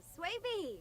Swaby!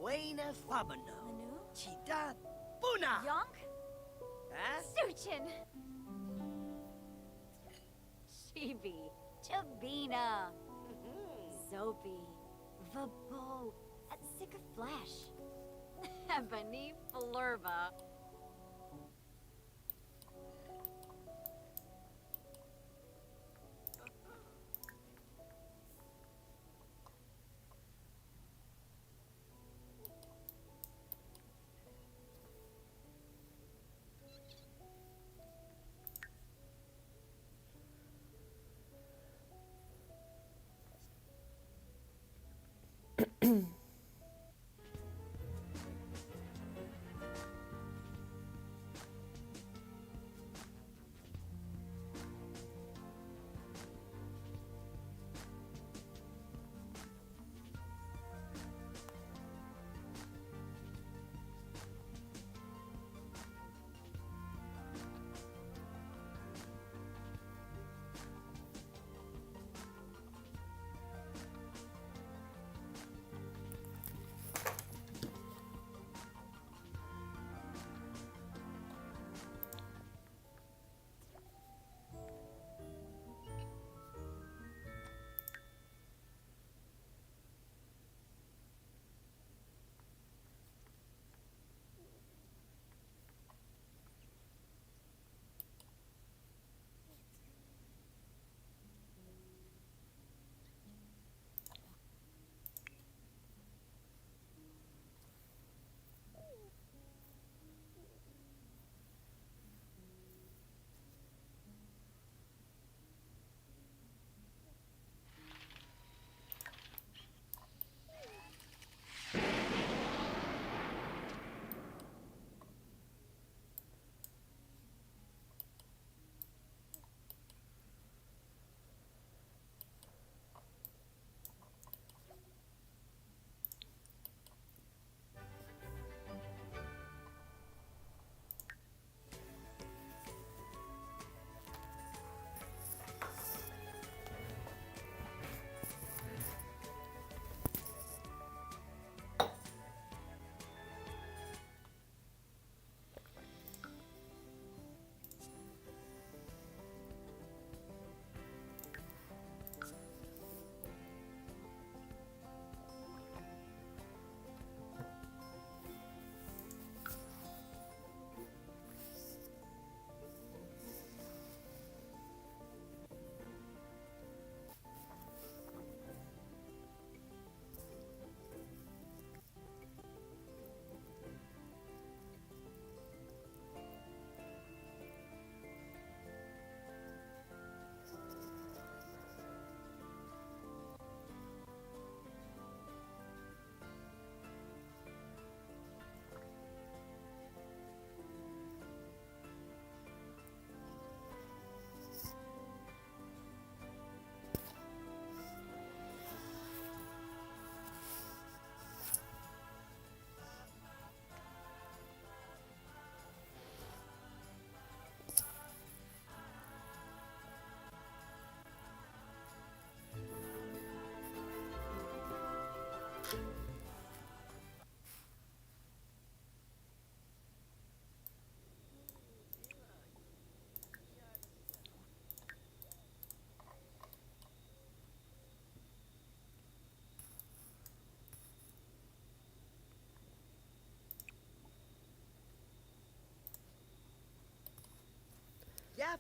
Buena Fabano. Manu? Chita Puna. Yonk? Huh? Suchin! Chibi, Chabina, Zopi, Vabo, at Sika Flash, Ebony Flurba.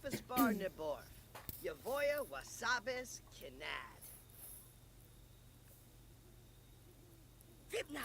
Jeffus bar Niborf. Yavoya wasabis kinad. Vibna.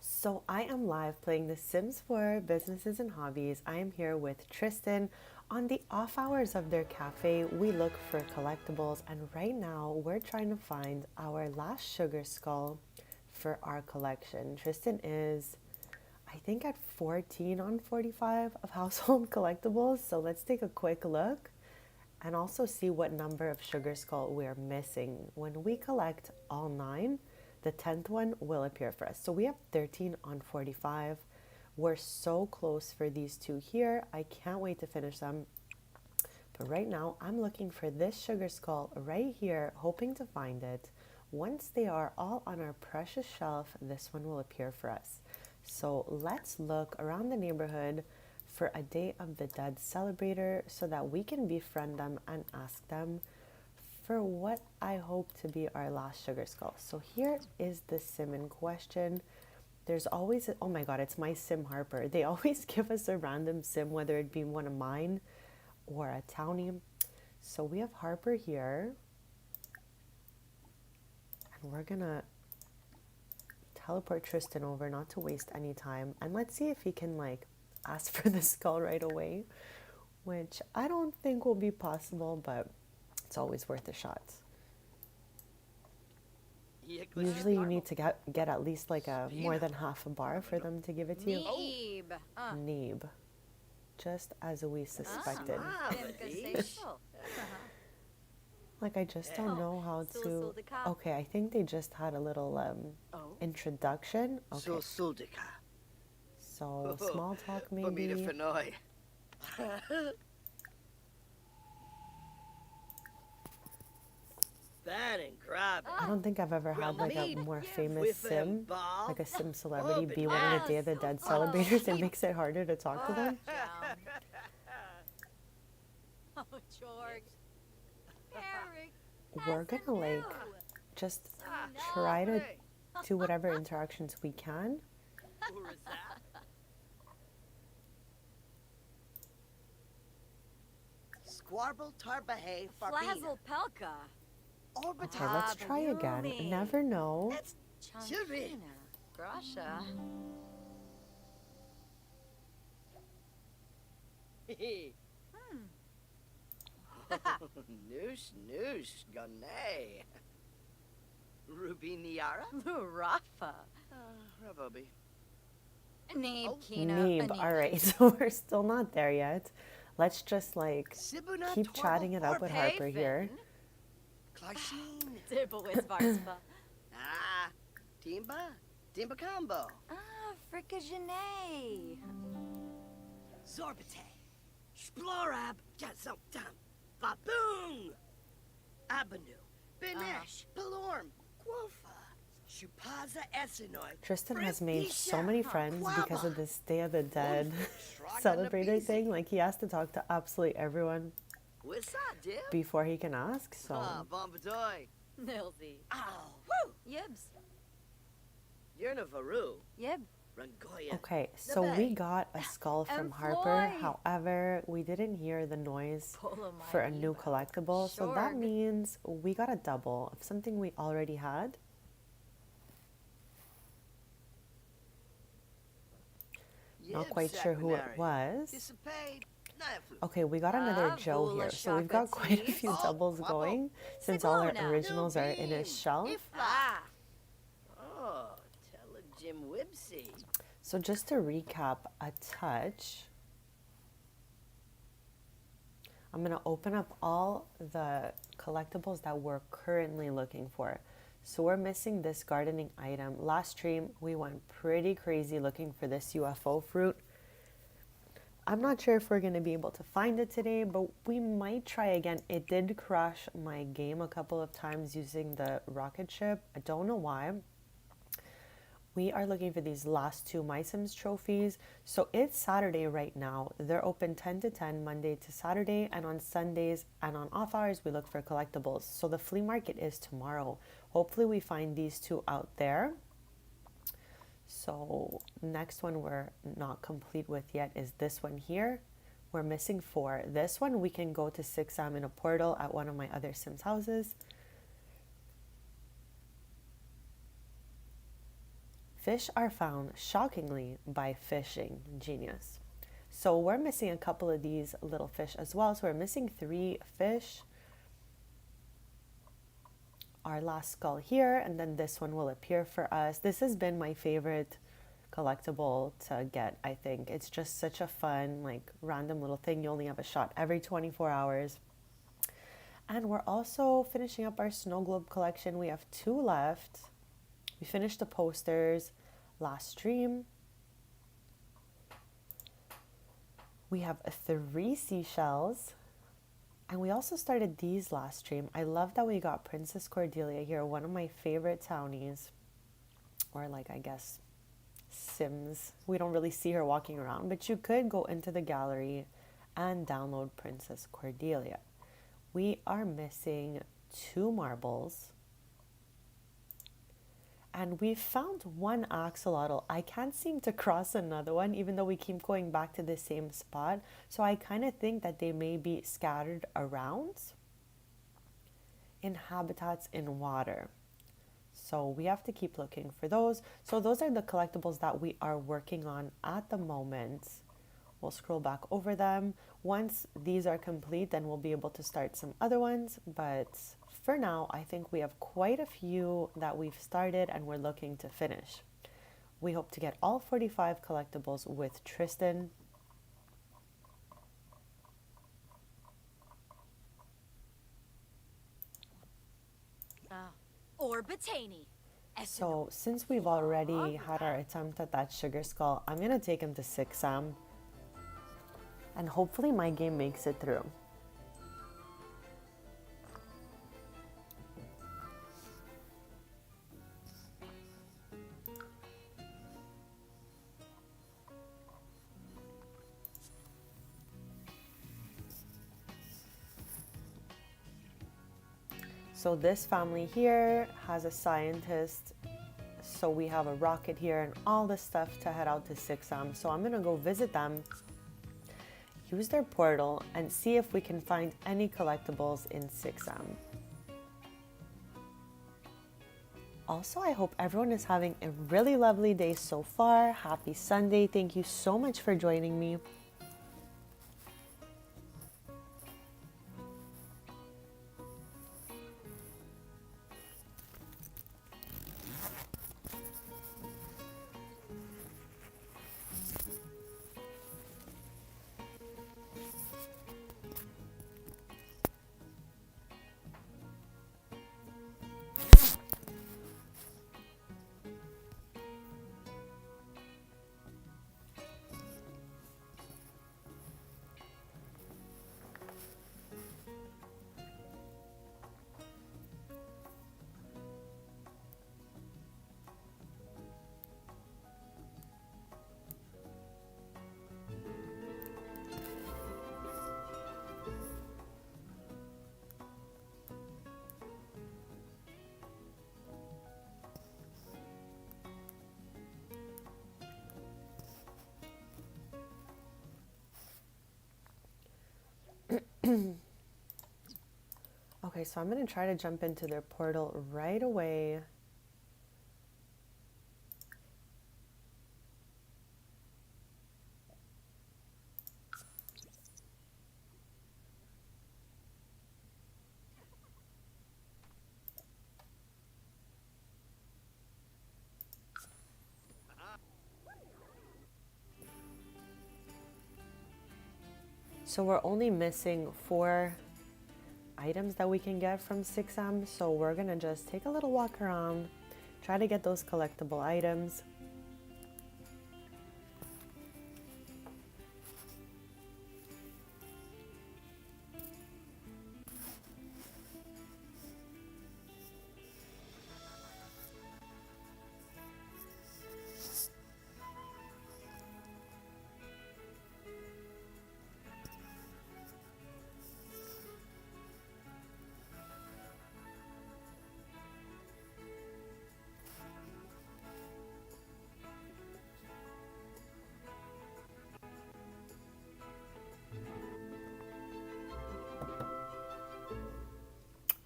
So I am live playing The Sims 4 Businesses and Hobbies. I am here with Tristan. On the off hours of their cafe, we look for collectibles, and right now we're trying to find our last sugar skull for our collection. Tristan is, I think, at 14 on 45 of household collectibles, so let's take a quick look and also see what number of sugar skull we're missing. When we collect all 9, the 10th one will appear for us. So we have 13 on 45. We're so close for these 2 here. I can't wait to finish them. But right now, I'm looking for this sugar skull right here, hoping to find it. Once they are all on our precious shelf, this one will appear for us. So let's look around the neighborhood for a Day of the Dead celebrator so that we can befriend them and ask them for what I hope to be our last sugar skull. So here is the sim in question. There's always, oh my god, it's my sim Harper. They always give us a random sim, whether it be one of mine or a townie. So we have Harper here. And we're gonna teleport Tristan over, not to waste any time. And let's see if he can like ask for the skull right away, which I don't think will be possible, but it's always worth a shot. Usually you need to get at least like a more than half a bar for them to give it to you. Neeb. Neeb. Just as we suspected. Like I just don't know how to... Okay, I think they just had a little introduction. Okay. So small talk maybe. I don't think I've ever had like a more famous sim, like a sim celebrity, be one of the Day of the Dead celebrators. It makes it harder to talk to them. Oh, George. Eric. We're gonna like just try to do whatever interactions we can. Squarble tarbahe Flazzle Pelka. Okay, let's try again. Never know. Champina. Grasha. Noosh, Gunay. Ruby Niara? Lurafa. Ravobi. Neeb Kina. Neeb. Alright, so we're still not there yet. Let's just like Sibuna keep chatting it up with Harper here. Clarksheen. Dibblewitz Varspa. Timba Combo. Fricka Zorbite. Splorab. Jazoptam. Baboon. Abanu. Benesh. Pelorm. Quofa. Shupaza Essenoi. Tristan has made so many friends because of this Day of the Dead celebrator thing. Like he has to talk to absolutely everyone before he can ask. So Bombadoy. Nilsy. Ow. Woo. Yibs. Yerna Varu. Yib. Rangoya. okay, so we got a skull from Harper. However, we didn't hear the noise for a new collectible. So that means we got a double of something we already had. Not quite sure who it was. Okay, we got another Joe here. So we've got quite a few doubles going since all our originals are in his shelf. Oh, tell a Jim Wibsy. So just to recap a touch, I'm going to open up all the collectibles that we're currently looking for. So we're missing this gardening item. Last stream, we went pretty crazy looking for this UFO fruit. I'm not sure if we're going to be able to find it today, but we might try again. It did crash my game a couple of times using the rocket ship. I don't know why. We are looking for these last two My Sims trophies. So it's Saturday right now. They're open 10 to 10, Monday to Saturday. And on Sundays and on off hours, we look for collectibles. So the flea market is tomorrow. Hopefully we find these two out there. So next one we're not complete with yet is this one here. We're missing 4. This one we can go to 6am in a portal at one of my other Sims houses. Fish are found shockingly by fishing. Genius. So we're missing a couple of these little fish as well. So we're missing 3 fish. Our last skull here, and then this one will appear for us. This has been my favorite collectible to get, I think. It's just such a fun, like, random little thing. You only have a shot every 24 hours. And we're also finishing up our snow globe collection. We have 2 left. We finished the posters last stream. We have 3 seashells. And we also started these last stream. I love that we got Princess Cordelia here, one of my favorite townies. Or like, I guess, Sims. We don't really see her walking around, but you could go into the gallery and download Princess Cordelia. We are missing 2 marbles. And we found 1 axolotl. I can't seem to cross another one, even though we keep going back to the same spot. So I kind of think that they may be scattered around in habitats in water. So we have to keep looking for those. So those are the collectibles that we are working on at the moment. We'll scroll back over them. Once these are complete, then we'll be able to start some other ones. But for now, I think we have quite a few that we've started and we're looking to finish. We hope to get all 45 collectibles with Tristan. Or Batani. So since we've already had our attempt at that sugar skull, I'm going to take him to 6am. And hopefully my game makes it through. So this family here has a scientist. So we have a rocket here and all the stuff to head out to 6am. So I'm going to go visit them, use their portal, and see if we can find any collectibles in 6am. Also, I hope everyone is having a really lovely day so far. Happy Sunday. Thank you so much for joining me. Okay, so I'm going to try to jump into their portal right away. So we're only missing 4 items that we can get from 6am. So we're gonna just take a little walk around, try to get those collectible items.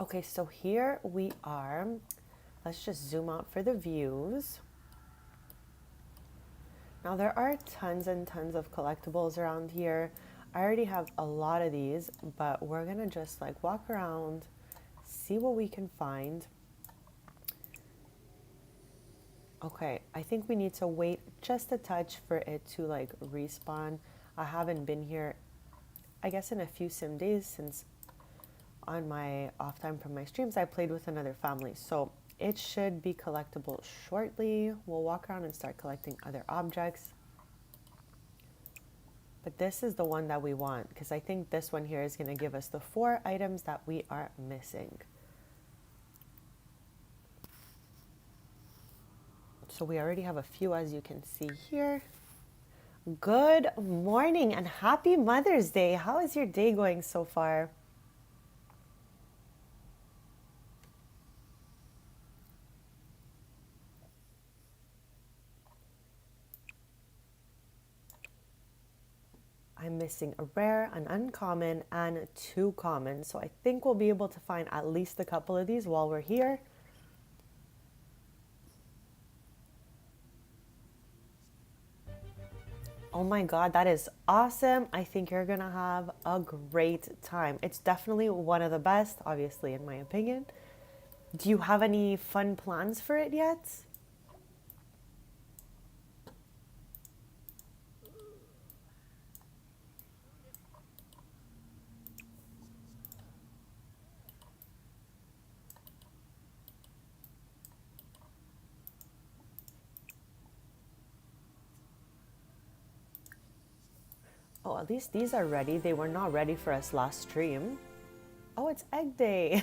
Okay, so here we are. Let's just zoom out for the views. Now there are tons and tons of collectibles around here. I already have a lot of these, but we're gonna just like walk around, see what we can find. Okay, I think we need to wait just a touch for it to like respawn. I haven't been here, I guess, in a few sim days since on my off time from my streams I played with another family. So it should be collectible shortly. We'll walk around and start collecting other objects. But this is the one that we want because I think this one here is going to give us the 4 items that we are missing. So we already have a few, as you can see here. Good morning and happy Mother's Day. How is your day going so far? I'm missing a rare, an uncommon, and 2 common. So I think we'll be able to find at least a couple of these while we're here. Oh my God, that is awesome. I think you're gonna have a great time. It's definitely one of the best, obviously, in my opinion. Do you have any fun plans for it yet? Oh, at least these are ready. They were not ready for us last stream. Oh, it's egg day.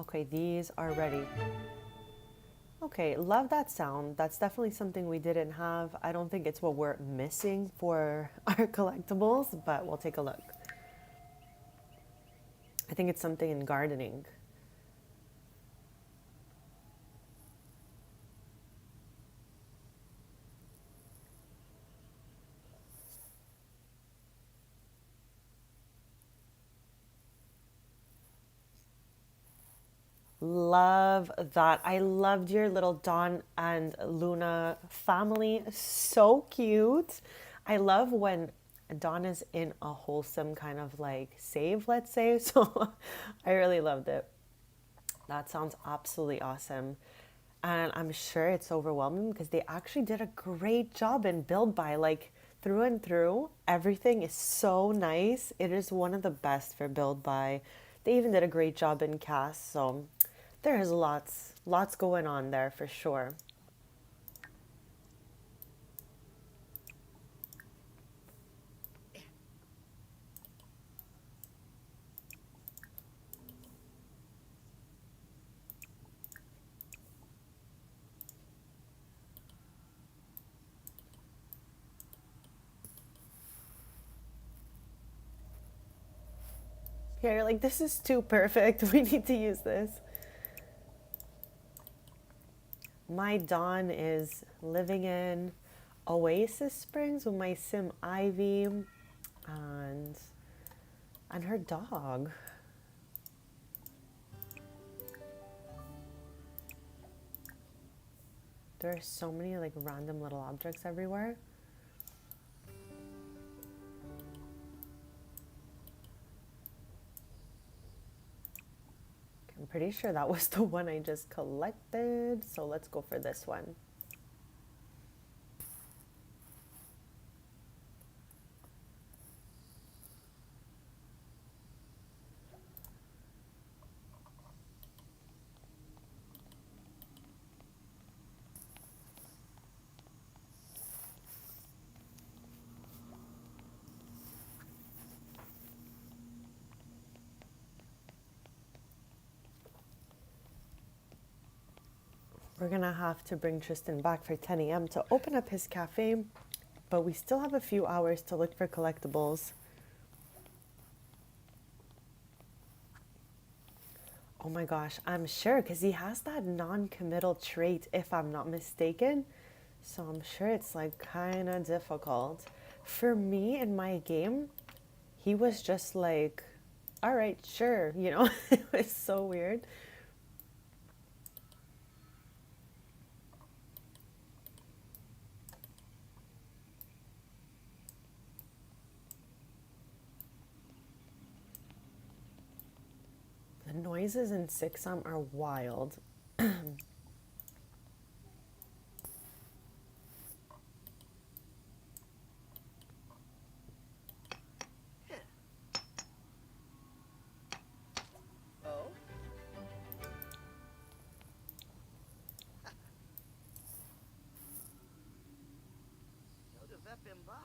Okay, these are ready. Okay, love that sound. That's definitely something we didn't have. I don't think it's what we're missing for our collectibles, but we'll take a look. I think it's something in gardening. Love that. I loved your little Dawn and Luna family. So cute. I love when Dawn is in a wholesome kind of like save, let's say. So I really loved it. That sounds absolutely awesome. And I'm sure it's overwhelming because they actually did a great job in build by, like, through and through. Everything is so nice. It is one of the best for build by. They even did a great job in cast. So there's lots going on there for sure. Yeah, you're like, this is too perfect. We need to use this. My Dawn is living in Oasis Springs with my sim Ivy and her dog. There are so many like random little objects everywhere. I'm pretty sure that was the one I just collected. So let's go for this one. We're gonna have to bring Tristan back for 10 a.m. to open up his cafe, but we still have a few hours to look for collectibles. Oh my gosh, I'm sure because he has that non-committal trait, if I'm not mistaken. So I'm sure it's like kind of difficult. For me in my game, he was just like, all right, sure, you know, it was so weird. The noises in Sixam are wild. Oh? No de Vepimba.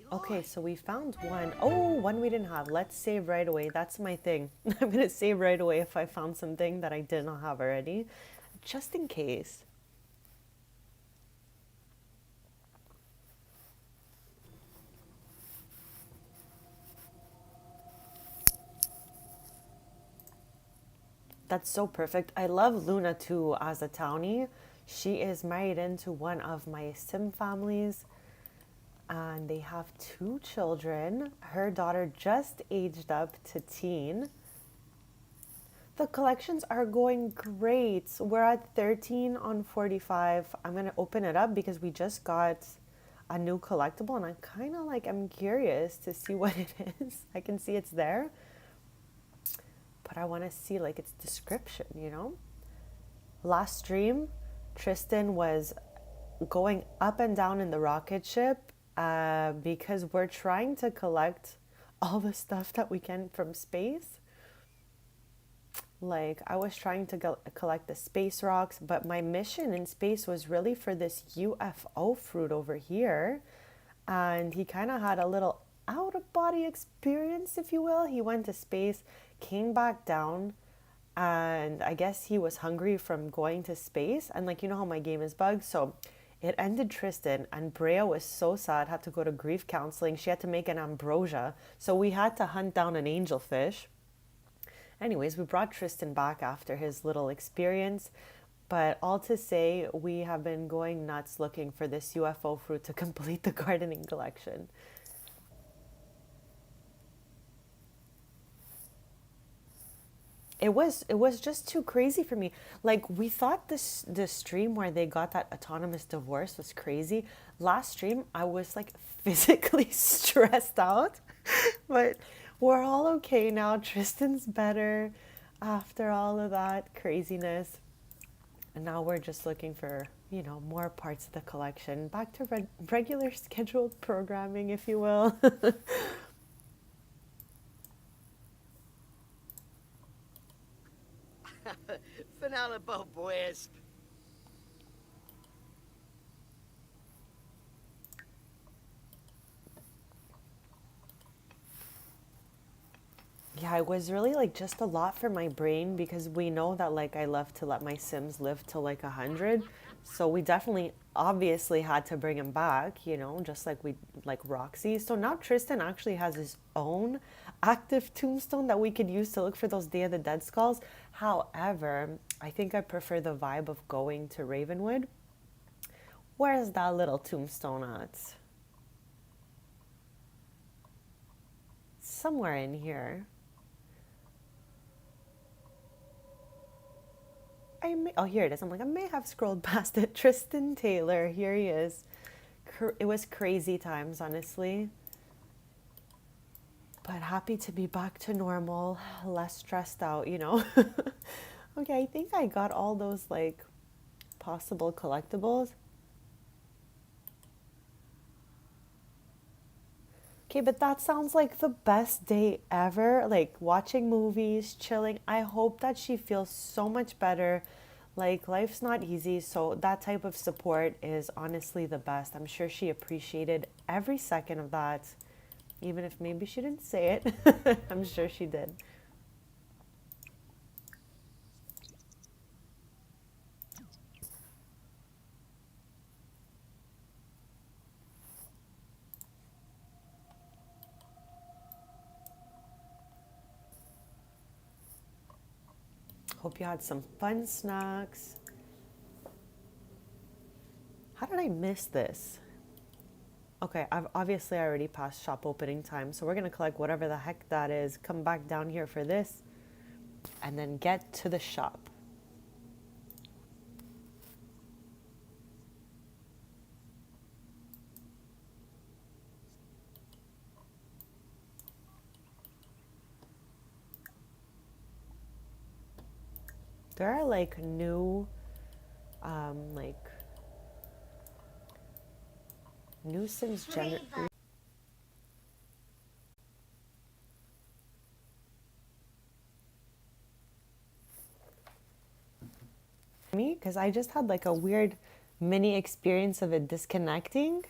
Okay, so we found one. Oh, one we didn't have. Let's save right away. That's my thing. I'm going to save right away if I found something that I did not have already, just in case. That's so perfect. I love Luna too as a townie. She is married into one of my sim families and they have two children. Her daughter just aged up to teen. The collections are going great. We're at 13 on 45. I'm going to open it up because we just got a new collectible and I'm curious to see what it is. I can see it's there, but I want to see like its description, you know? Last stream, Tristan was going up and down in the rocket ship because we're trying to collect all the stuff that we can from space. Like, I was trying to collect the space rocks, but my mission in space was really for this UFO fruit over here. And he kind of had a little out of body experience, if you will. He went to space, came back down, and I guess he was hungry from going to space. And, like, you know how my game is bugged? So it ended Tristan, and Brea was so sad, had to go to grief counseling. She had to make an ambrosia. So we had to hunt down an angelfish. Anyways, we brought Tristan back after his little experience, but all to say, we have been going nuts looking for this UFO fruit to complete the gardening collection. It was just too crazy for me. Like, we thought this stream where they got that autonomous divorce was crazy. Last stream I was like physically stressed out. But we're all okay now. Tristan's better after all of that craziness. And now we're just looking for, you know, more parts of the collection. Back to regular scheduled programming, if you will. Finale Wisp. Yeah, it was really like just a lot for my brain because we know that like I love to let my Sims live till like 100. So we definitely obviously had to bring him back, you know, just like we like Roxy. So now Tristan actually has his own active tombstone that we could use to look for those Day of the Dead skulls. However, I think I prefer the vibe of going to Ravenwood. Where's that little tombstone at? Somewhere in here. Oh, here it is. I'm like, I may have scrolled past it. Tristan Taylor, here he is. It was crazy times, honestly. But happy to be back to normal, less stressed out, you know. Okay, I think I got all those like possible collectibles. Okay, but that sounds like the best day ever. Like watching movies, chilling. I hope that she feels so much better. Like life's not easy, so that type of support is honestly the best. I'm sure she appreciated every second of that, even if maybe she didn't say it. I'm sure she did. Hope you had some fun snacks. How did I miss this? Okay, I've obviously already passed shop opening time, so we're gonna collect whatever the heck that is, come back down here for this, and then get to the shop. There are like new, like new Sims me because I just had like a weird mini experience of it disconnecting.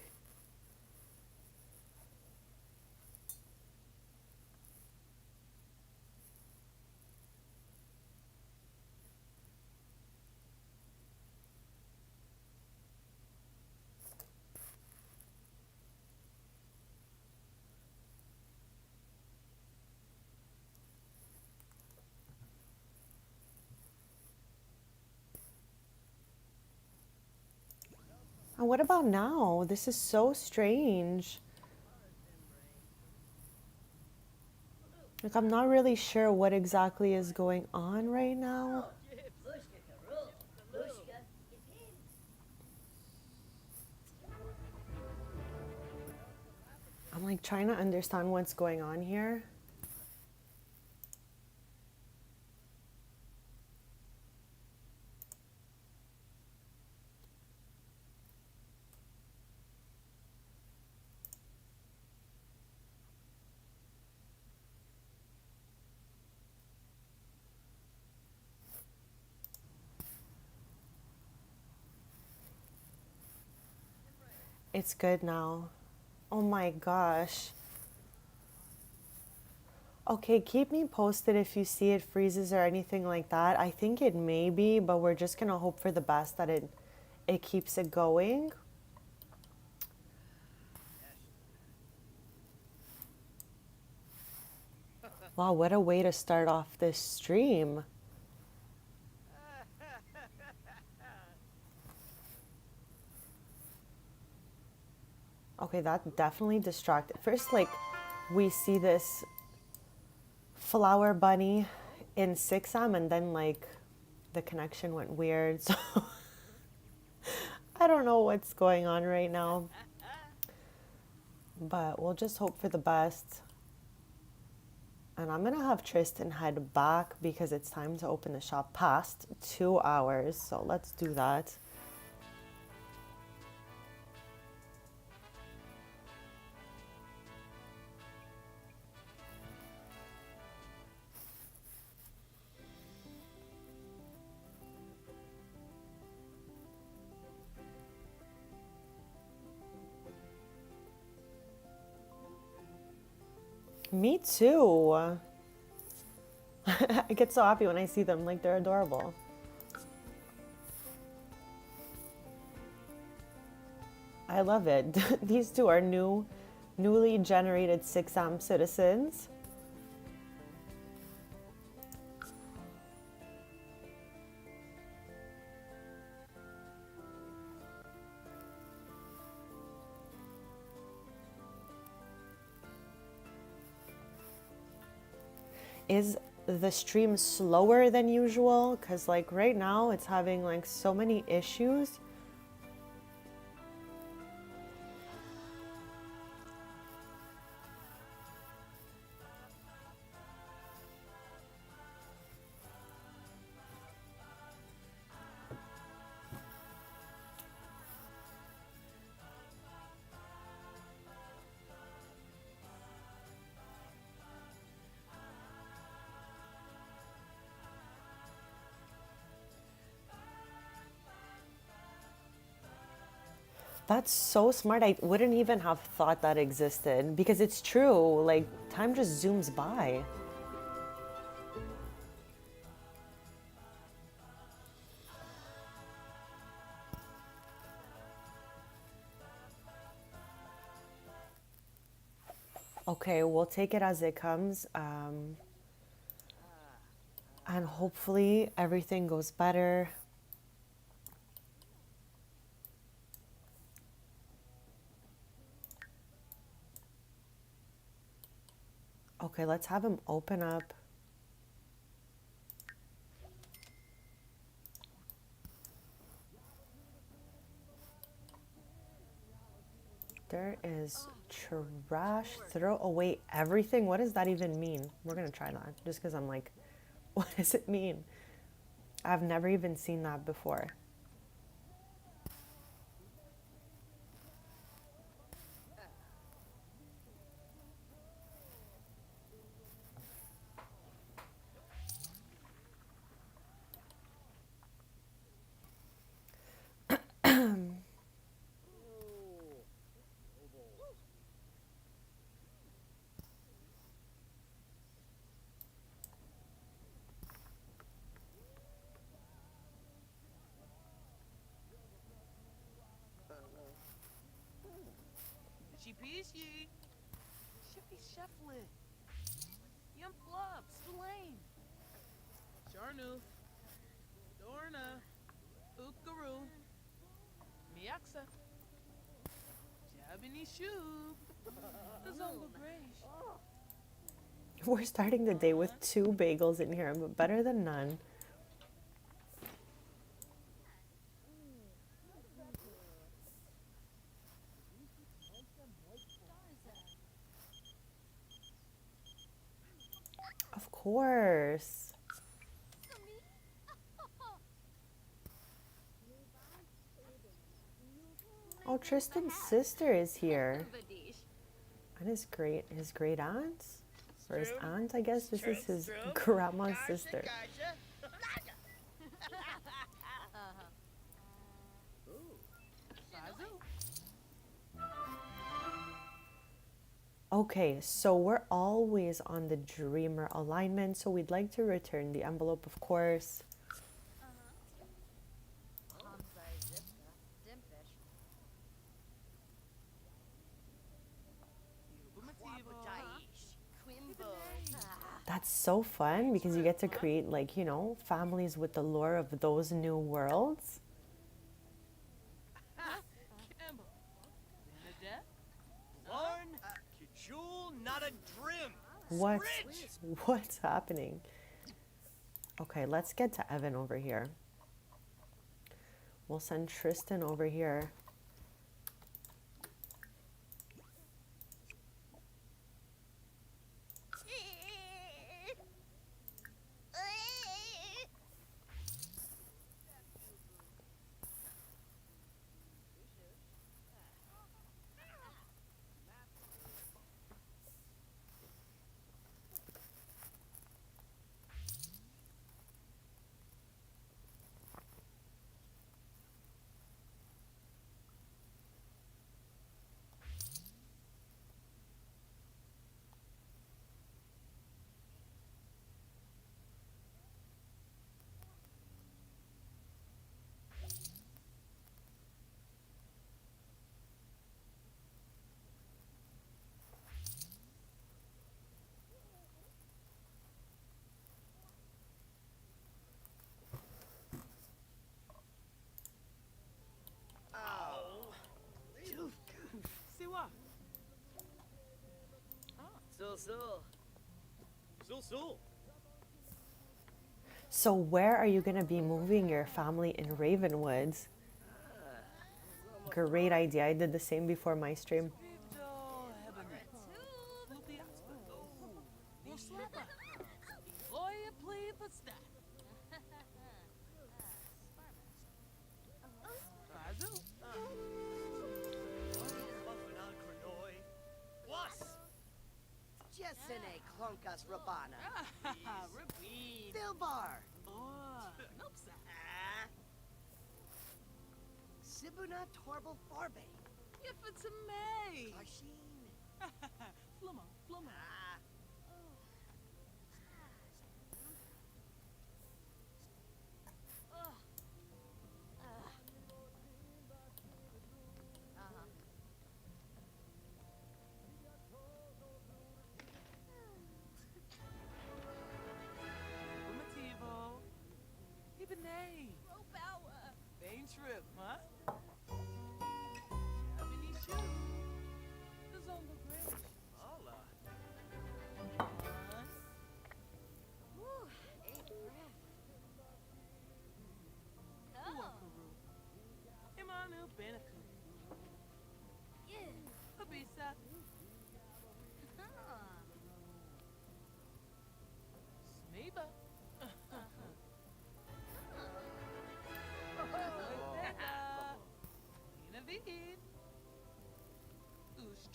And what about now? This is so strange. Like, I'm not really sure what exactly is going on right now. I'm like trying to understand what's going on here. It's good now. Oh my gosh. Okay, keep me posted if you see it freezes or anything like that. I think it may be, but we're just gonna hope for the best that it keeps it going. Wow, what a way to start off this stream. Okay, that definitely distracted. First, like, we see this flower bunny in 6M, and then, like, the connection went weird. So, I don't know what's going on right now. But we'll just hope for the best. And I'm gonna have Tristan head back because it's time to open the shop past 2 hours. So let's do that. Me too. I get so happy when I see them, like they're adorable. I love it. These two are newly generated 6M citizens. Is the stream slower than usual? Because like right now it's having like so many issues. That's so smart. I wouldn't even have thought that existed because it's true. Like, time just zooms by. Okay, we'll take it as it comes. And hopefully everything goes better. Okay, let's have him open up. There is trash. Throw away everything. What does that even mean? We're gonna try that just because I'm like, what does it mean? I've never even seen that before. She peasy. Shippy shuffling. Yum flub, Slane. Sharnu. Dorna. Ukaru. Miaksa. Jabini Shub. The Zongo Grace. We're starting the day with 2 bagels in here, but better than none. Of course. Oh, Tristan's sister is here. And his great aunt? Or his aunt, I guess. This is his grandma's sister. Okay, so we're always on the dreamer alignment, so we'd like to return the envelope, of course. That's so fun because you get to create, like, you know, families with the lore of those new worlds. What's happening? Okay, let's get to Evan over here. We'll send Tristan over here. So where are you going to be moving your family in Ravenwoods? Great idea. I did the same before my stream. Jessene Klonkas Rabana. Bilbar. Sibuna Torble Farbe. Tarshin. Flumma.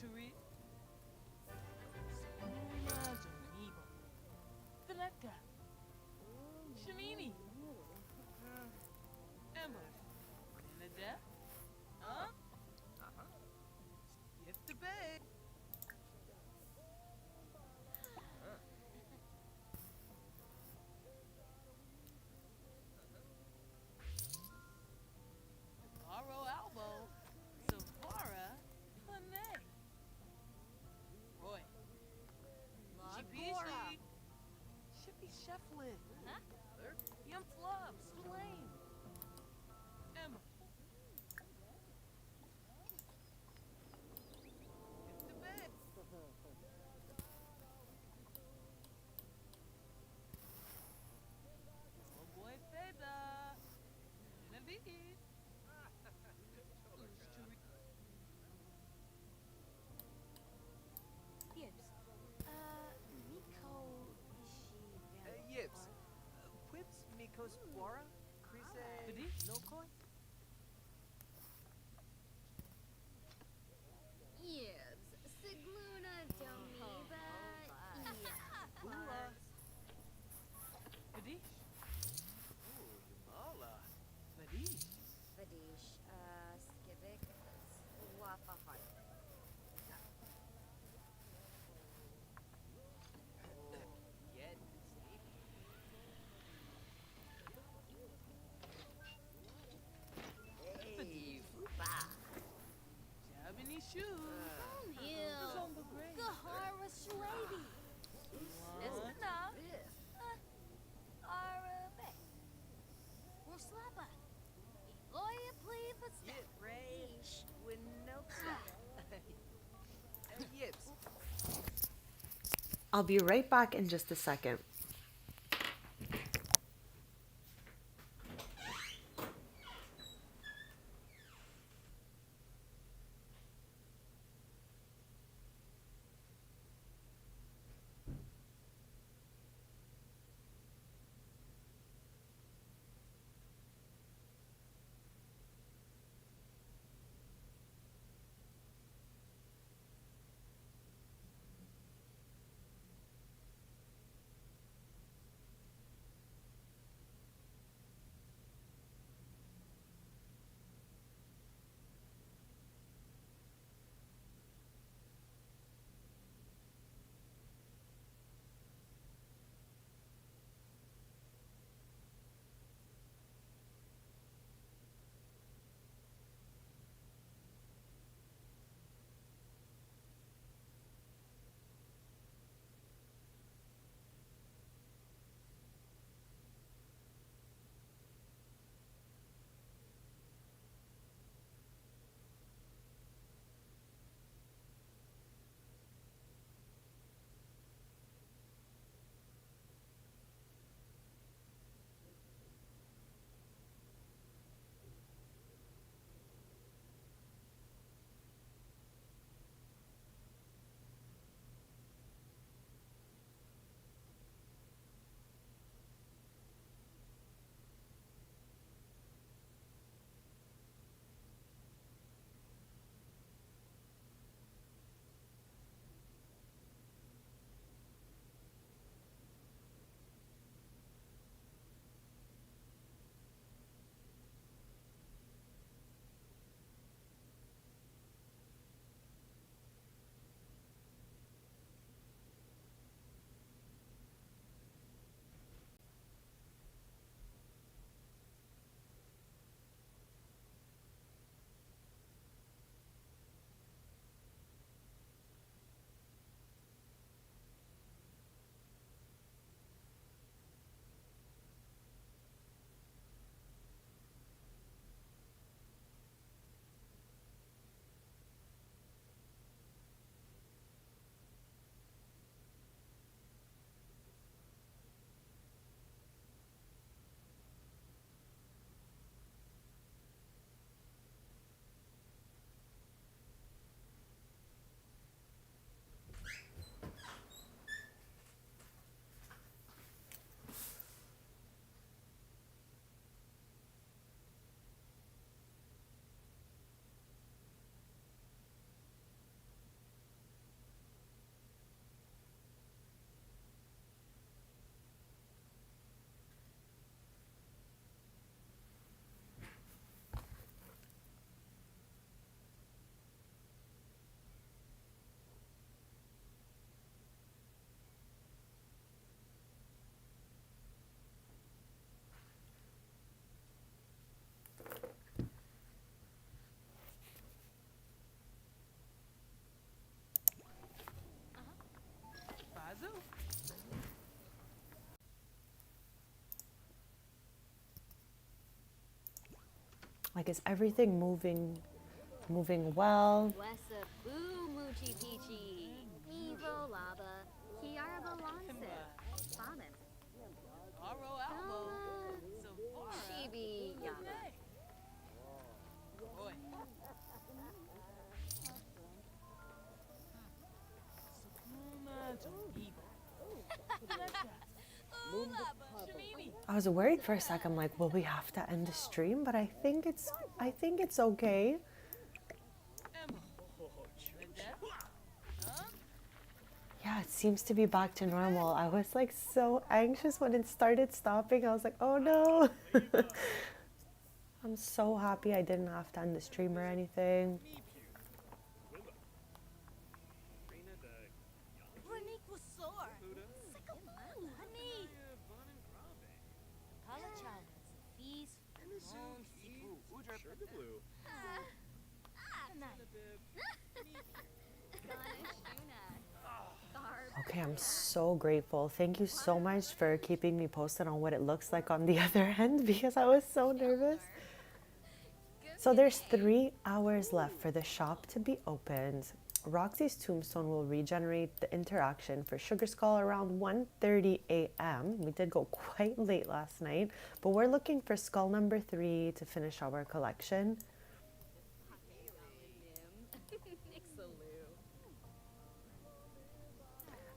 Turi. Spuna Jonibo. Veleka. Shamini. Emma. Nada. Huh? Skip the bed. Caro Albo. Savara. Panay. Roy. Lagora. Shippy Shefflin. Huh? Yum Flubs. Delane. Emma. Skip the bed. Oh boy, Feda. Navid. Yips. Miko ishi Yips. Quips Mikos Bora? Krise Kadish. Nokoi? Yibs, Sigluna Domiba, Ula. Kadish. Ooh, Yumala. Kadish. Vadish. Skivik. Wafahar. Yet Steve. Hey, Fupa. Jabini Shoe. Zongo Gahara Shlady, Ismana. Arabe, Roslapa, Eloya Plevas, Yit Ray Winoka. Yips. I'll be right back in just a second. Like, is everything moving well? Wessa boo moochie peachy. Evo lava. Kiara balanse. Famin. Aro Albo. Savara. Chibi yama. Hey. Oi. Sakuna Jamiba. I was worried for a second, like, will we have to end the stream? But I think it's okay. Emma. Nadette. Huh? Yeah, it seems to be back to normal. I was like so anxious when it started stopping. I was like, oh no. I'm so happy I didn't have to end the stream or anything. Renique was sore. Sikamala. Honey. Kalachavas. Feast. Mon sipu. Okay, I'm so grateful. Thank you so much for keeping me posted on what it looks like on the other end because I was so nervous. So there's 3 hours left for the shop to be opened. Roxy's tombstone will regenerate the interaction for Sugar Skull around 1:30 a.m. We did go quite late last night, but we're looking for skull number 3 to finish our collection.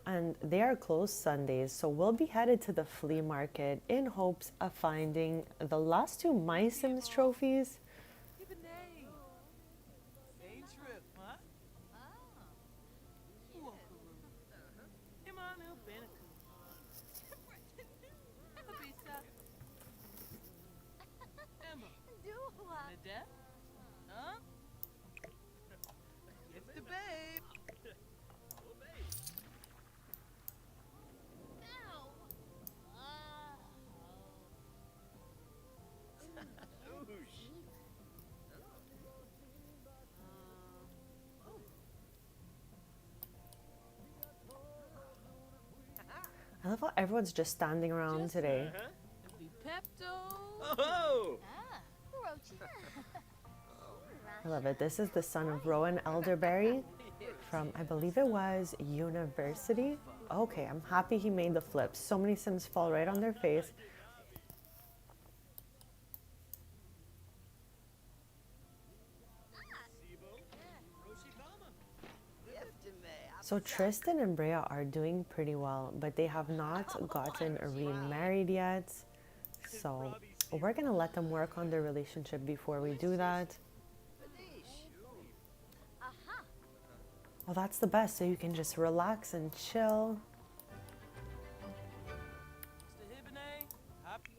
And they are closed Sundays, so we'll be headed to the flea market in hopes of finding the last 2 My Sims trophies. Even they. Same trip, huh? Imanu Benaku. Abisa. Emma. Nadette. Huh? Gift the babe. I love how everyone's just standing around today. The Pepto. Oh! I love it. This is the son of Rowan Elderberry from, I believe it was University. Okay, I'm happy he made the flip. So many Sims fall right on their face. So Tristan and Brea are doing pretty well, but they have not gotten remarried yet. So we're gonna let them work on their relationship before we do that. Well, that's the best, so you can just relax and chill. Mr. Hibine. Happy.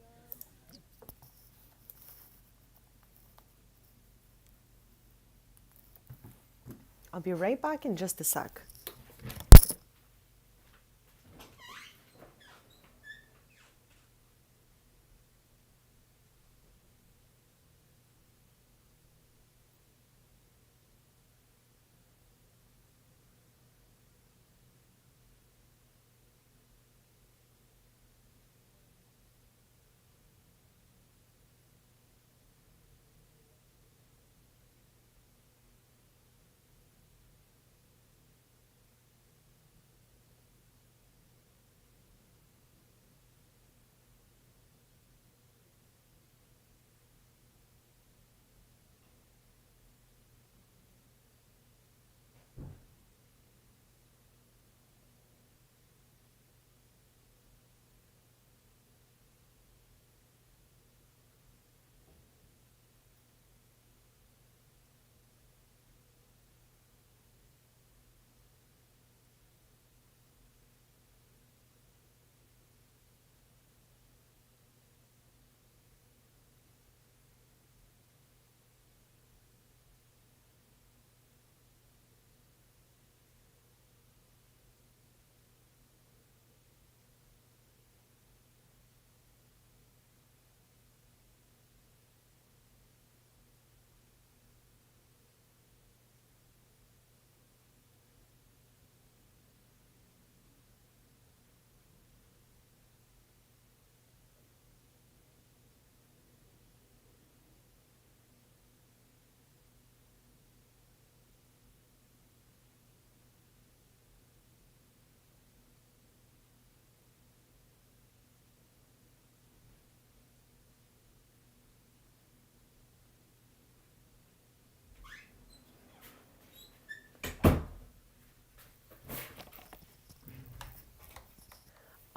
I'll be right back in just a sec.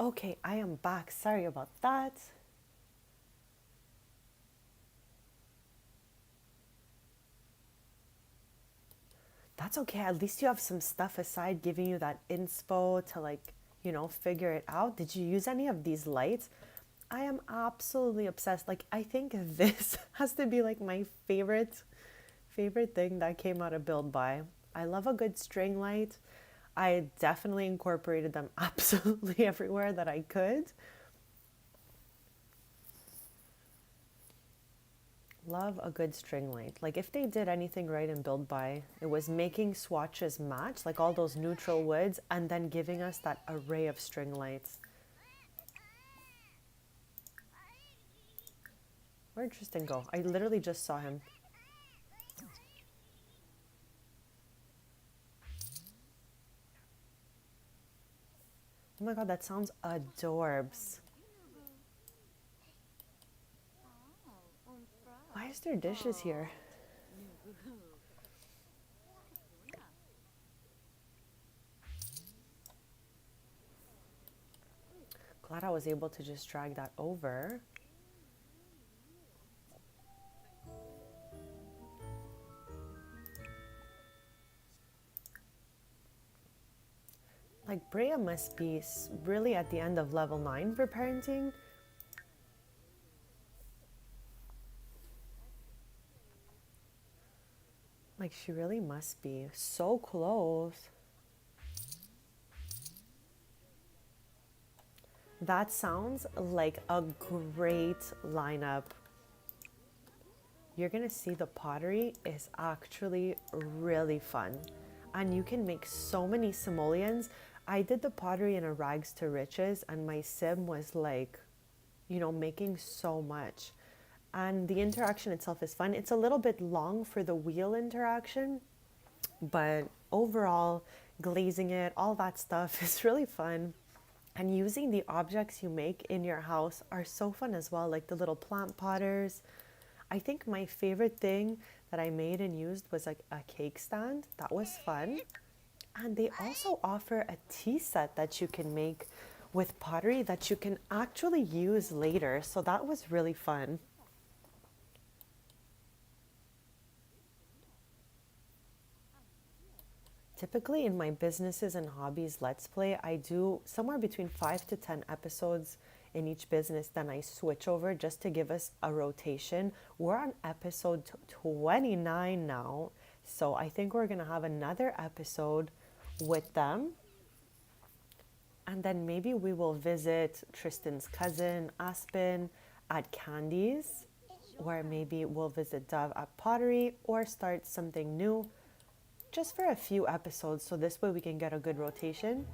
Okay, I am back. Sorry about that. That's okay. At least you have some stuff aside giving you that inspo to like, figure it out. Did you use any of these lights? I am absolutely obsessed. Like, I think this has to be like my favorite thing that came out of Build By. I love a good string light. I definitely incorporated them absolutely everywhere that I could. Love a good string light. Like if they did anything right in Build By, it was making swatches match, like all those neutral woods, and then giving us that array of string lights. Where'd Tristan go? I literally just saw him. Oh my god, that sounds adorbs. Why is there dishes here? Glad I was able to just drag that over. Like Brea must be really at the end of level 9 for parenting. Like she really must be so close. That sounds like a great lineup. You're gonna see the pottery is actually really fun. And you can make so many simoleons. I did the pottery in a rags to riches and my sim was like, making so much. And the interaction itself is fun. It's a little bit long for the wheel interaction, but overall, glazing it, all that stuff is really fun. And using the objects you make in your house are so fun as well, like the little plant potters. I think my favorite thing that I made and used was like a cake stand. That was fun. And they also offer a tea set that you can make with pottery that you can actually use later. So that was really fun. Typically in my businesses and hobbies Let's Play, I do somewhere between 5 to 10 episodes in each business, then I switch over just to give us a rotation. We're on episode 29 now, so I think we're gonna have another episode with them. And then maybe we will visit Tristan's cousin, Aspen, at Candy's, or maybe we'll visit Dove at Pottery or start something new just for a few episodes, so this way we can get a good rotation.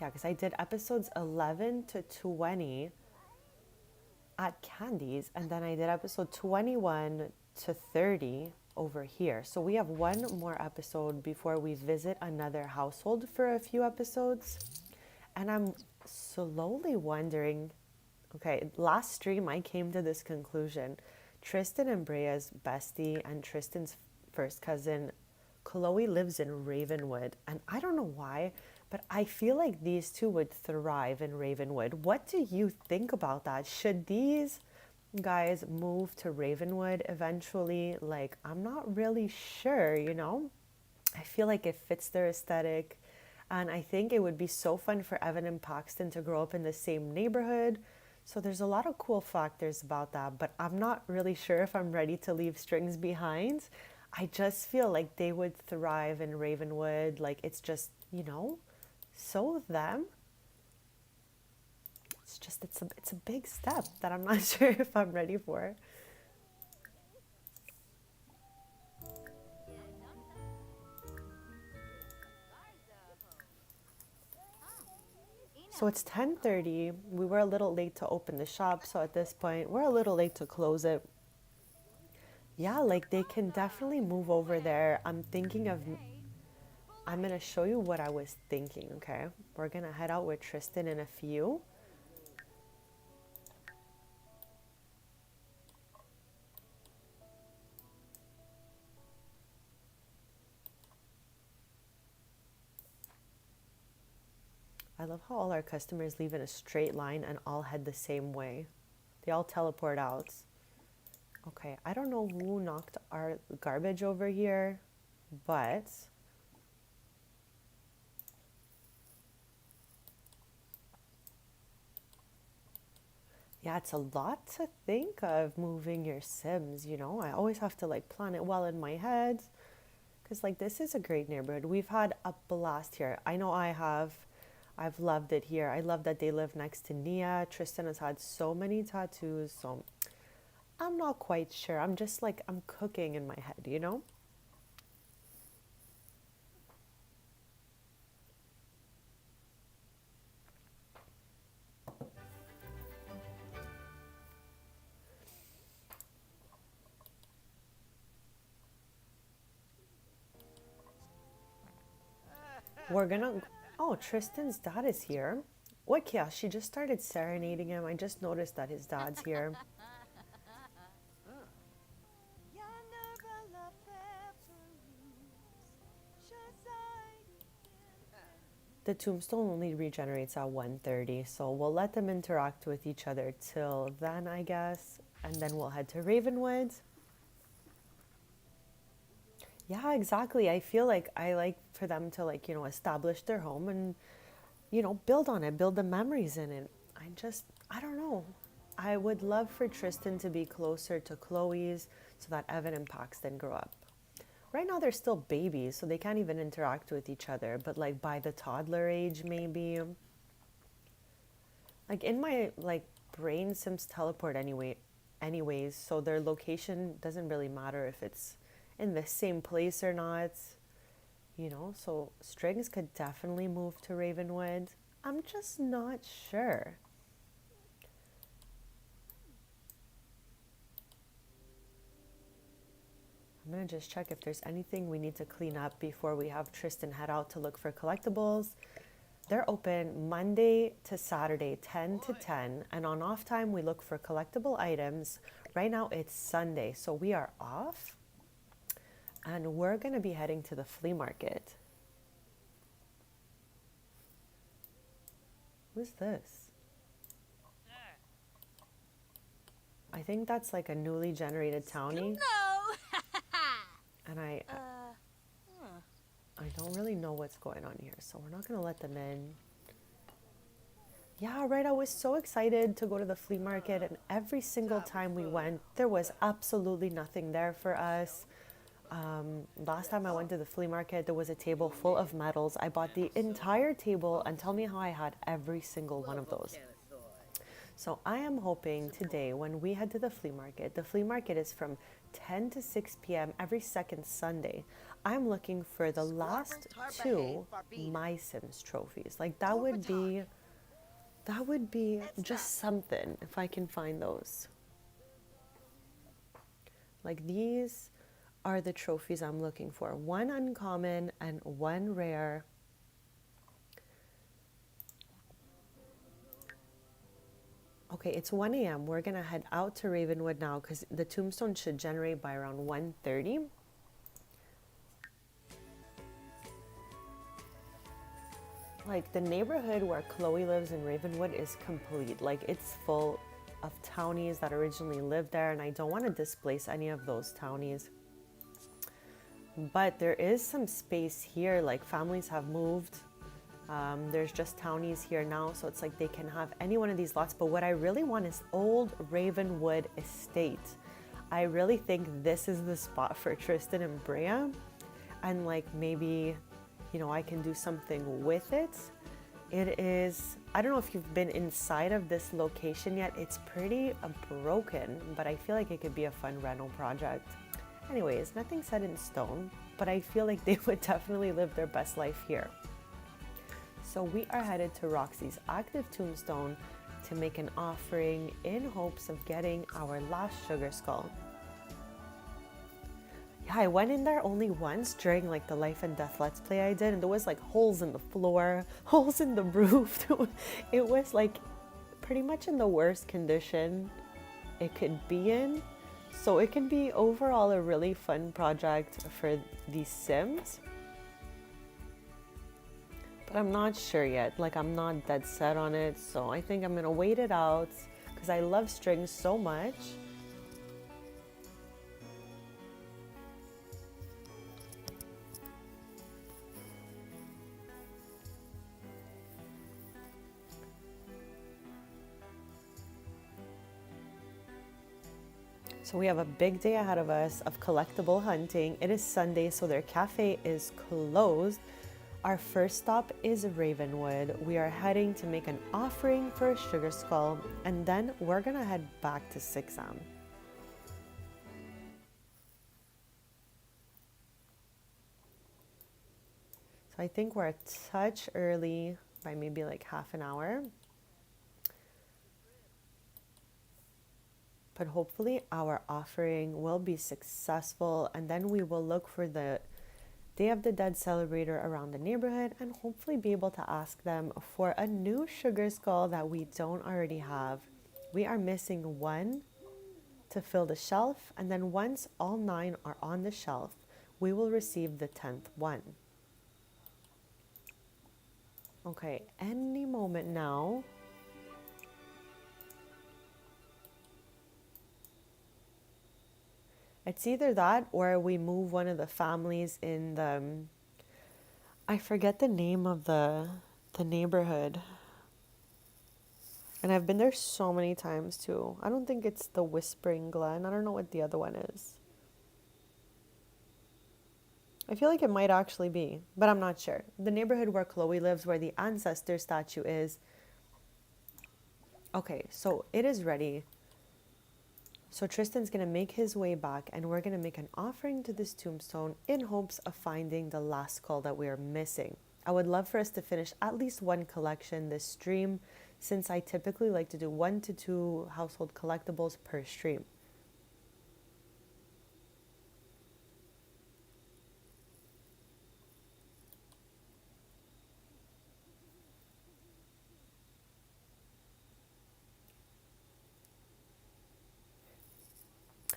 Yeah, because I did episodes 11 to 20 at Candy's, and then I did episode 21 to 30 over here. So we have one more episode before we visit another household for a few episodes. And I'm slowly wondering, okay, last stream I came to this conclusion. Tristan and Brea's bestie and Tristan's first cousin, Chloe, lives in Ravenwood. And I don't know why, but I feel like these two would thrive in Ravenwood. What do you think about that? Should these guys move to Ravenwood eventually? Like, I'm not really sure, I feel like it fits their aesthetic. And I think it would be so fun for Evan and Paxton to grow up in the same neighborhood. So there's a lot of cool factors about that, but I'm not really sure if I'm ready to leave Strings behind. I just feel like they would thrive in Ravenwood. Like it's just, so them. It's a big step that I'm not sure if I'm ready for. So it's 10:30. We were a little late to open the shop, so at this point, we're a little late to close it. Yeah, like they can definitely move over there. I'm going to show you what I was thinking, okay? We're going to head out with Tristan in a few. I love how all our customers leave in a straight line and all head the same way. They all teleport out. Okay, I don't know who knocked our garbage over here, but yeah, it's a lot to think of moving your Sims, you know. I always have to like plan it well in my head because like this is a great neighborhood. We've had a blast here. I know I have. I've loved it here. I love that they live next to Nia. Tristan has had so many tattoos, so I'm not quite sure. I'm just like, I'm cooking in my head, you know? We're gonna, oh, Tristan's dad is here. What, yeah, she just started serenading him. I just noticed that his dad's here. The tombstone only regenerates at 1:30, so we'll let them interact with each other till then, I guess. And then we'll head to Ravenwood. Yeah, exactly. I feel like I like for them to like, you know, establish their home and, you know, build on it, build the memories in it. I don't know. I would love for Tristan to be closer to Chloe's so that Evan and Paxton grow up. Right now they're still babies, so they can't even interact with each other, but like by the toddler age maybe. Like in my like brain, Sims teleport anyways, so their location doesn't really matter if it's in the same place or not, you know. So Strings could definitely move to Ravenwood. I'm just not sure. I'm gonna just check if there's anything we need to clean up before we have Tristan head out to look for collectibles. They're open Monday to Saturday, 10 to 10, and on off time we look for collectible items. Right now it's Sunday, so we are off, and we're gonna be heading to the flea market. Who's this? I think that's like a newly generated townie. No. And I don't really know what's going on here, so we're not gonna let them in. Yeah, right, I was so excited to go to the flea market, and every single time we went, there was absolutely nothing there for us. Last time I went to the flea market, there was a table full of medals. I bought the entire table, and tell me how I had every single one of those. So I am hoping today when we head to the flea market is from 10 to 6 p.m. every second Sunday. I'm looking for the last two My Sims trophies. Like that would be just something if I can find those. Like these are the trophies I'm looking for. One uncommon and one rare. Okay, it's 1 a.m. We're gonna head out to Ravenwood now because the tombstone should generate by around 1:30. Like the neighborhood where Chloe lives in Ravenwood is complete. Like it's full of townies that originally lived there, and I don't want to displace any of those townies. But there is some space here, like families have moved. There's just townies here now, so it's like they can have any one of these lots. But what I really want is Old Ravenwood Estate. I really think this is the spot for Tristan and Brea. And like maybe, you know, I can do something with it. It is, I don't know if you've been inside of this location yet. It's pretty broken, but I feel like it could be a fun rental project. Anyways, nothing set in stone, but I feel like they would definitely live their best life here. So we are headed to Roxy's active tombstone to make an offering in hopes of getting our last sugar skull. Yeah, I went in there only once during like the life and death let's play I did, and there was like holes in the floor, holes in the roof. It was like pretty much in the worst condition it could be in. So it can be overall a really fun project for the Sims. But I'm not sure yet. Like, I'm not dead set on it. So I think I'm going to wait it out because I love strings so much. So we have a big day ahead of us of collectible hunting. It is Sunday, so their cafe is closed. Our first stop is Ravenwood. We are heading to make an offering for a sugar skull, and then we're gonna head back to 6M. So I think we're a touch early by maybe like half an hour. But hopefully our offering will be successful, and then we will look for the Day of the Dead celebrator around the neighborhood and hopefully be able to ask them for a new sugar skull that we don't already have. We are missing one to fill the shelf, and then once all 9 are on the shelf, we will receive the 10th one. Okay, any moment now. It's either that or we move one of the families in the, I forget the name of the neighborhood. And I've been there so many times too. I don't think it's the Whispering Glen. I don't know what the other one is. I feel like it might actually be, but I'm not sure. The neighborhood where Chloe lives, where the ancestor statue is. Okay, so it is ready. So Tristan's going to make his way back, and we're going to make an offering to this tombstone in hopes of finding the last skull that we are missing. I would love for us to finish at least one collection this stream, since I typically like to do 1 to 2 household collectibles per stream.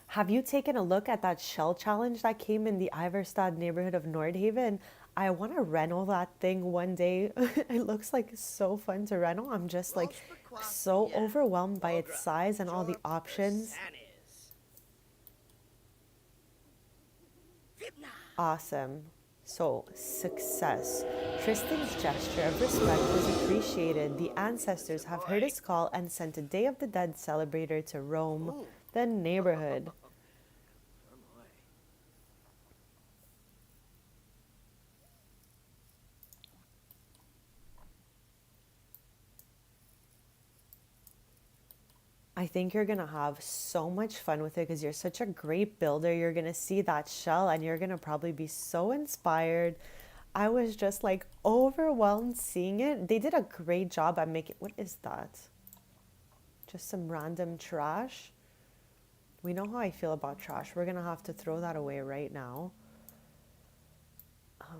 Have you taken a look at that shell challenge that came in the Iverstad neighborhood of Nordhaven? I want to reno that thing one day. It looks like so fun to reno. I'm just like so overwhelmed by its size and all the options. Awesome. So, success. Tristan's gesture of respect was appreciated. The ancestors have heard his call and sent a Day of the Dead celebrator to roam the neighborhood. I think you're going to have so much fun with it because you're such a great builder. You're going to see that shell and you're going to probably be so inspired. I was just like overwhelmed seeing it. They did a great job at making, what is that? Just some random trash. We know how I feel about trash. We're going to have to throw that away right now.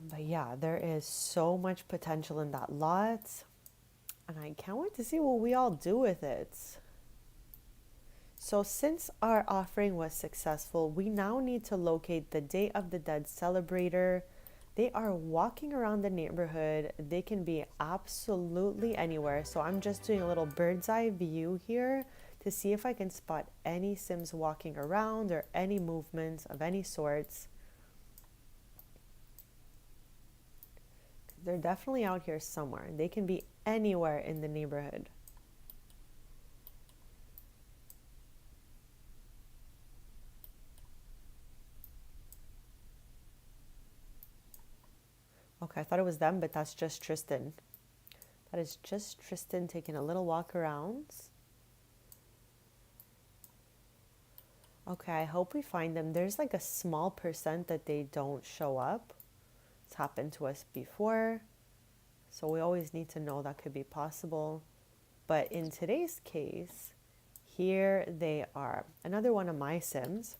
But yeah, there is so much potential in that lot. And I can't wait to see what we all do with it. So since our offering was successful, we now need to locate the Day of the Dead celebrator. They are walking around the neighborhood. They can be absolutely anywhere. So I'm just doing a little bird's eye view here to see if I can spot any Sims walking around or any movements of any sorts. They're definitely out here somewhere. They can be anywhere in the neighborhood. Okay, I thought it was them, but that's just Tristan. That is just Tristan taking a little walk around. Okay, I hope we find them. There's like a small percent that they don't show up. It's happened to us before. So we always need to know that could be possible. But in today's case, here they are. Another one of my Sims.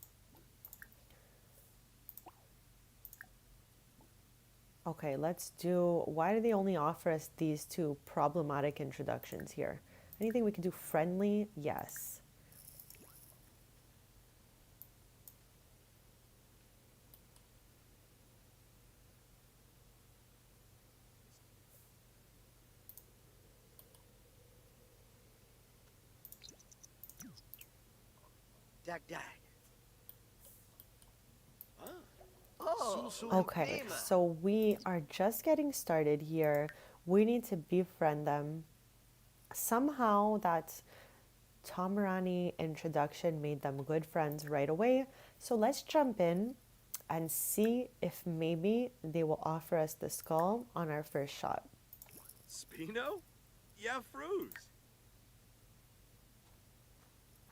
Okay, let's do, why do they only offer us these 2 problematic introductions here? Anything we can do friendly? Yes. Dag dag. Oh, Okay, Bima. so we are just getting started here. We need to befriend them. Somehow that Tomarani introduction made them good friends right away. So let's jump in and see if maybe they will offer us the skull on our first shot. Spino? Yeah, Fruz.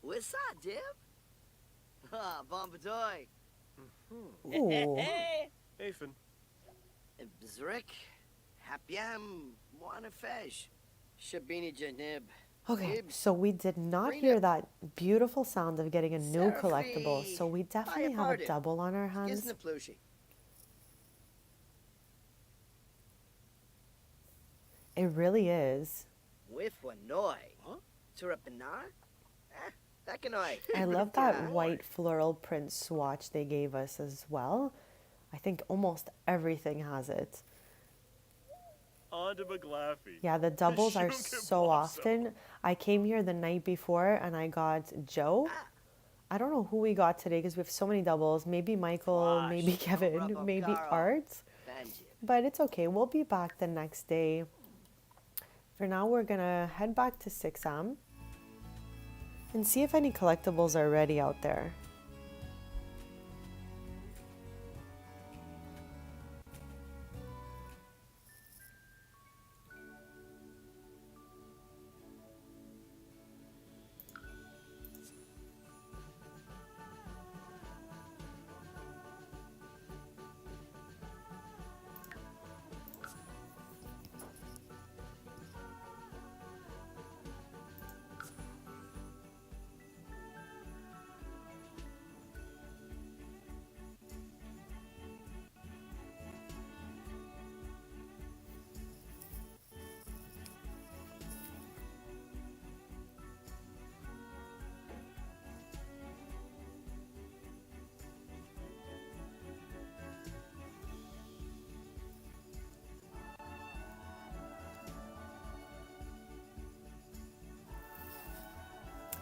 What's up, Dib? Ah, Bombadoy. Ooh, Hafen. Bzrik. Happyam. Wanafesh. Shabini Janib. okay, so we did not hear that beautiful sound of getting a new collectible, so we definitely have a double on our hands. Isn't Plushy? It really is. With Wanoy. Huh? Turapanar? That can I. I love that white floral print swatch they gave us as well. I think almost everything has it. On to McLaffy. Yeah, the doubles are Shunkin' so Blossom. often. I came here the night before and I got Joe. I don't know who we got today because we have so many doubles. Maybe Michael, maybe Kevin, maybe Art. But it's okay. We'll be back the next day. For now, we're going to head back to 6am and see if any collectibles are ready out there.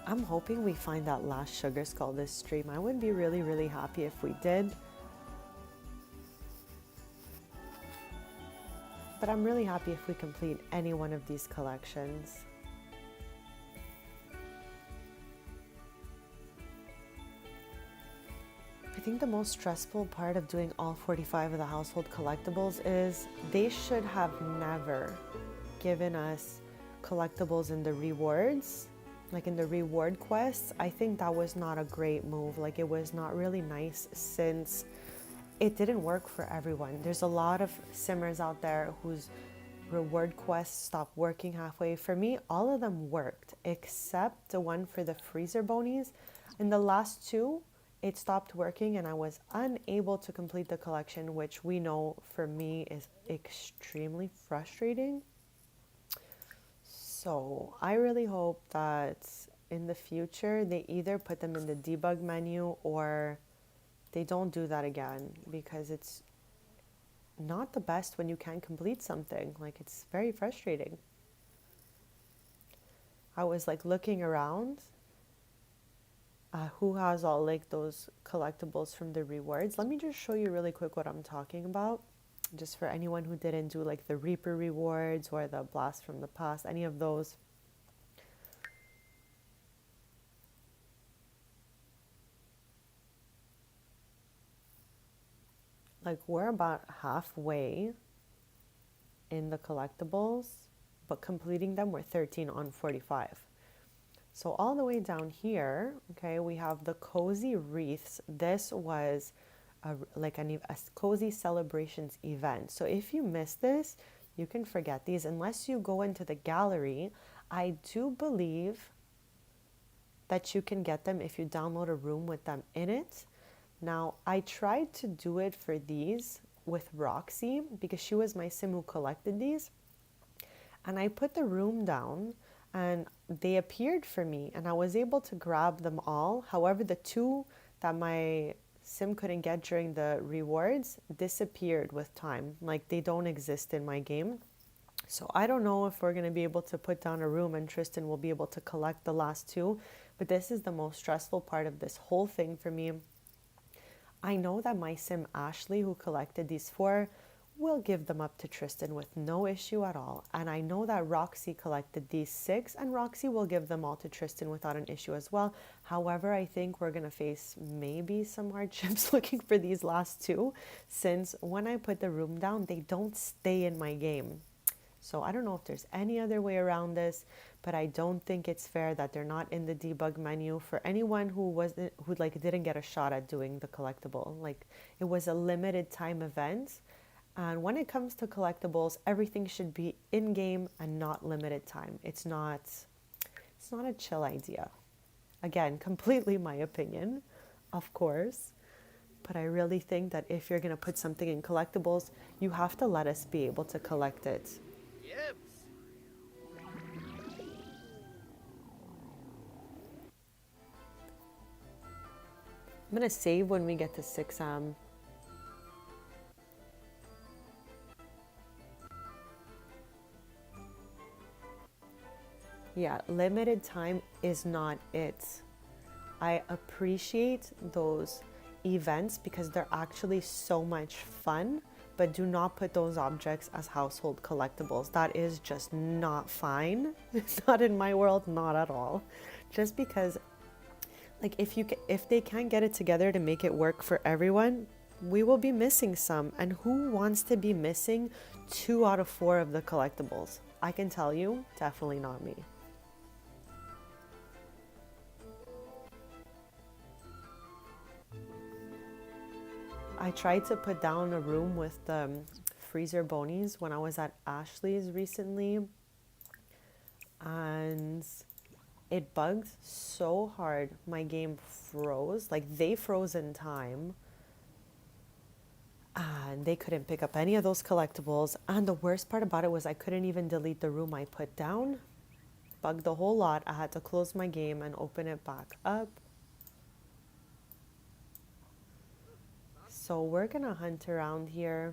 I'm hoping we find that last sugar skull this stream. I would be really, really happy if we did. But I'm really happy if we complete any one of these collections. I think the most stressful part of doing all 45 of the household collectibles is they should have never given us collectibles in the rewards. Like in the reward quests, I think that was not a great move. Like it was not really nice since it didn't work for everyone. There's a lot of simmers out there whose reward quests stopped working halfway. For me, all of them worked except the one for the freezer bonies. In the last two, it stopped working and I was unable to complete the collection, which we know for me is extremely frustrating. So I really hope that in the future they either put them in the debug menu or they don't do that again, because it's not the best when you can't complete something. Like, it's very frustrating. I was like looking around who has all like those collectibles from the rewards. Let me just show you really quick what I'm talking about, just for anyone who didn't do like the Reaper rewards or the Blast from the Past, any of those. Like, we're about halfway in the collectibles, but completing them, we're 13 on 45. So all the way down here, okay, we have the cozy wreaths. This was a cozy celebrations event. So if you miss this, you can forget these unless you go into the gallery. I do believe that you can get them if you download a room with them in it. Now, I tried to do it for these with Roxy because she was my sim who collected these. And I put the room down and they appeared for me and I was able to grab them all. However, the two that my sim couldn't get during the rewards disappeared with time. Like, they don't exist in my game. So I don't know if we're going to be able to put down a room and Tristan will be able to collect the last two. But this is the most stressful part of this whole thing for me. I know that my sim Ashley, who collected these 4, will give them up to Tristan with no issue at all. And I know that Roxy collected these 6, and Roxy will give them all to Tristan without an issue as well. However, I think we're going to face maybe some hardships looking for these last 2, since when I put the room down, they don't stay in my game. So I don't know if there's any other way around this, but I don't think it's fair that they're not in the debug menu for anyone who didn't get a shot at doing the collectible. Like, it was a limited time event. And when it comes to collectibles, everything should be in-game and not limited time. It's not a chill idea. Again, completely my opinion, of course. But I really think that if you're going to put something in collectibles, you have to let us be able to collect it. Yep. I'm going to save when we get to 6 Yeah, limited time is not it. I appreciate those events because they're actually so much fun, but do not put those objects as household collectibles. That is just not fine. It's not in my world, not at all. Just because, like, if they can't get it together to make it work for everyone, we will be missing some. And who wants to be missing 2 out of 4 of the collectibles? I can tell you, definitely not me. I tried to put down a room with the freezer bonies when I was at Ashley's recently, and it bugged so hard. My game froze, like they froze in time, and they couldn't pick up any of those collectibles. And the worst part about it was I couldn't even delete the room I put down. Bugged the whole lot. I had to close my game and open it back up. So we're gonna hunt around here.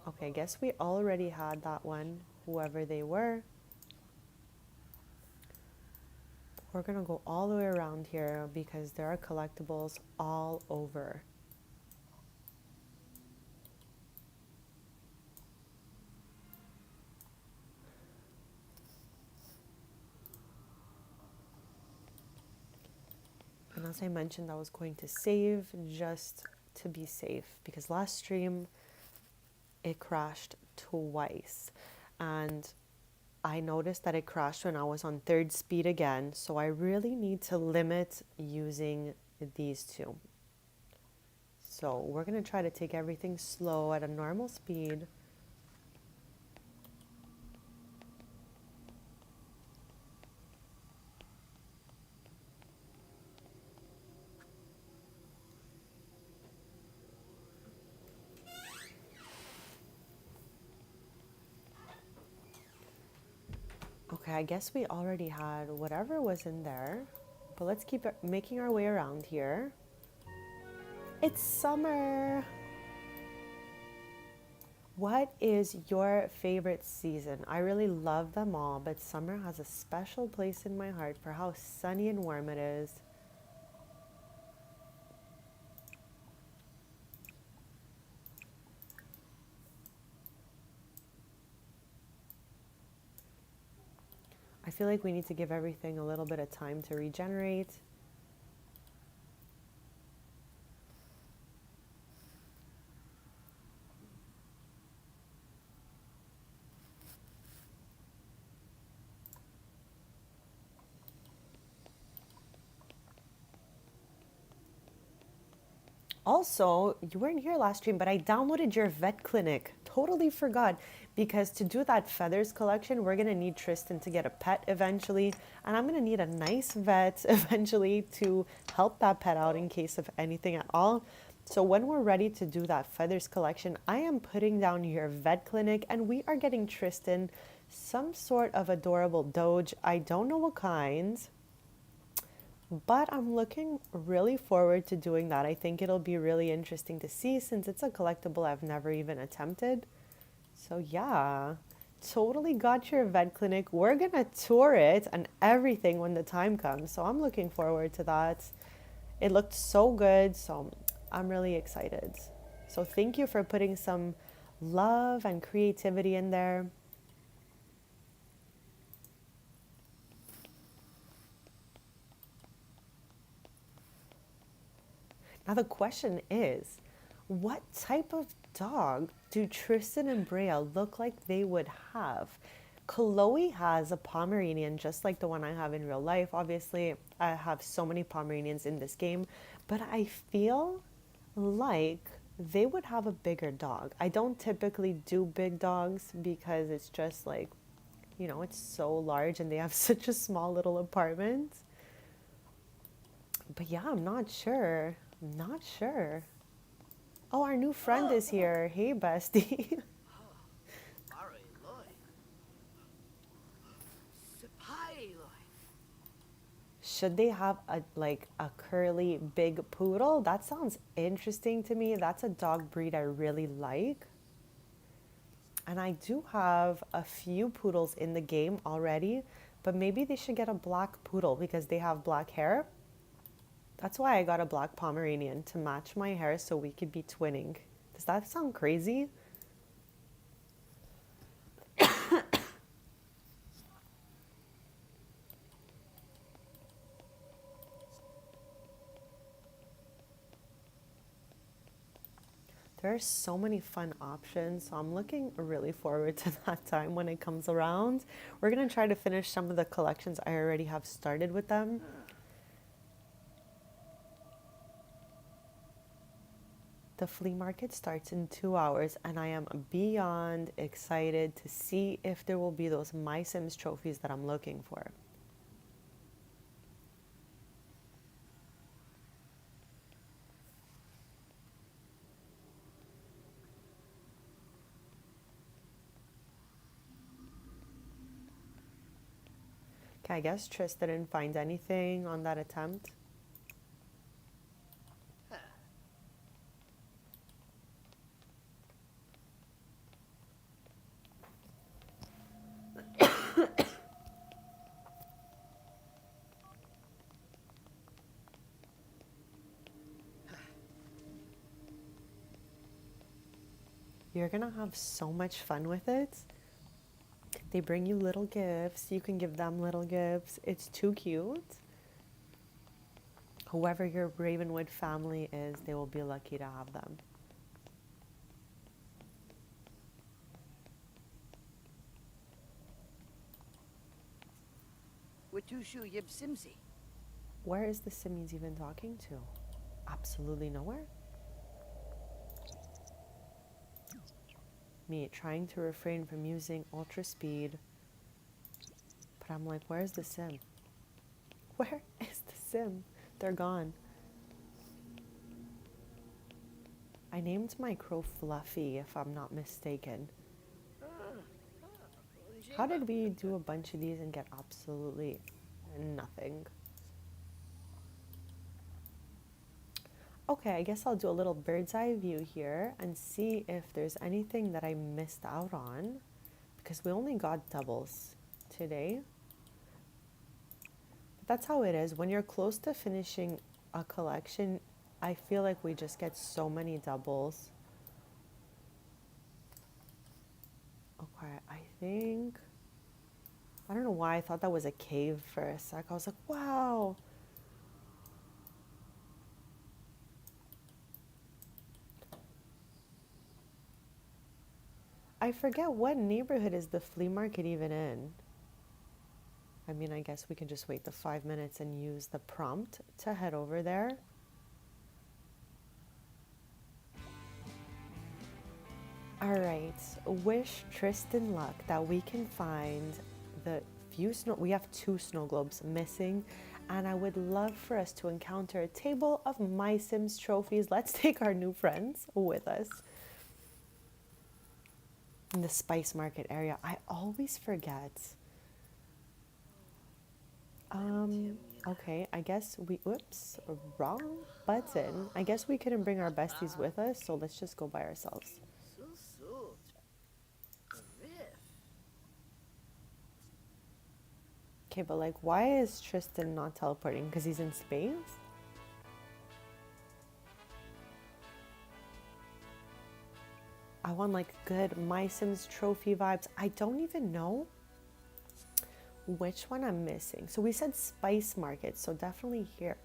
Okay, I guess we already had that one, whoever they were. We're gonna go all the way around here because there are collectibles all over. And as I mentioned, I was going to save just to be safe because last stream it crashed twice, and I noticed that it crashed when I was on 3rd speed again, so I really need to limit using these 2. So we're going to try to take everything slow at a normal speed. Okay, I guess we already had whatever was in there, but let's keep making our way around here. It's summer. What is your favorite season? I really love them all, but summer has a special place in my heart for how sunny and warm it is. I feel like we need to give everything a little bit of time to regenerate. Also, you weren't here last stream, but I downloaded your vet clinic. Totally forgot, because to do that feathers collection, we're going to need Tristan to get a pet eventually, and I'm going to need a nice vet eventually to help that pet out in case of anything at all. So when we're ready to do that feathers collection, I am putting down your vet clinic, and we are getting Tristan some sort of adorable doge. I don't know what kind, but I'm looking really forward to doing that. I think it'll be really interesting to see since it's a collectible I've never even attempted. So yeah, totally got your vet clinic. We're gonna tour it and everything when the time comes. So I'm looking forward to that. It looked so good, so I'm really excited. So thank you for putting some love and creativity in there. Now the question is, what type of dog do Tristan and Brea look like they would have? Chloe has a Pomeranian just like the one I have in real life. Obviously, I have so many Pomeranians in this game, but I feel like they would have a bigger dog. I don't typically do big dogs because it's just like, it's so large and they have such a small little apartment. But yeah, I'm not sure. I'm not sure. Oh, our new friend is here. Hey, bestie. Should they have a curly big poodle? That sounds interesting to me. That's a dog breed I really like. And I do have a few poodles in the game already, but maybe they should get a black poodle because they have black hair. That's why I got a black Pomeranian, to match my hair so we could be twinning. Does that sound crazy? There are so many fun options, so I'm looking really forward to that time when it comes around. We're going to try to finish some of the collections I already have started with them. The flea market starts in 2 hours, and I am beyond excited to see if there will be those My Sims trophies that I'm looking for. Okay, I guess Tris didn't find anything on that attempt. You're gonna have so much fun with it. They bring you little gifts. You can give them little gifts. It's too cute. Whoever your Ravenwood family is, they will be lucky to have them. Watushu Yib Simsi. Where is the Simmies even talking to? Absolutely nowhere. Me trying to refrain from using ultra speed. But I'm like, where's the Sim? Where is the Sim? They're gone. I named my crow Fluffy, if I'm not mistaken. How did we do a bunch of these and get absolutely nothing? Okay, I guess I'll do a little bird's eye view here and see if there's anything that I missed out on, because we only got doubles today. But that's how it is. When you're close to finishing a collection, I feel like we just get so many doubles. Okay, I don't know why I thought that was a cave for a sec. I was like, wow. I forget what neighborhood is the flea market even in. I mean, I guess we can just wait the 5 minutes and use the prompt to head over there. All right, wish Tristan luck that we can find the few we have 2 snow globes missing, and I would love for us to encounter a table of My Sims trophies. Let's take our new friends with us. In the spice market area, I always forget. Okay, I guess oops, wrong button. I guess we couldn't bring our besties with us, so let's just go by ourselves. Okay, but like, why is Tristan not teleporting? Because he's in space? I want like good My Sims trophy vibes. I don't even know which one I'm missing. So we said Spice Market, so definitely here.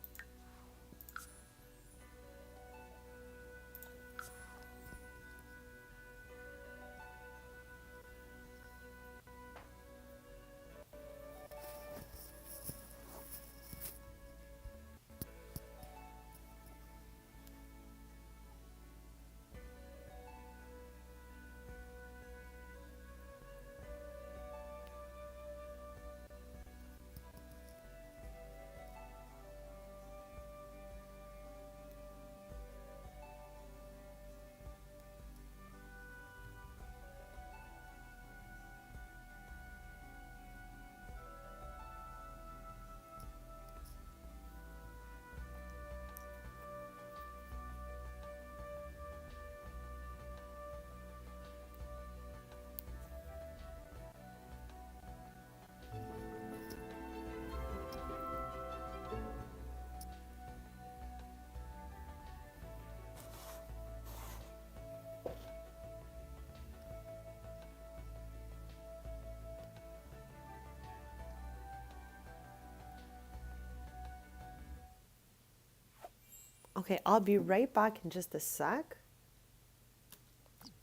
Okay, I'll be right back in just a sec.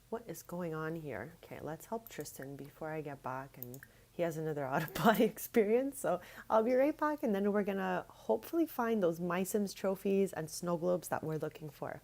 What is going on here? Okay, let's help Tristan before I get back and he has another out-of-body experience. So I'll be right back and then we're gonna hopefully find those My Sims trophies and snow globes that we're looking for.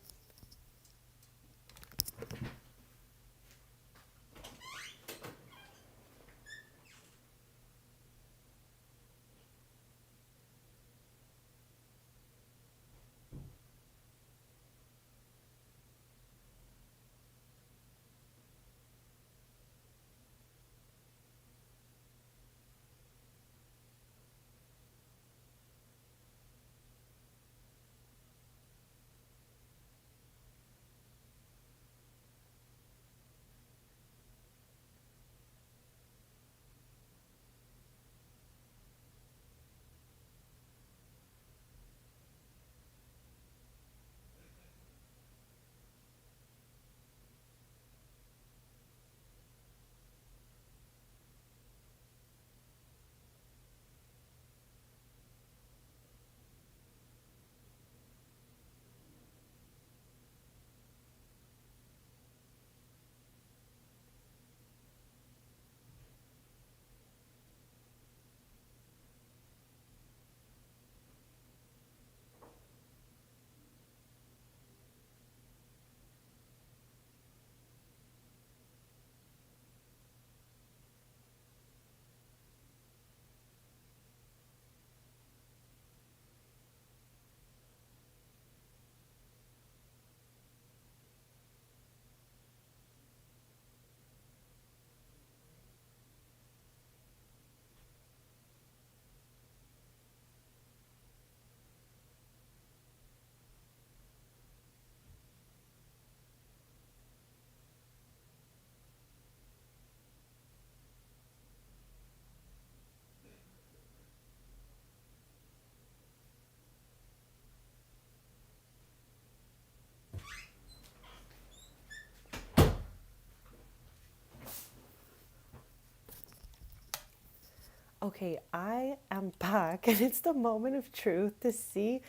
Okay, I am back and it's the moment of truth to see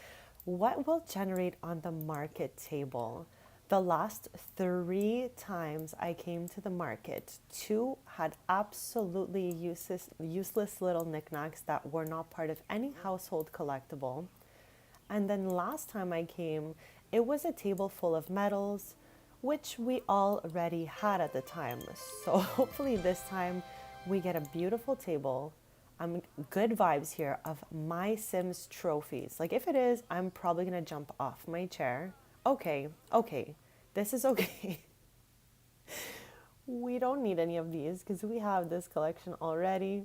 what will generate on the market table. The last 3 times I came to the market, 2 had absolutely useless little knickknacks that were not part of any household collectible. And then last time I came, it was a table full of medals, which we already had at the time. So hopefully this time we get a beautiful table. Good vibes here of My Sims trophies. Like if it is, I'm probably gonna jump off my chair. Okay, this is okay. We don't need any of these because we have this collection already.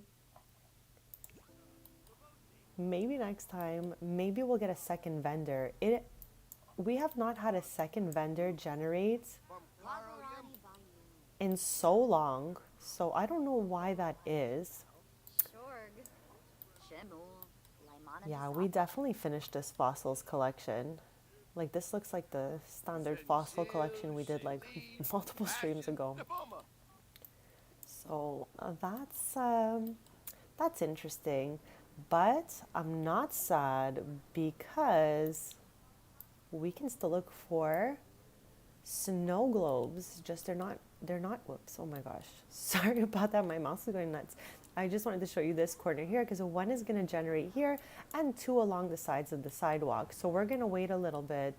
Maybe next time, maybe we'll get a second vendor. We have not had a second vendor generate in so long, so I don't know why that is. Yeah, we definitely finished this fossils collection. Like, this looks like the standard fossil collection we did like multiple streams ago. So that's interesting, but I'm not sad because we can still look for snow globes. Just they're not whoops, oh my gosh, sorry about that, my mouse is going nuts. I just wanted to show you this corner here because one is going to generate here and two along the sides of the sidewalk. So we're going to wait a little bit.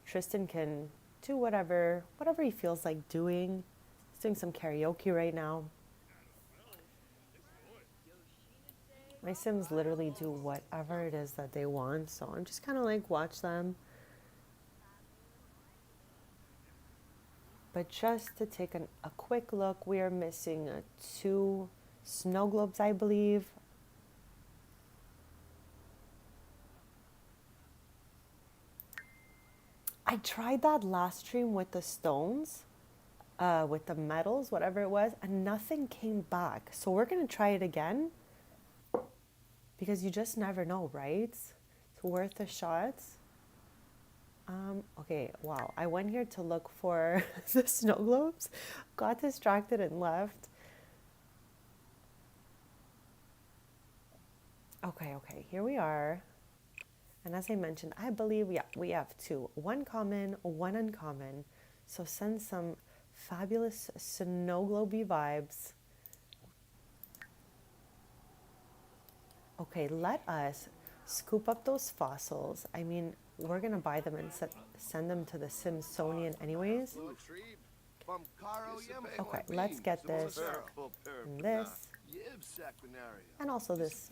Tristan can do whatever he feels like doing. He's doing some karaoke right now. My Sims literally do whatever it is that they want, so I'm just kind of like watch them. But just to take a quick look, we are missing 2 snow globes, I believe. I tried that last stream with the stones, with the metals, whatever it was, and nothing came back. So we're going to try it again because you just never know, right? It's worth a shot. Okay, wow. I went here to look for the snow globes, got distracted and left. Okay, here we are. And as I mentioned, I believe, yeah, we have 2. 1 common, 1 uncommon. So send some fabulous snow globey vibes. Okay, let us scoop up those fossils. I mean, we're going to buy them and send them to the Simsonian anyways. Okay, let's get this and this. And also this.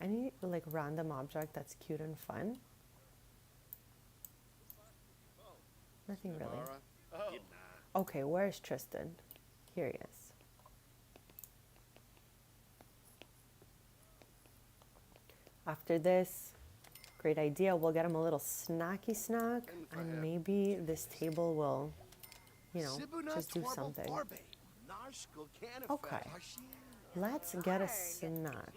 Any like random object that's cute and fun? Nothing really. Okay, where's Tristan? Here he is. After this, great idea, we'll get him a little snacky snack, and maybe this table will, you know, just do something. Okay, let's get a snack.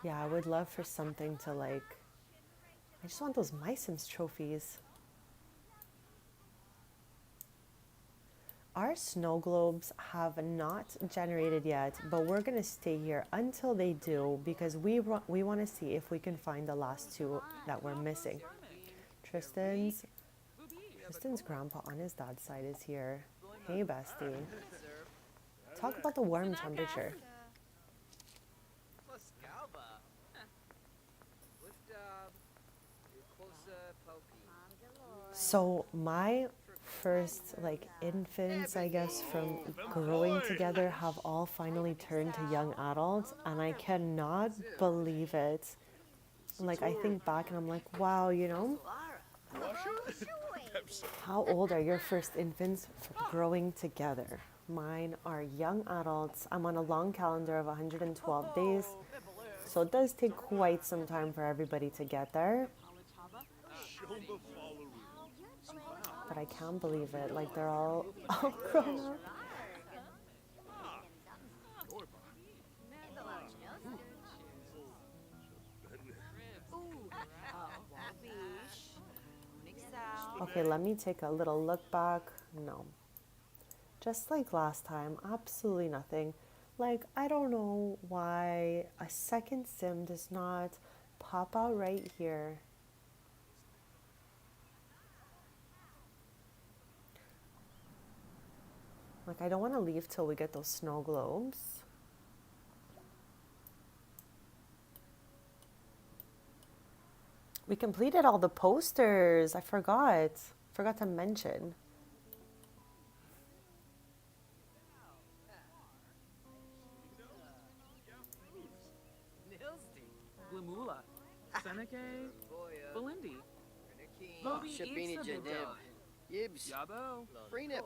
Yeah, I would love for something to like, I just want those My Sims trophies. Our snow globes have not generated yet, but we're going to stay here until they do because we want to see if we can find the last 2 that we're missing. Tristan's grandpa on his dad's side is here. Hey, bestie. Talk about the warm temperature. So my first like infants, I guess, from growing together have all finally turned to young adults, and I cannot believe it. Like, I think back and I'm like, wow, you know, how old are your first infants growing together? Mine are young adults. I'm on a long calendar of 112 days, so it does take quite some time for everybody to get there. But I can't believe it. Like, they're all grown up. Okay, let me take a little look back. No. Just like last time, absolutely nothing. Like, I don't know why a second sim does not pop out right here. Like, I don't want to leave till we get those snow globes. We completed all the posters. I forgot to mention. Glamula, Seneca, Belindi, Lobi Shabini Eats Janib. Yibs. Yabo, Freenip.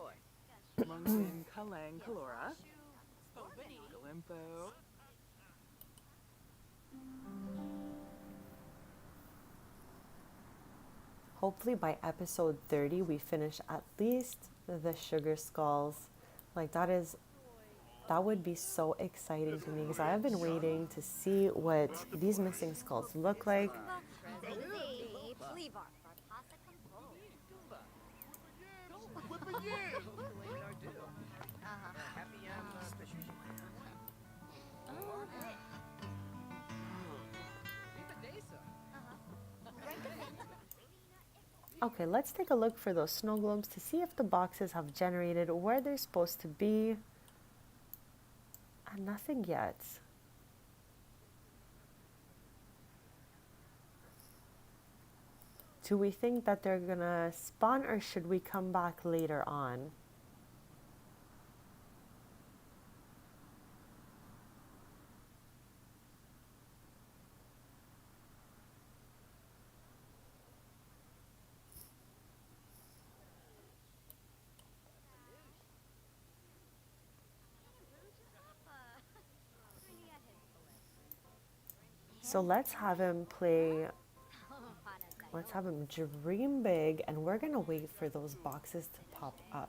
Mungin Kalang Kalora, Galimpo. Hopefully by episode 30 we finish at least the sugar skulls. Like that would be so exciting to me because I have been waiting to see what these missing skulls look like. Okay, let's take a look for those snow globes to see if the boxes have generated where they're supposed to be. And nothing yet. Do we think that they're gonna spawn or should we come back later on? So let's have him play, let's have him dream big, and we're gonna wait for those boxes to pop up.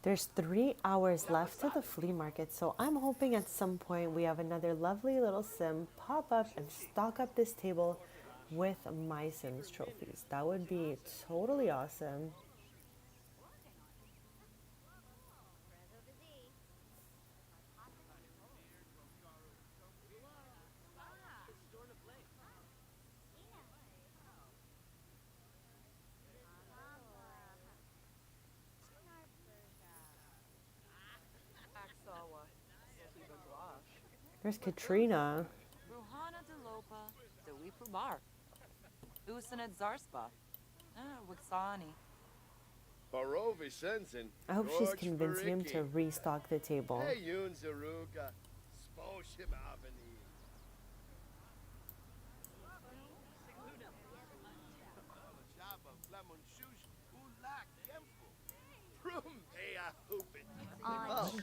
There's 3 hours left to the flea market, so I'm hoping at some point we have another lovely little sim pop up and stock up this table with my Sims trophies. That would be totally awesome. There's Katrina. Ruhana de Lopa, de Wipubar. Usanet Zarspa. Wixani. Barovi Sensen. I hope she's convincing him to restock the table. Hey, Yun Zaruga. Sposhim Avani. Oh,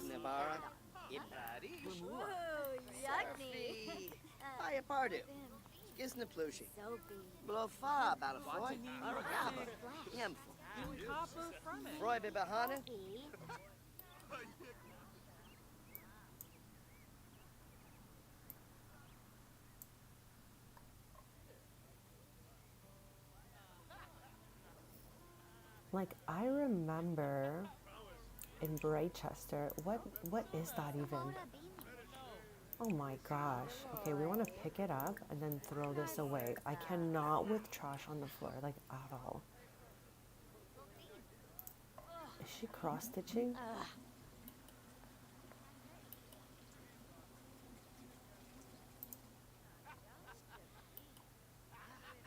Navara. Ipadi. Yucky. Fire Pardu. Gisna Plushi. Blow far about a foy. Aragaba. Yemful. Roy Bibahana. Like, I remember in Brightchester, what is that even? Oh my gosh. Okay, we want to pick it up and then throw this away. I cannot with trash on the floor, like, at all. Is she cross-stitching?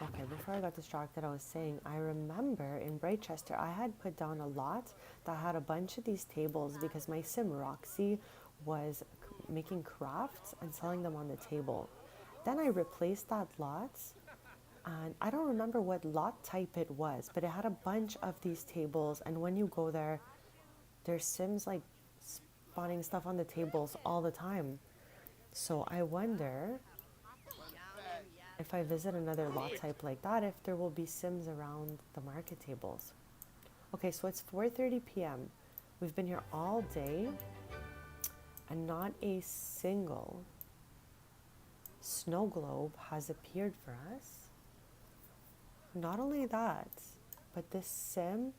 Okay, before I got distracted, I was saying, I remember in Brightchester, I had put down a lot that had a bunch of these tables because my sim Roxy was making crafts and selling them on the table. Then I replaced that lot, and I don't remember what lot type it was, but it had a bunch of these tables, and when you go there, there's sims like spawning stuff on the tables all the time. So I wonder if I visit another lot type like that, if there will be sims around the market tables. Okay, so it's 4:30 p.m. We've been here all day and not a single snow globe has appeared for us. Not only that, but this sim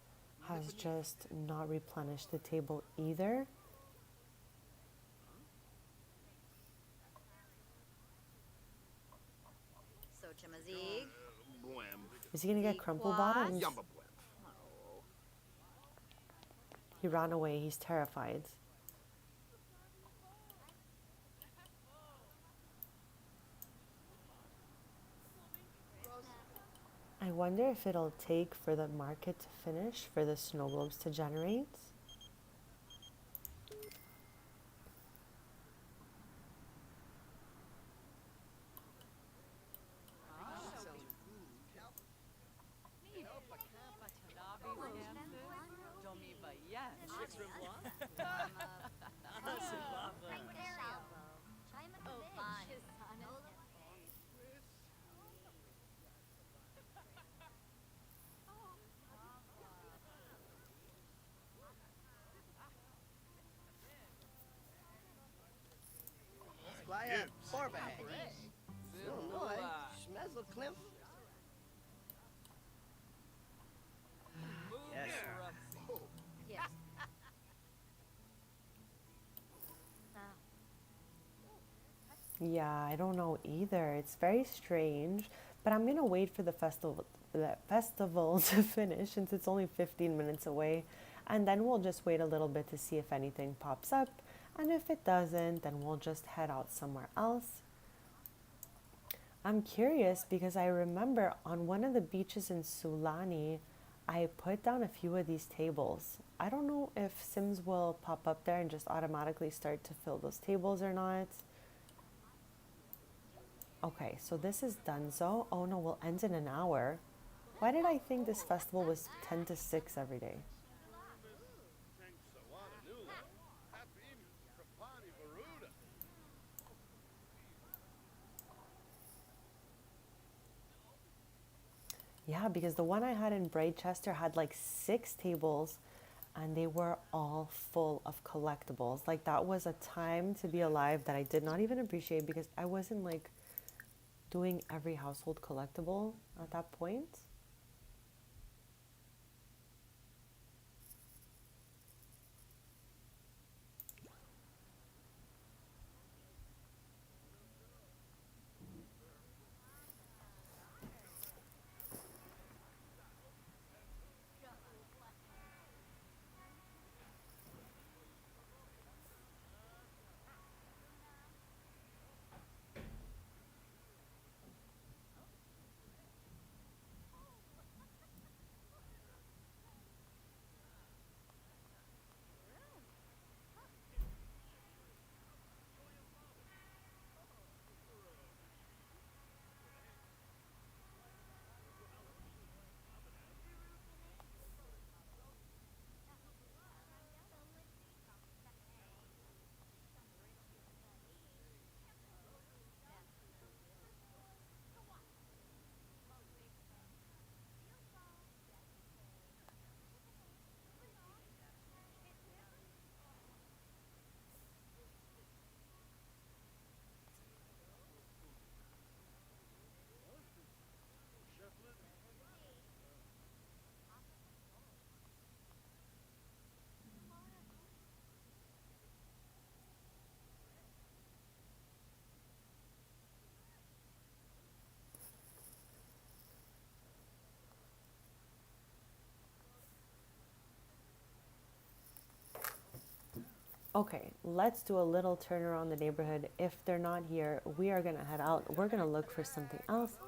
has just not replenished the table either. Chimazig. Is he gonna get crumple bottoms? He ran away, he's terrified. I wonder if it'll take for the market to finish, for the snow globes to generate. Barbahead. Illinois, Schmezel Klimpf. Yes. Yes. Yeah, I don't know either. It's very strange, but I'm gonna wait for the festival to finish since it's only 15 minutes away, and then we'll just wait a little bit to see if anything pops up, and if it doesn't, then we'll just head out somewhere else. I'm curious because I remember on one of the beaches in Sulani, I put down a few of these tables. I don't know if Sims will pop up there and just automatically start to fill those tables or not. Okay, so this is Dunzo. Oh no, we'll end in an hour. Why did I think this festival was 10 to 6 every day? Yeah, because the one I had in Braidchester had like 6 tables and they were all full of collectibles. Like that was a time to be alive that I did not even appreciate because I wasn't like doing every household collectible at that point. Okay, let's do a little turn around the neighborhood. If they're not here, we are gonna head out. We're gonna look for something else.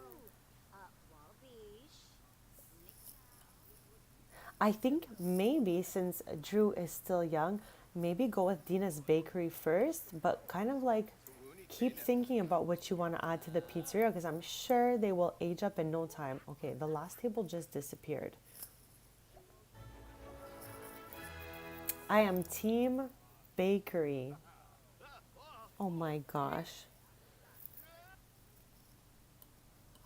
I think maybe since Drew is still young, maybe go with Dina's Bakery first, but kind of like keep thinking about what you want to add to the pizzeria because I'm sure they will age up in no time. Okay, the last table just disappeared. I am team bakery. Oh my gosh.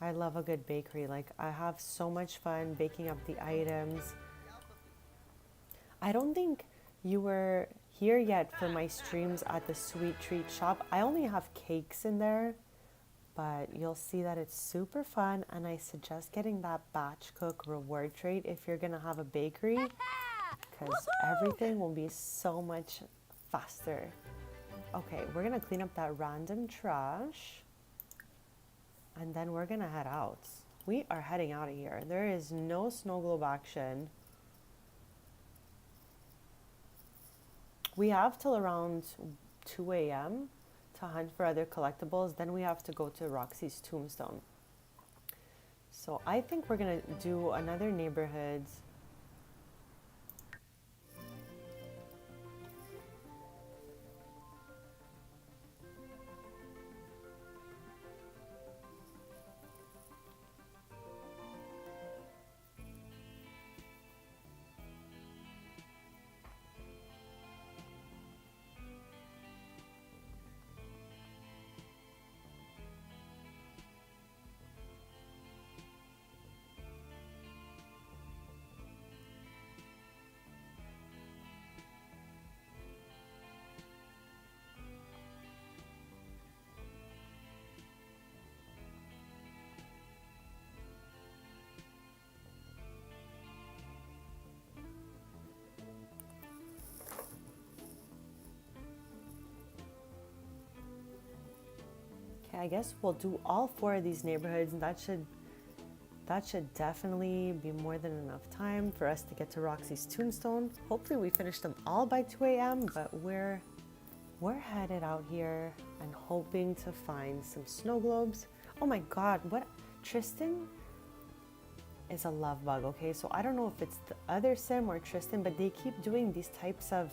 I love a good bakery. Like I have so much fun baking up the items. I don't think you were here yet for my streams at the Sweet Treat Shop. I only have cakes in there, but you'll see that it's super fun and I suggest getting that batch cook reward trait if you're gonna have a bakery because everything will be so much faster. Okay, we're gonna clean up that random trash and then we're gonna head out. We are heading out of here. There is no snow globe action. We have till around 2 a.m. to hunt for other collectibles. Then we have to go to Roxy's tombstone. So I think we're gonna do another neighborhood. I guess we'll do all 4 of these neighborhoods, and that should definitely be more than enough time for us to get to Roxy's tombstone. Hopefully we finish them all by 2 a.m., but we're headed out here and hoping to find some snow globes. Oh my god, what? Tristan is a love bug, okay? So I don't know if it's the other sim or Tristan, but they keep doing these types of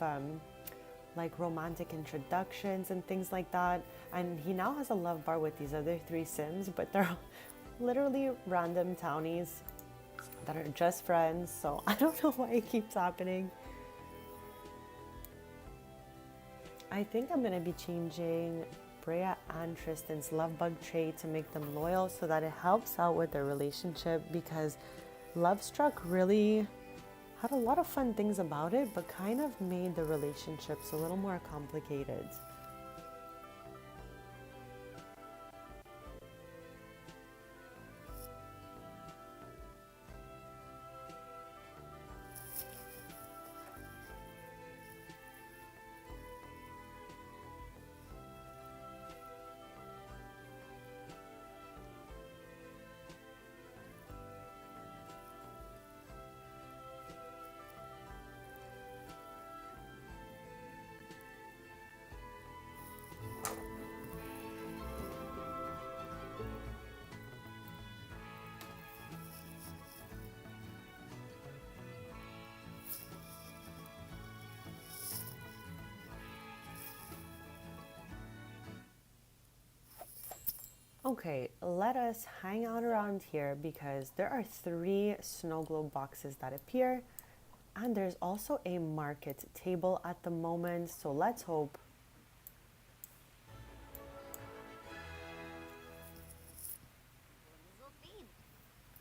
like romantic introductions and things like that. And he now has a love bar with these other 3 sims, but they're literally random townies that are just friends. So I don't know why it keeps happening. I think I'm gonna be changing Brea and Tristan's love bug trait to make them loyal so that it helps out with their relationship, because Love Struck really had a lot of fun things about it, but kind of made the relationships a little more complicated. Okay, let us hang out around here because there are 3 snow globe boxes that appear, and there's also a market table at the moment, so let's hope.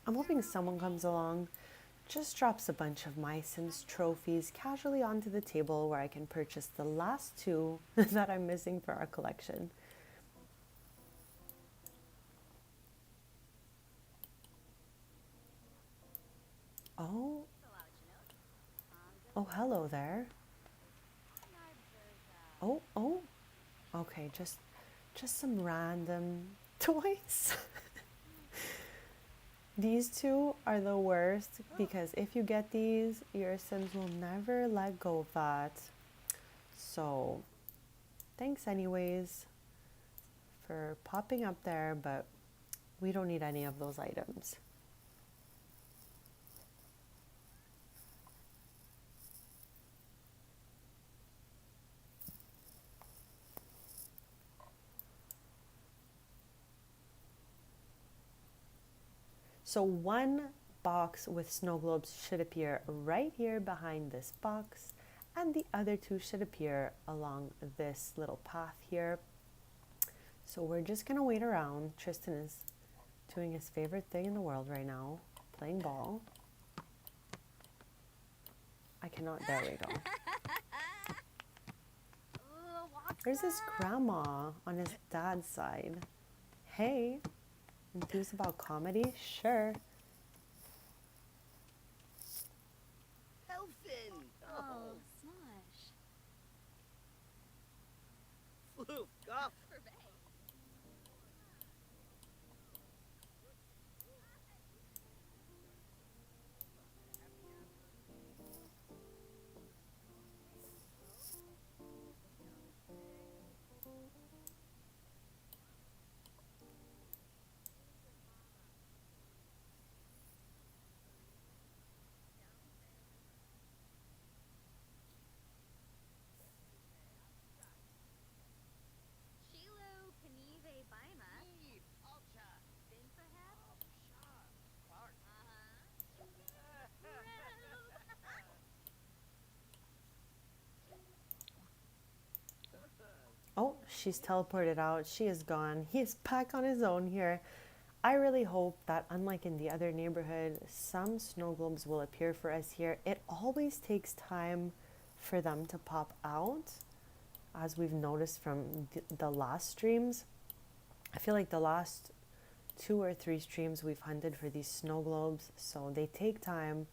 I'm hoping someone comes along, just drops a bunch of my Sims trophies casually onto the table where I can purchase the last 2 that I'm missing for our collection. Oh. Oh, hello there. Oh. Okay, just some random toys. These 2 are the worst because if you get these, your Sims will never let go of that. So, thanks anyways for popping up there, but we don't need any of those items. So 1 box with snow globes should appear right here behind this box, and the other 2 should appear along this little path here. So we're just gonna wait around. Tristan is doing his favorite thing in the world right now, playing ball. I cannot, there we go. There's this grandma on his dad's side. Hey. Enthused about comedy? Sure. Elfin! Oh, Smosh. Floof, Goff. Shilu, Kanive, Baima. Eve, Alcha. Bin perhaps? Shah, Clark. Oh, she's teleported out. She is gone. He is back on his own here. I really hope that, unlike in the other neighborhood, some snow globes will appear for us here. It always takes time for them to pop out, as we've noticed from the last streams. I feel like the last 2 or 3 streams we've hunted for these snow globes, so they take time,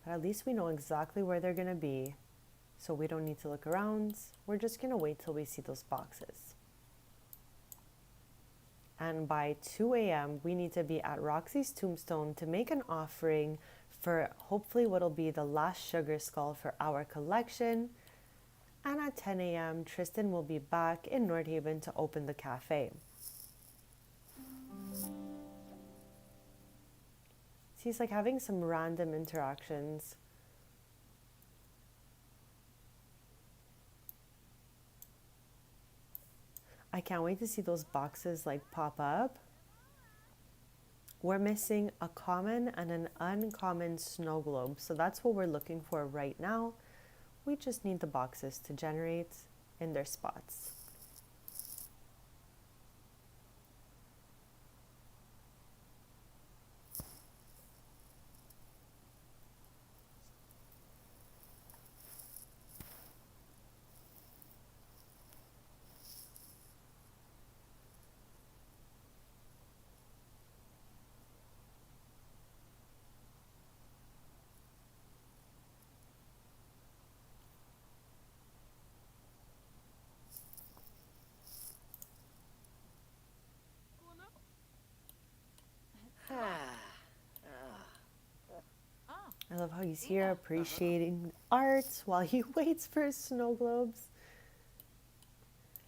but at least we know exactly where they're gonna be, so we don't need to look around. We're just gonna wait till we see those boxes. and by 2 a.m. we need to be at Roxy's tombstone to make an offering for hopefully what'll be the last sugar skull for our collection. And at 10 a.m. Tristan will be back in North Haven to open the cafe. He's like having some random interactions. I can't wait to see those boxes like pop up. We're missing a common and an uncommon snow globe. So that's what we're looking for right now. We just need the boxes to generate in their spots. I love how he's here appreciating art while he waits for his snow globes.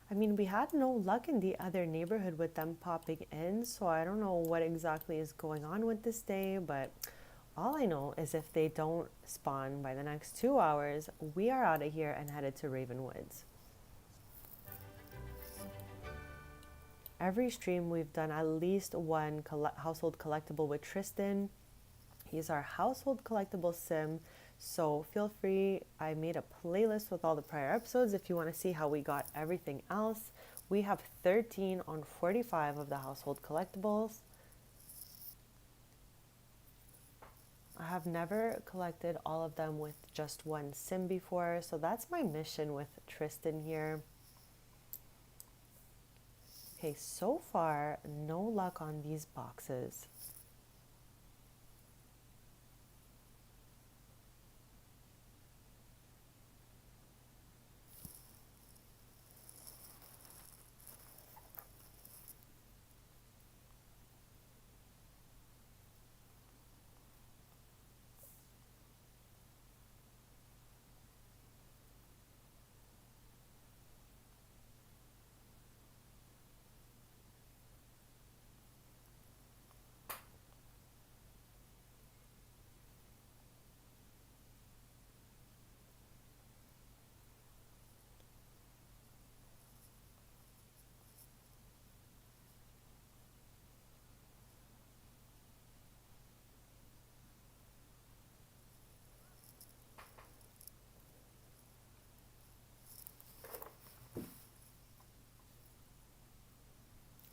I mean, we had no luck in the other neighborhood with them popping in, so I don't know what exactly is going on with this day, but all I know is if they don't spawn by the next 2 hours, we are out of here and headed to Ravenwoods. Every stream we've done at least one household collectible with Tristan. He's our household collectible sim, so feel free. I made a playlist with all the prior episodes if you want to see how we got everything else. We have 13 on 45 of the household collectibles. I have never collected all of them with just one sim before, so that's my mission with Tristan here. Okay, so far, no luck on these boxes.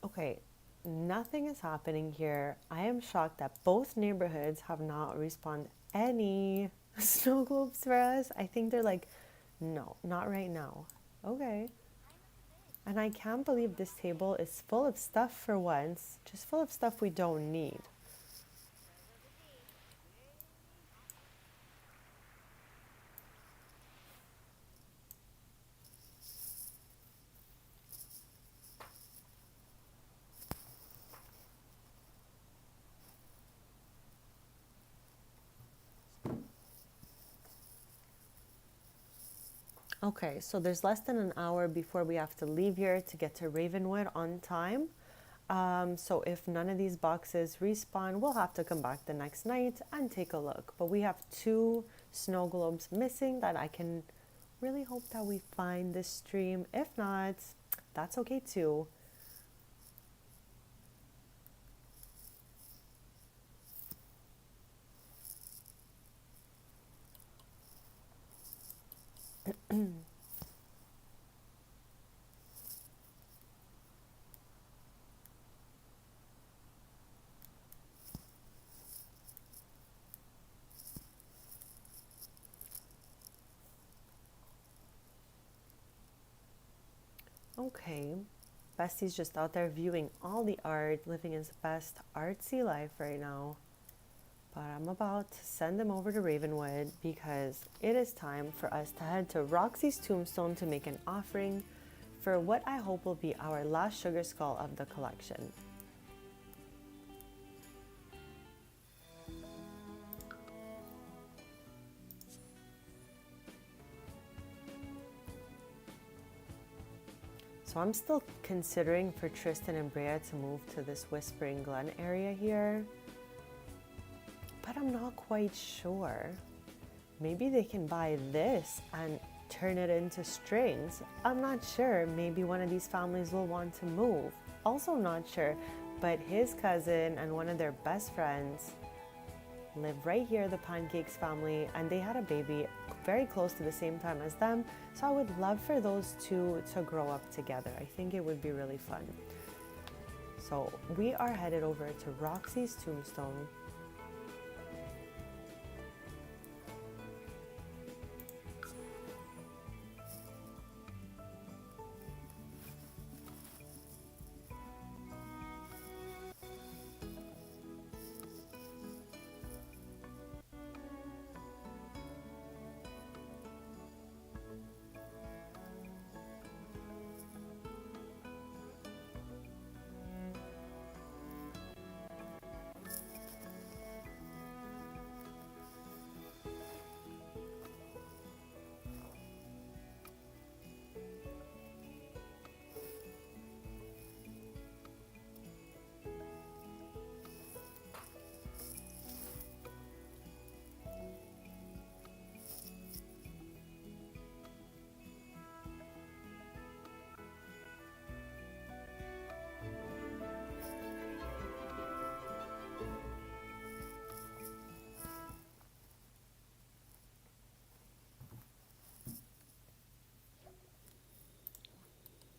Okay, nothing is happening here. I am shocked that both neighborhoods have not respawned any snow globes for us. I think they're like, no, not right now. Okay. And I can't believe this table is full of stuff for once, just full of stuff we don't need. Okay, so there's less than an hour before we have to leave here to get to Ravenwood on time. So if none of these boxes respawn, we'll have to come back the next night and take a look. But we have 2 snow globes missing that I can really hope that we find this stream. If not, that's okay too. Okay, Bestie's just out there viewing all the art, living his best artsy life right now. But I'm about to send him over to Ravenwood because it is time for us to head to Roxy's tombstone to make an offering for what I hope will be our last sugar skull of the collection. so I'm still considering for Tristan and Brea to move to this Whispering Glen area here. But I'm not quite sure. Maybe they can buy this and turn it into strings. I'm not sure. Maybe one of these families will want to move. Also not sure. But his cousin and one of their best friends live right here, the Pancakes family, and they had a baby very close to the same time as them. So I would love for those two to grow up together. I think it would be really fun. So we are headed over to Roxy's tombstone.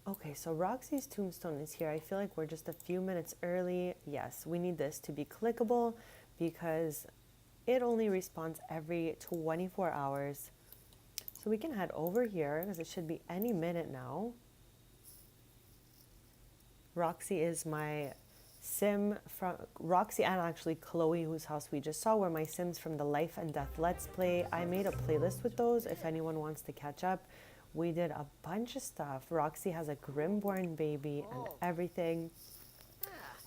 Okay, so Roxy's tombstone is here. I feel like we're just a few minutes early. Yes, we need this to be clickable because it only responds every 24 hours. So we can head over here because it should be any minute now. Roxy is my sim from Roxy and actually Chloe, whose house we just saw, were my sims from the Life and Death Let's Play. I made a playlist with those if anyone wants to catch up. We did a bunch of stuff. Roxy has a Grimborn baby and everything,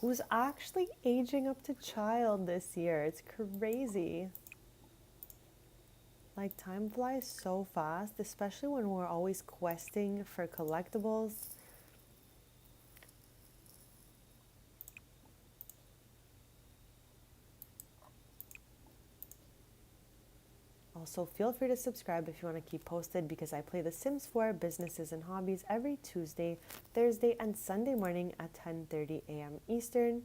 who's actually aging up to child this year. It's crazy. Like, time flies so fast, especially when we're always questing for collectibles. Also, feel free to subscribe if you want to keep posted because I play The Sims 4 Businesses and Hobbies every Tuesday, Thursday, and Sunday morning at 10:30 a.m. Eastern.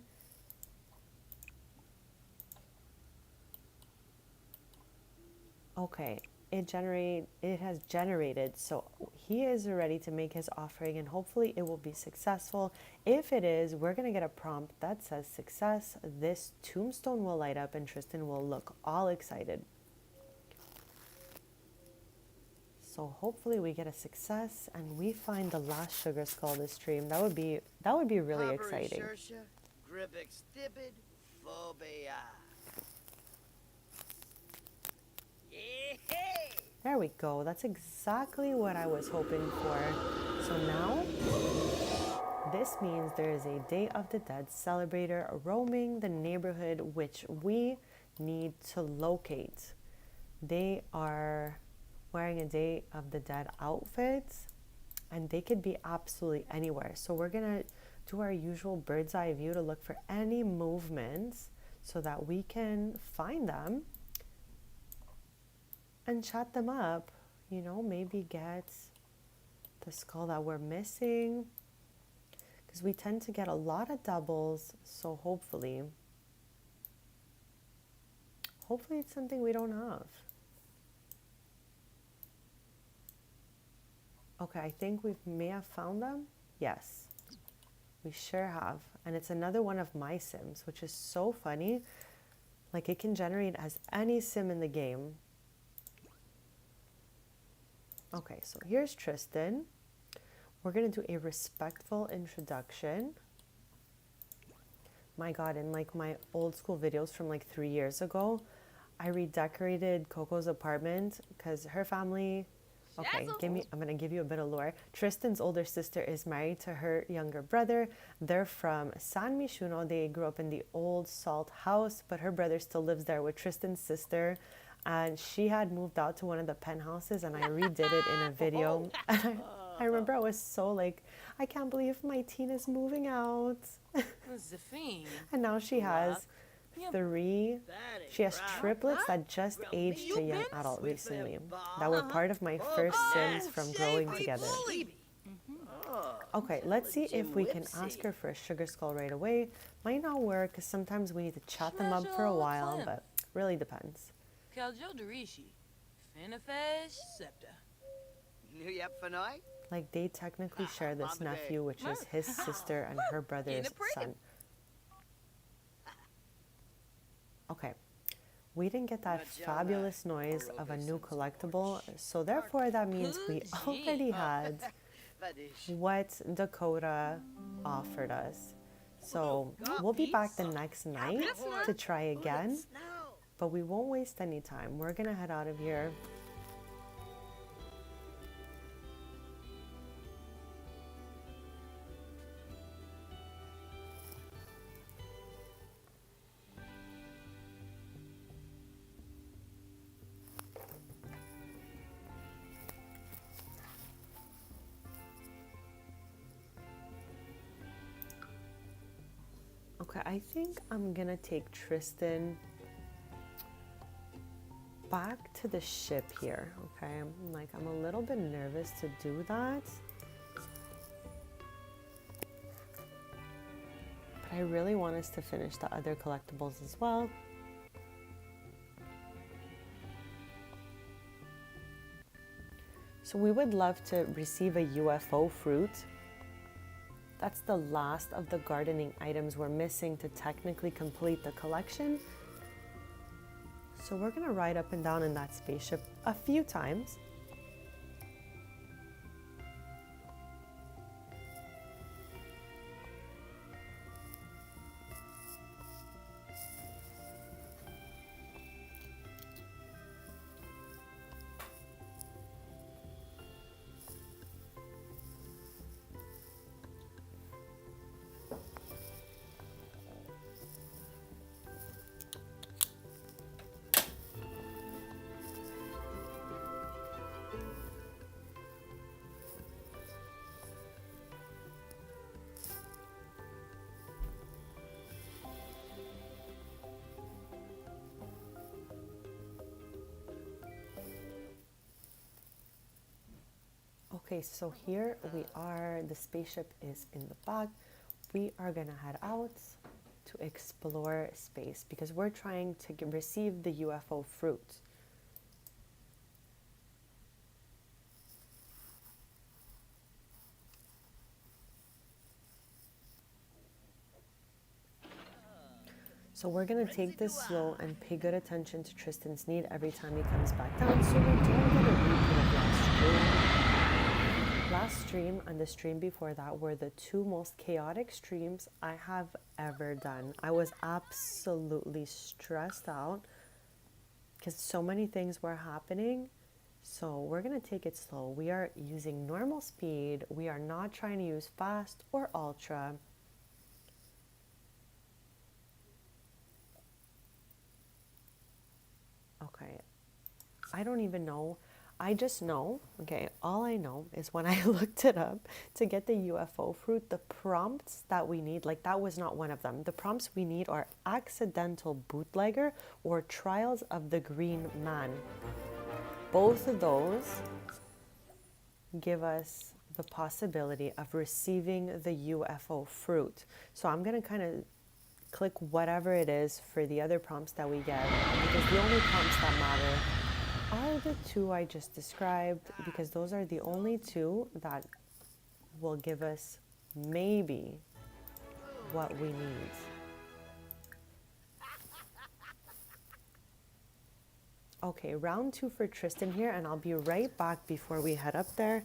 Okay, it has generated, so he is ready to make his offering and hopefully it will be successful. If it is, we're going to get a prompt that says success. This tombstone will light up and Tristan will look all excited. So hopefully we get a success and we find the last sugar skull this stream. That would be really exciting. There we go. That's exactly what I was hoping for. So now this means there is a Day of the Dead celebrator roaming the neighborhood, which we need to locate. They are wearing a Day of the Dead outfit and they could be absolutely anywhere. So we're gonna do our usual bird's eye view to look for any movements so that we can find them and chat them up, you know, maybe get the skull that we're missing because we tend to get a lot of doubles. So hopefully it's something we don't have. Okay, I think we may have found them. Yes, we sure have. And it's another one of my sims, which is so funny. Like, it can generate as any sim in the game. Okay, so here's Tristan. We're going to do a respectful introduction. My God, in like my old school videos from like 3 years ago, I redecorated Coco's apartment because her family... Okay, I'm going to give you a bit of lore. Tristan's older sister is married to her younger brother. They're from San Mishuno. They grew up in the old salt house, but her brother still lives there with Tristan's sister. And she had moved out to one of the penthouses and I redid it in a video. I remember I was so like, I can't believe my teen is moving out. Zafine. And now she has three. She has triplets that just aged to young adult recently. That were part of my first Sims from growing together. Okay, let's see if we can ask her for a sugar skull right away. Might not work because sometimes we need to chat them up for a while, but really depends. Kaljo Darishi. Finafesh Septa. New yep for night? Like they technically share this nephew, which is his sister and her brother's son. Okay, we didn't get that fabulous noise of a new collectible, so therefore that means we already had what Dakota offered us. So we'll be back the next night to try again, but we won't waste any time. We're gonna head out of here. Okay, I think I'm gonna take Tristan back to the ship here, okay? I'm a little bit nervous to do that. But I really want us to finish the other collectibles as well. So we would love to receive a UFO fruit. That's the last of the gardening items we're missing to technically complete the collection. So we're gonna ride up and down in that spaceship a few times. Okay, so here we are. The spaceship is in the back. We are gonna head out to explore space because we're trying to receive the UFO fruit. So we're gonna take this slow and pay good attention to Tristan's need every time he comes back down so we don't get a repeat of last stream. Last stream and the stream before that were the two most chaotic streams I have ever done. I was absolutely stressed out because so many things were happening. So we're gonna take it slow. We are using normal speed. We are not trying to use fast or ultra. Okay, I don't even know. I just know, okay, all I know is when I looked it up to get the UFO fruit, the prompts that we need, like that was not one of them. The prompts we need are accidental bootlegger or trials of the green man. Both of those give us the possibility of receiving the UFO fruit. So I'm gonna kind of click whatever it is for the other prompts that we get because the only prompts that matter are the two I just described because those are the only two that will give us maybe what we need. Okay, round 2 for Tristan here, and I'll be right back before we head up there.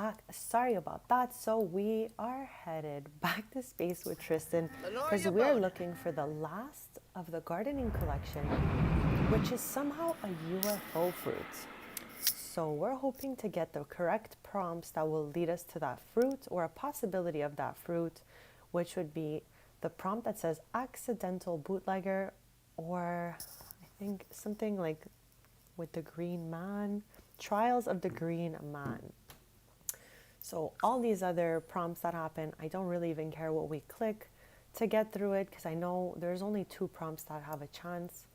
back. Sorry about that. So we are headed back to space with Tristan because we're looking for the last of the gardening collection, which is somehow a UFO fruit. So we're hoping to get the correct prompts that will lead us to that fruit, or a possibility of that fruit, which would be the prompt that says accidental bootlegger, or I think something like with the green man, trials of the green man. So all these other prompts that happen, I don't really even care what we click to get through it, because I know there's only 2 prompts that have a chance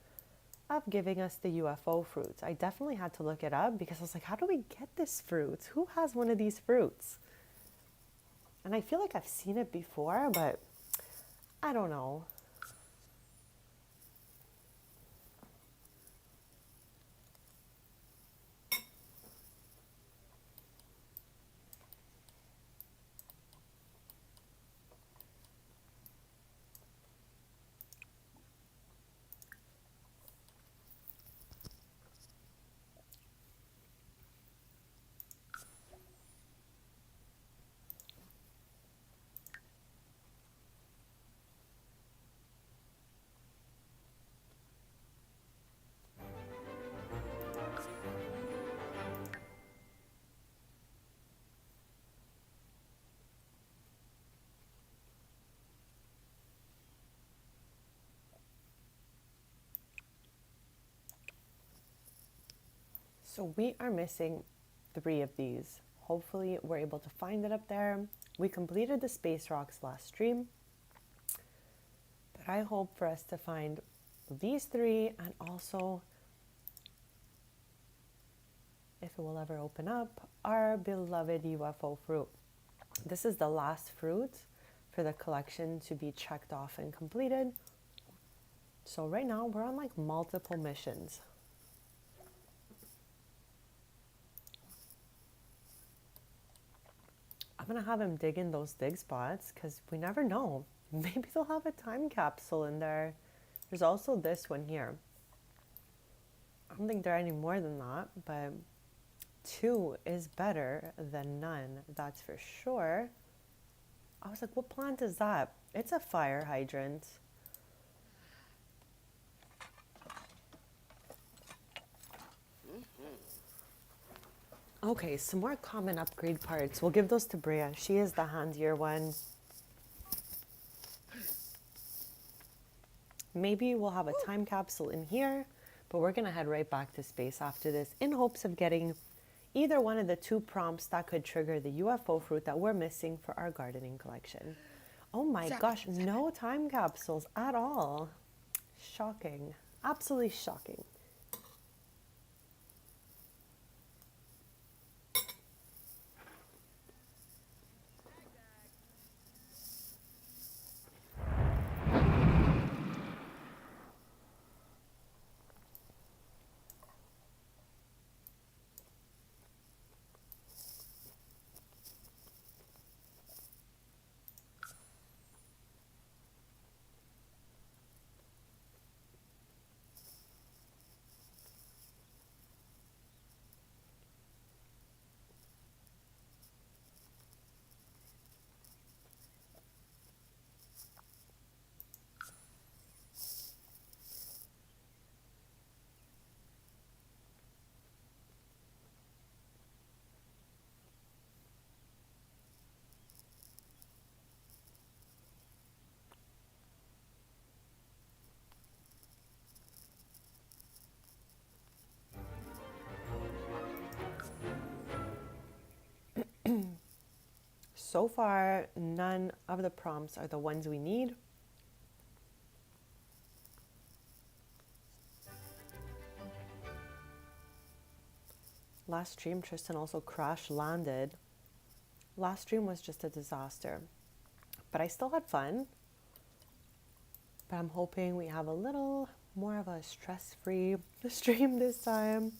of giving us the UFO fruits. I definitely had to look it up because I was like, how do we get this fruit? Who has one of these fruits? And I feel like I've seen it before, but I don't know. So we are missing 3 of these. Hopefully we're able to find it up there. We completed the space rocks last stream, but I hope for us to find these 3, and also, if it will ever open up, our beloved UFO fruit. This is the last fruit for the collection to be checked off and completed. So right now we're on like multiple missions. I'm gonna have him dig in those dig spots because we never know. Maybe they'll have a time capsule in there. There's also this one here. I don't think there are any more than that, but 2 is better than none, that's for sure. I was like, what plant is that? It's a fire hydrant. Okay, some more common upgrade parts. We'll give those to Brea. She is the handier one. Maybe we'll have a time capsule in here, but we're going to head right back to space after this in hopes of getting either one of the 2 prompts that could trigger the UFO fruit that we're missing for our gardening collection. Oh my gosh, no time capsules at all. Shocking. Absolutely shocking. So far, none of the prompts are the ones we need. Last stream, Tristan also crash landed. Last stream was just a disaster, but I still had fun. But I'm hoping we have a little more of a stress-free stream this time.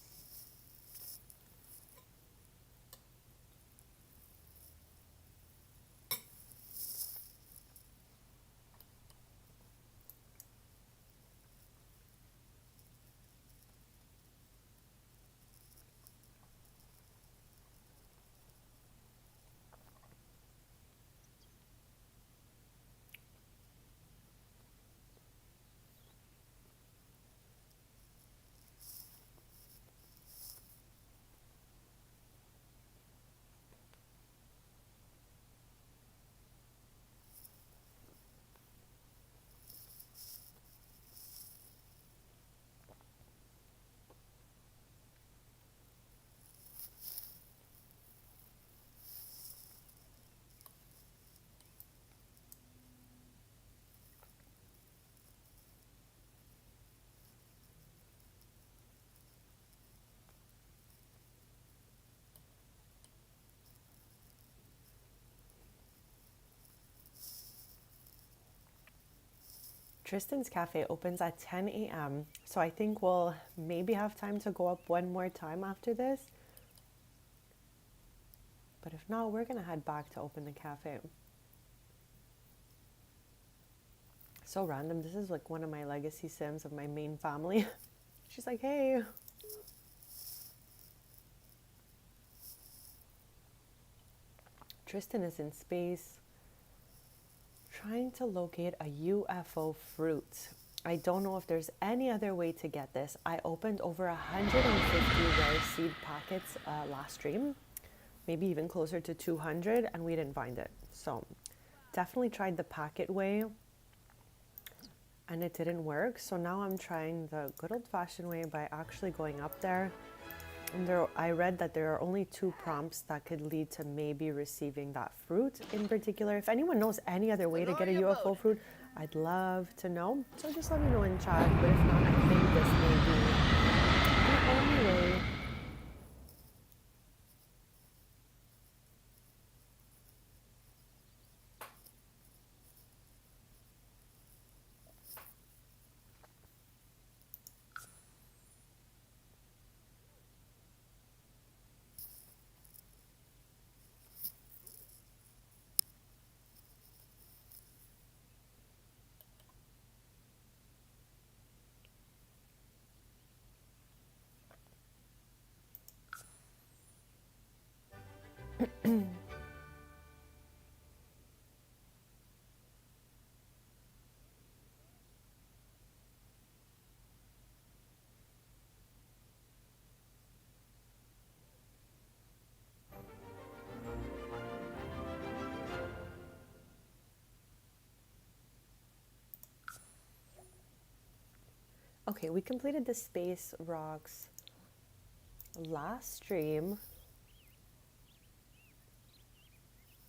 Tristan's cafe opens at 10 a.m. So I think we'll maybe have time to go up one more time after this. But if not, we're gonna head back to open the cafe. So random. This is like one of my legacy Sims of my main family. She's like, hey. Tristan is in space trying to locate a UFO fruit. I don't know if there's any other way to get this. I opened over 150 rare seed packets last stream, maybe even closer to 200, and we didn't find it. So definitely tried the packet way and it didn't work. So now I'm trying the good old-fashioned way by actually going up there. And I read that there are only 2 prompts that could lead to maybe receiving that fruit in particular. If anyone knows any other way to get a UFO fruit, I'd love to know. So just let me know in chat. But if not, I think this may be the only way. Okay, we completed the space rocks last stream.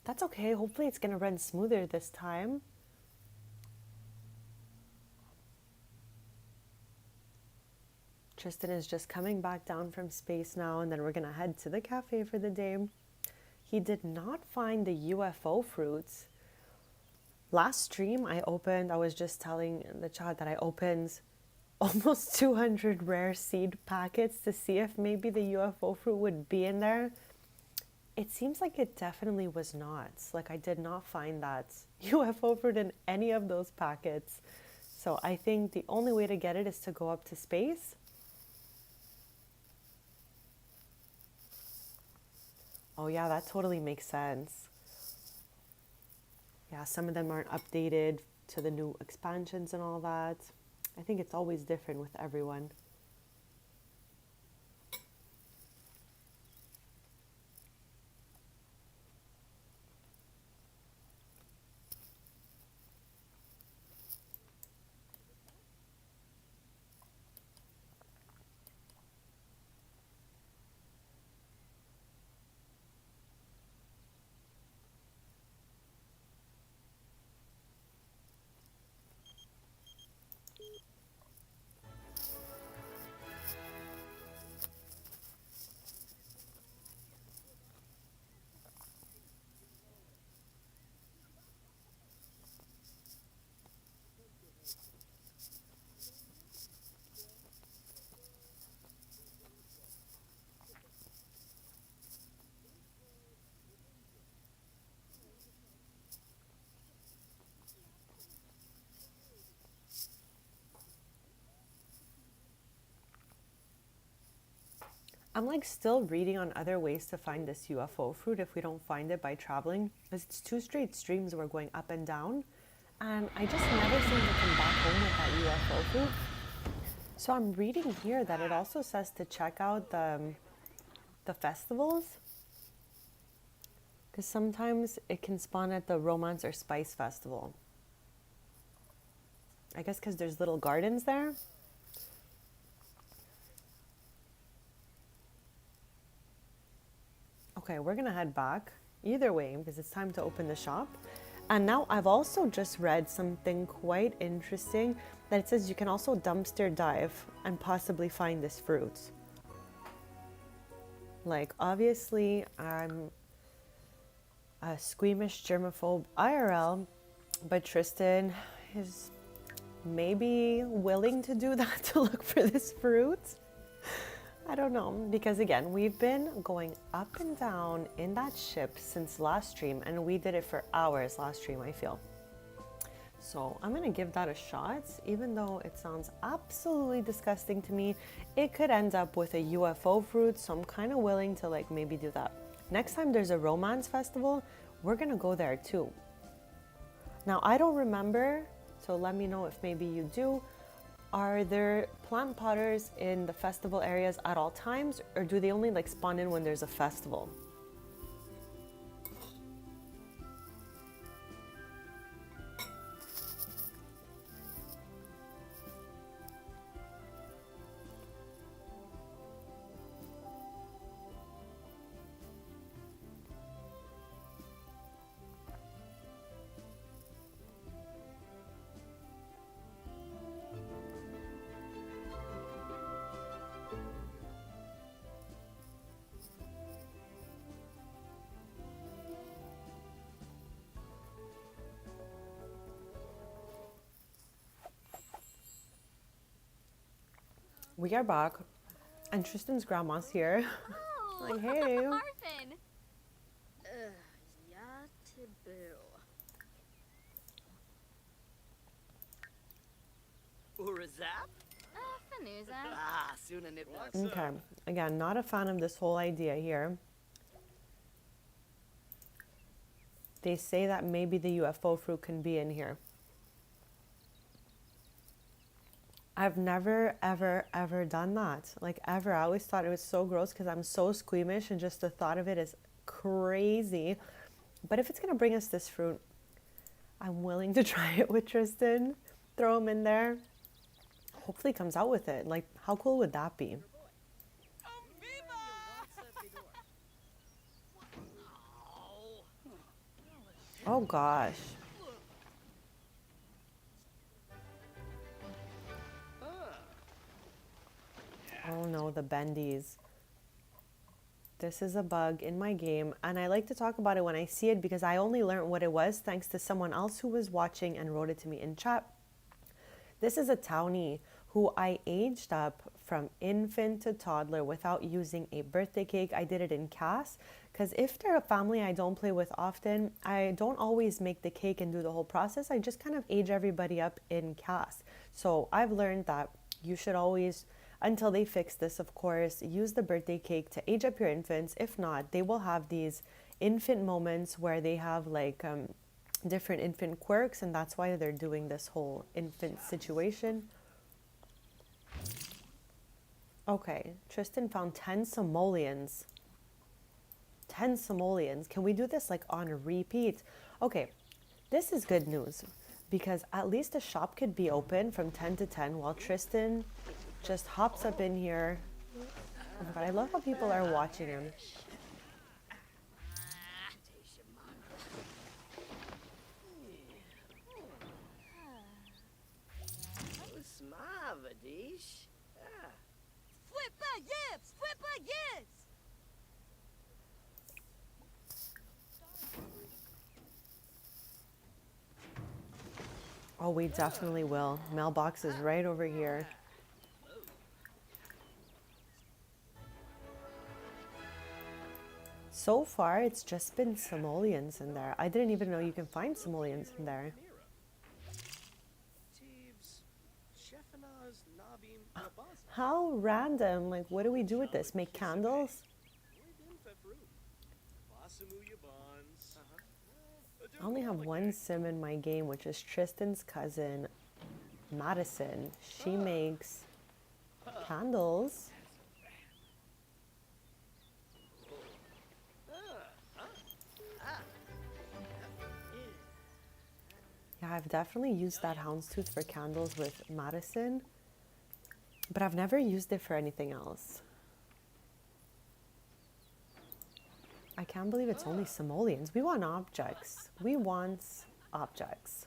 That's okay. Hopefully it's going to run smoother this time. Tristan is just coming back down from space now, and then we're going to head to the cafe for the day. He did not find the UFO fruits. Last stream I was just telling the chat that I opened almost 200 rare seed packets to see if maybe the UFO fruit would be in there. It seems like it definitely was not. Like I did not find that UFO fruit in any of those packets. So I think the only way to get it is to go up to space. Oh yeah, that totally makes sense. Yeah, some of them aren't updated to the new expansions and all that. I think it's always different with everyone. I'm like still reading on other ways to find this UFO fruit if we don't find it by traveling, because it's 2 straight streams we're going up and down, and I just never seem to come back home with that UFO fruit. So I'm reading here that it also says to check out the festivals, because sometimes it can spawn at the Romance or Spice Festival. I guess because there's little gardens there. Okay, we're gonna head back either way because it's time to open the shop. And now I've also just read something quite interesting that it says you can also dumpster dive and possibly find this fruit. Like obviously I'm a squeamish germaphobe IRL, but Tristan is maybe willing to do that to look for this fruit. I don't know, because again, we've been going up and down in that ship since last stream, and we did it for hours last stream, I feel. So I'm gonna give that a shot, even though it sounds absolutely disgusting to me. It could end up with a UFO fruit, so I'm kind of willing to like maybe do that. Next time there's a romance festival, we're gonna go there too. Now I don't remember, so let me know if maybe you do. Are there plant potters in the festival areas at all times, or do they only like spawn in when there's a festival? We are back, and Tristan's grandma's here. Oh, Like, hey. Arfin. Yatibu. Urazap? Fanuza. Ah, soon and it was. Okay, again, not a fan of this whole idea here. They say that maybe the UFO fruit can be in here. I've never, ever, ever done that. Like, ever. I always thought it was so gross because I'm so squeamish, and just the thought of it is crazy. But if it's going to bring us this fruit, I'm willing to try it with Tristan. Throw him in there. Hopefully he comes out with it. Like, how cool would that be? Oh, gosh. Oh no, the bendies. This is a bug in my game, and I like to talk about it when I see it because I only learned what it was thanks to someone else who was watching and wrote it to me in chat. This is a townie who I aged up from infant to toddler without using a birthday cake. I did it in CAS because if they're a family I don't play with often, I don't always make the cake and do the whole process. I just kind of age everybody up in CAS. So I've learned that you should always, until they fix this, of course, use the birthday cake to age up your infants. If not, they will have these infant moments where they have like different infant quirks, and that's why they're doing this whole infant situation. Okay, Tristan found 10 simoleons. 10 simoleons. Can we do this like on repeat? Okay, this is good news because at least the shop could be open from 10 to 10 while Tristan just hops up in here. Oh my god, I love how people are watching him. Smavadish. Flippa yips! Flippa yips! Oh, we definitely will. Mailbox is right over here. So far, it's just been simoleons in there. I didn't even know you can find simoleons in there. How random. Like, what do we do with this? Make candles? I only have one sim in my game, which is Tristan's cousin, Madison. She makes candles. Yeah, I've definitely used that houndstooth for candles with Madison, but I've never used it for anything else. I can't believe it's only simoleons. We want objects. We want objects.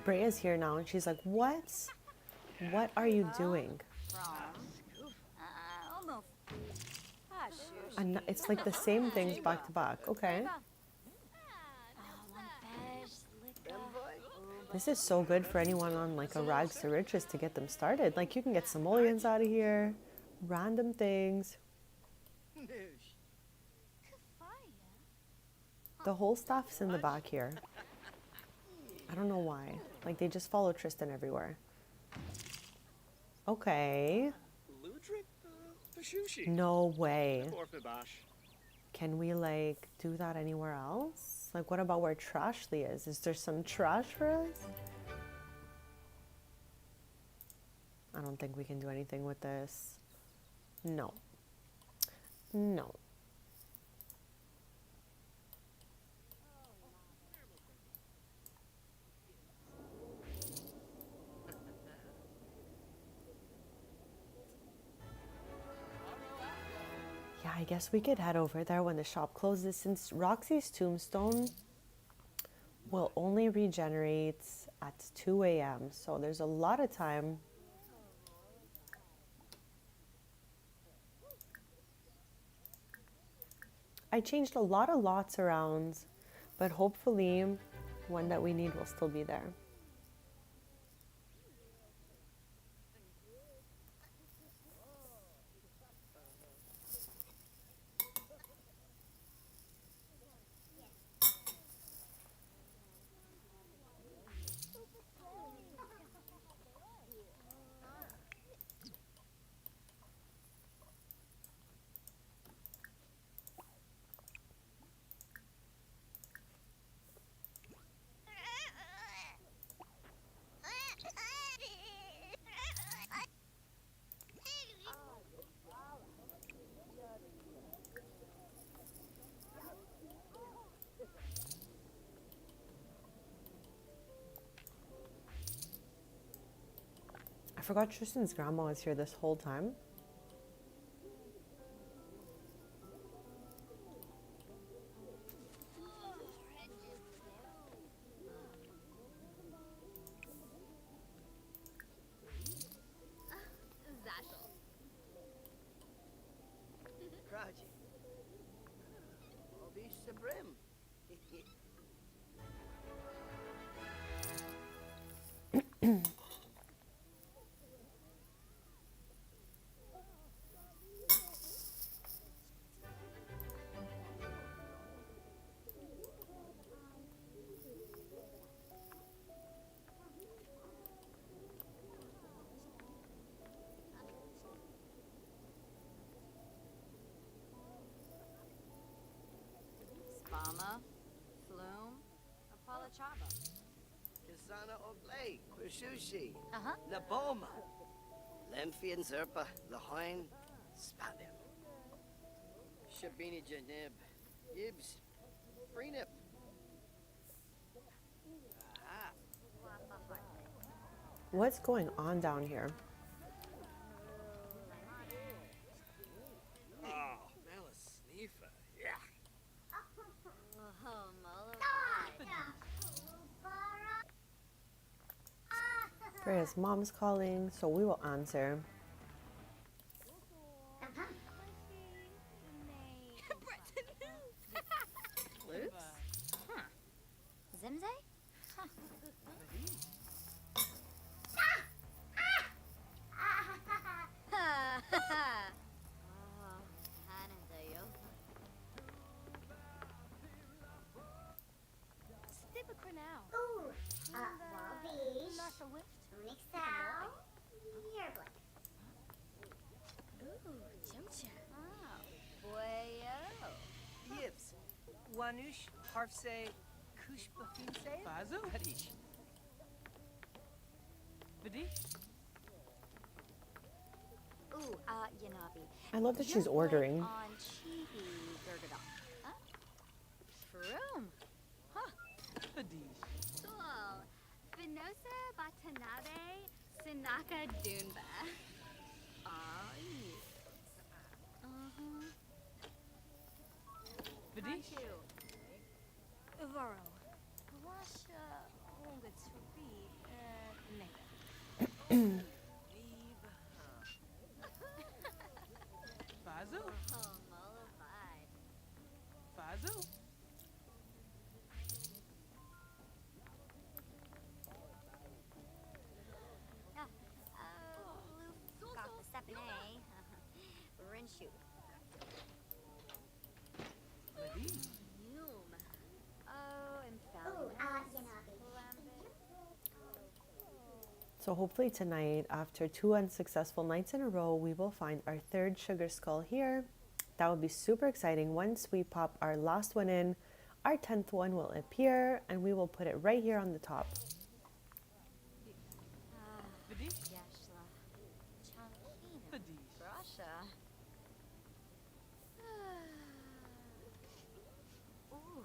Brea's here now, and she's like, what? What are you doing? And it's like the same things back to back. Okay. This is so good for anyone on like a rags to riches to get them started. Like you can get simoleons out of here, random things. Noosh. The whole stuff's in the back here. I don't know why. Like they just follow Tristan everywhere. Okay. Ludric Bashushi. No way. Orphibash. Can we like do that anywhere else? Like what about where Trashly is? Is there some trash for us? I don't think we can do anything with this. No. No. Yeah, I guess we could head over there when the shop closes, since Roxy's tombstone will only regenerate at 2 a.m. So there's a lot of time. I changed a lot of lots around, but hopefully one that we need will still be there. I forgot Tristan's grandma was here this whole time. Zashel. Project. Hobbies Sabrim. Spama. Flume. Apollo Chaba. Kasana Oblay. Krashushi. Uh-huh. La Boma. Lemphian Zerpa. Lahoin. Spabim. Shabini Janib. Yibs. Freenip. Ah. What's going on down here? Oh, Melisneefa. Yeah. Oh, Mullivai. Freya's mom's calling, so we will answer. Zimze? Yibs. Wanush, Harfse, Kush Bafinse? Fazu? Hadish. Vadish? Ooh, Yanabi. I love that she's ordering. On Chibi Gurgadon. Huh? Froom. Vadish. Cool. Finosa Batanabe Sinaka Dunba. Ah, yes. Uh-huh. Vadish? Ivaro. Washa Hongatsuri. Nega. Fazu? Oh, Mullivai. Fazu? Yum. Oh, and Falcon. So hopefully tonight, after 2 unsuccessful nights in a row, we will find our third sugar skull here. That would be super exciting. Once we pop our last one in, our 10th one will appear and we will put it right here on the top. Yashla. Chankina. Brasha. Ooh.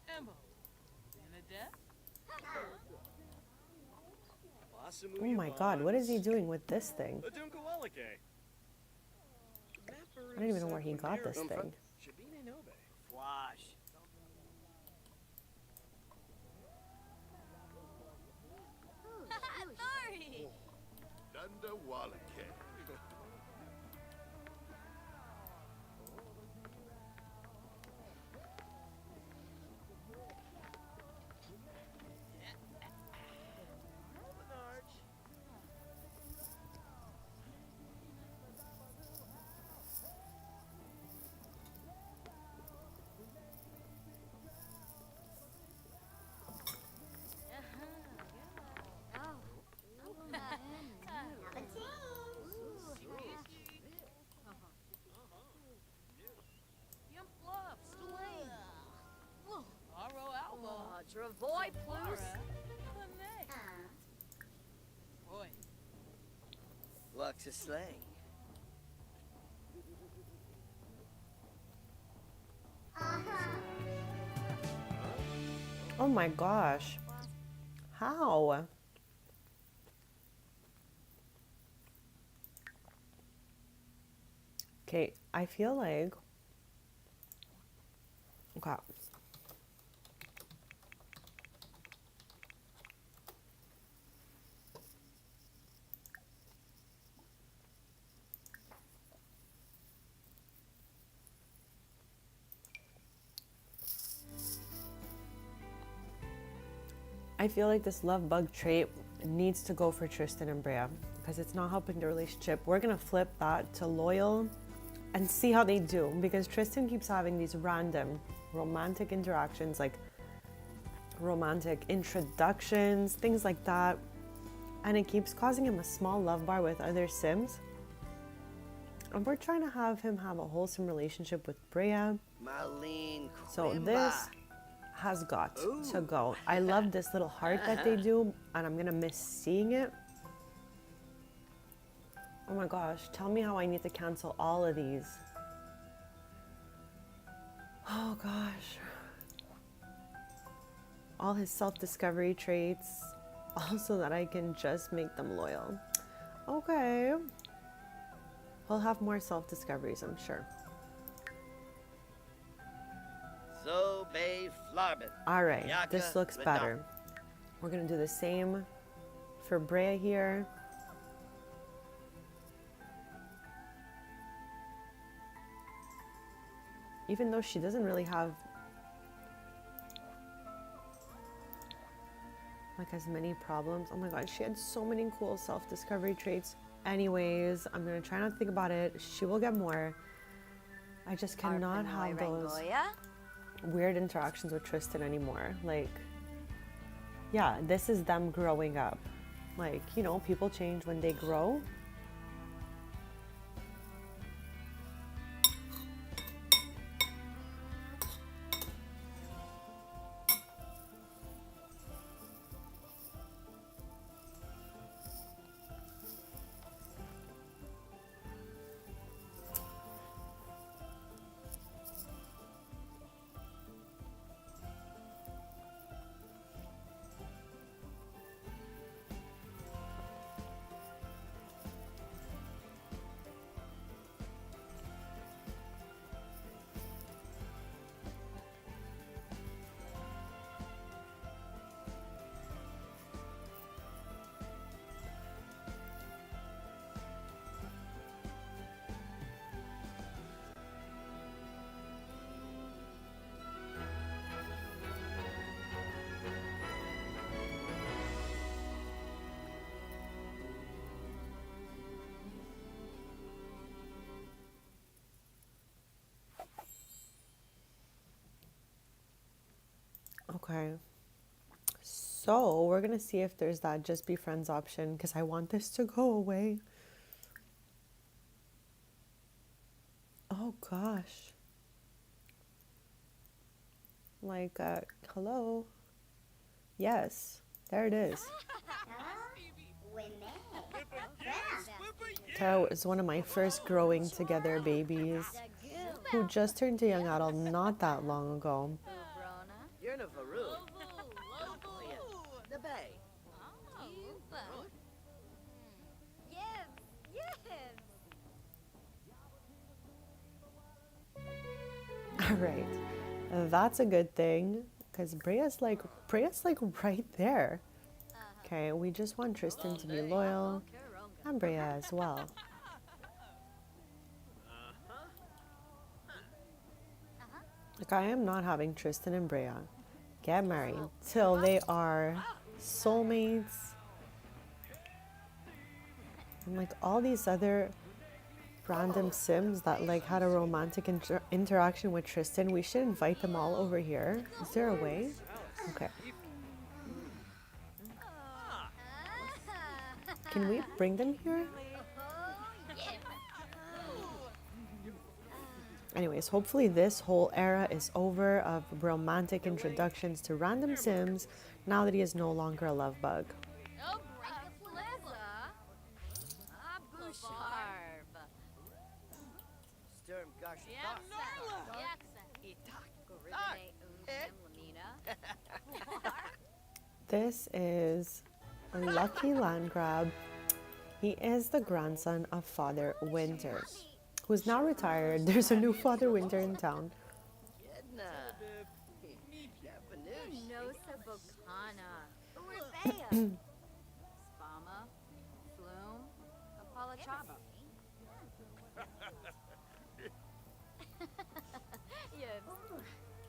Embo. Benedette. Oh my god, what is he doing with this thing? I don't even know where he got this thing. Wash. Sorry. Dunda Wallake. Yum Fluff. Slay. Aro Alba. Dravoy, plus. Boy. Lux a slang. Oh my gosh. How? Okay, I feel like... Okay. I feel like this love bug trait needs to go for Tristan and Brea because it's not helping the relationship. We're gonna flip that to loyal and see how they do, because Tristan keeps having these random romantic interactions, like romantic introductions, things like that, and it keeps causing him a small love bar with other Sims. And we're trying to have him have a wholesome relationship with Brea. Marlene So Crimba. this has got to go. I love this little heart that they do, and I'm gonna miss seeing it. Oh my gosh, tell me how I need to cancel all of these. Oh gosh. All his self-discovery traits, also that I can just make them loyal. Okay. He'll have more self-discoveries, I'm sure. So Bay Flarbin. All right, Yaka this looks Ladon. better. We're gonna do the same for Brea here. Even though she doesn't really have like as many problems. Oh my god, she had so many cool self-discovery traits. Anyways, I'm gonna try not to think about it. She will get more. I just cannot have those weird interactions with Tristan anymore. Like, yeah, this is them growing up. Like, you know, people change when they grow. Okay. So we're going to see if there's that just be friends option because I want this to go away. Oh gosh. Like, hello? Yes, there it is. Tara was one of my first growing together babies who just turned to young adult not that long ago. You're in a Varu. The Bay. All right, that's a good thing because Brea's like right there. Okay, we just want Tristan to be loyal and Brea as well. Like, I am not having Tristan and Brea get married till they are soulmates. And like all these other random Sims that like had a romantic interaction with Tristan, we should invite them all over here. Is there a way? Okay. Can we bring them here? Anyways, hopefully this whole era is over of romantic introductions to random Sims now that he is no longer a love bug. This is a lucky land grab. He is the grandson of Father Winter, who's now retired. There's a new Father Winter in town.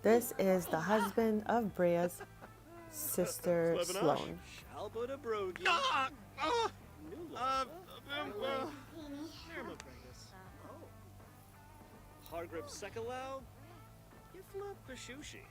This is the husband of Brea's sister, Sloane. Hargrave Sekalau, Yifla Pashushi.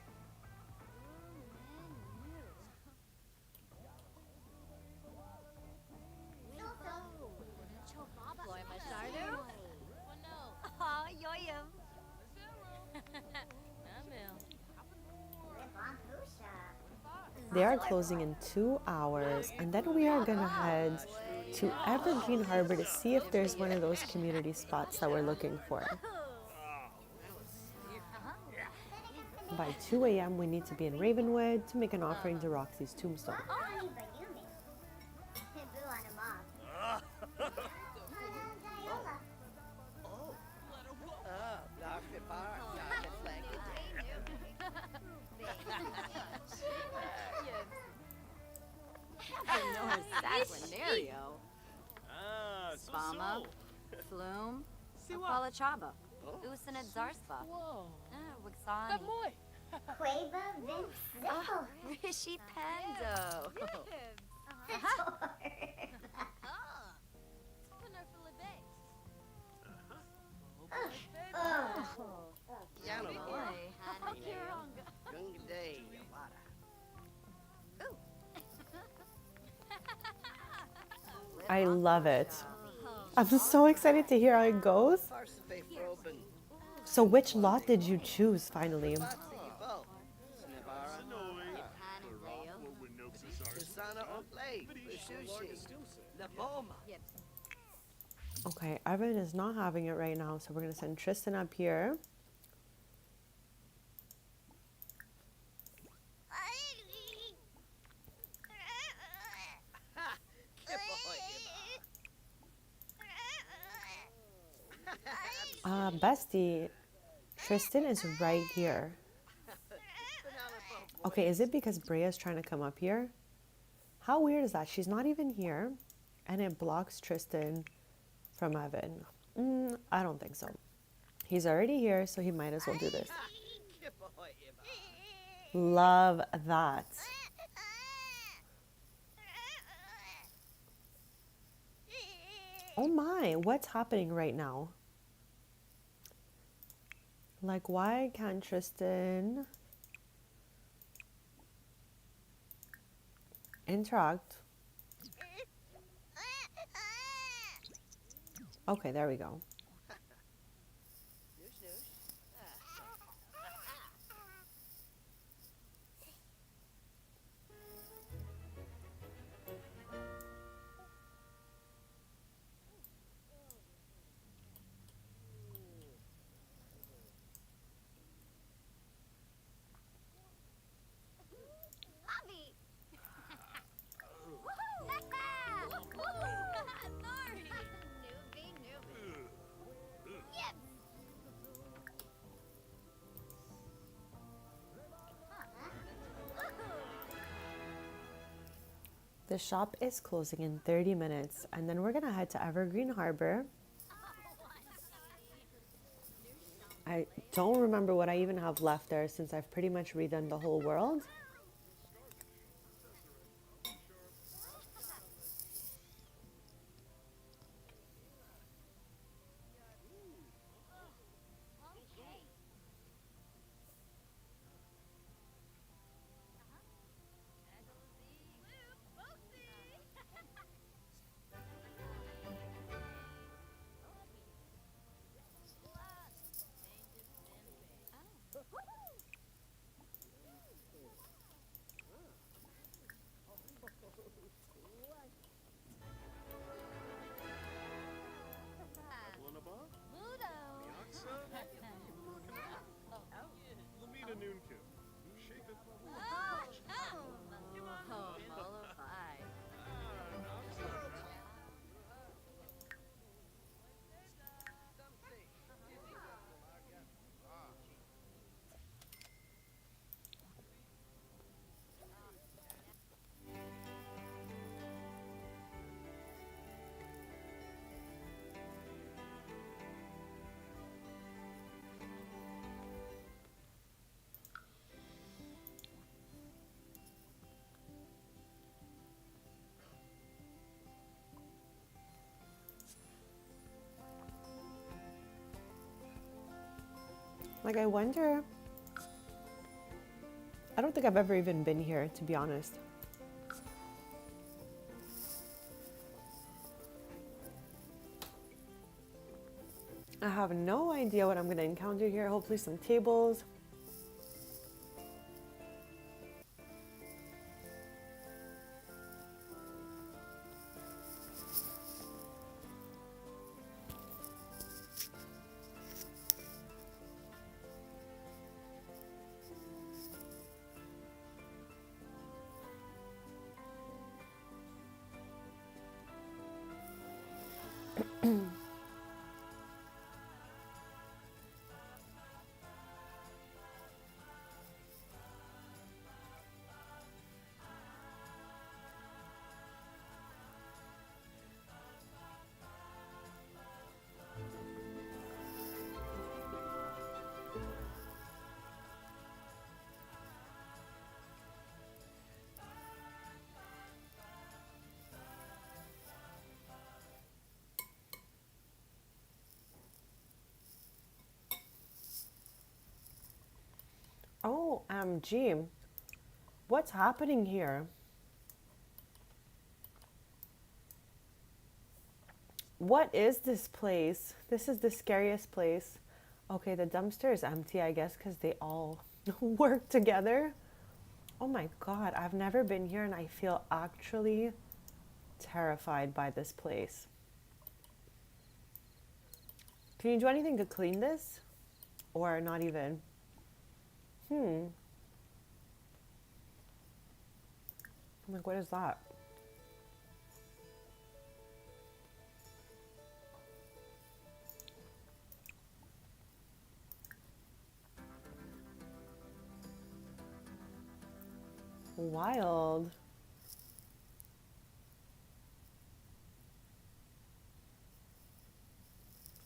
They are closing in 2 hours, and then we are gonna head to Evergreen Harbor to see if there's one of those community spots that we're looking for. By 2 a.m. we need to be in Ravenwood to make an offering to Roxy's tombstone. Spama, Flume, Apalachaba, Usanet Zarspa, Wixani, Quava Vince, Rishi Pendo. I love it. I'm so excited to hear how it goes. So which lot did you choose finally? Okay, Evan is not having it right now, so we're going to send Tristan up here. Bestie, Tristan is right here. Okay, is it because Brea is trying to come up here? How weird is that? She's not even here, and it blocks Tristan from Evan. I don't think so. He's already here, so he might as well do this. Love that. Oh my, what's happening right now? Like, why can't Tristan... Interact. Okay, there we go. Noosh noosh. Hobby! Sorry! Newbie. Yes! The shop is closing in 30 minutes, and then we're gonna head to Evergreen Harbor. I don't remember what I even have left there since I've pretty much redone the whole world. Like, I wonder, I don't think I've ever even been here, to be honest. I have no idea what I'm going to encounter here. Hopefully some tables. OMG. What's happening here? What is this place? This is the scariest place. Okay, the dumpster is empty, I guess, because they all work together. Oh my god, I've never been here and I feel actually terrified by this place. Can you do anything to clean this? Or not even? I'm like, what is that? Wild.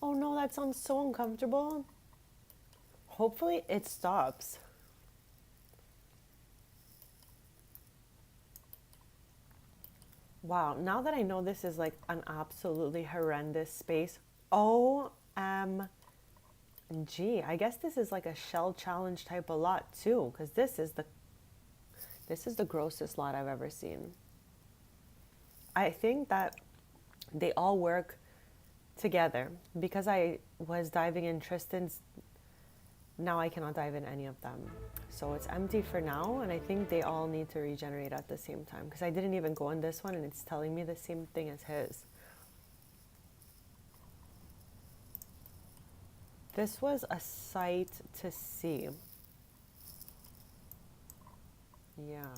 Oh no, that sounds so uncomfortable. Hopefully it stops. Wow, now that I know this is like an absolutely horrendous space. OMG. I guess this is like a shell challenge type of lot too, because this is the grossest lot I've ever seen. I think that they all work together. Because I was diving in Tristan's, now I cannot dive in any of them. So it's empty for now, and I think they all need to regenerate at the same time. Because I didn't even go in this one, and it's telling me the same thing as his. This was a sight to see. Yeah.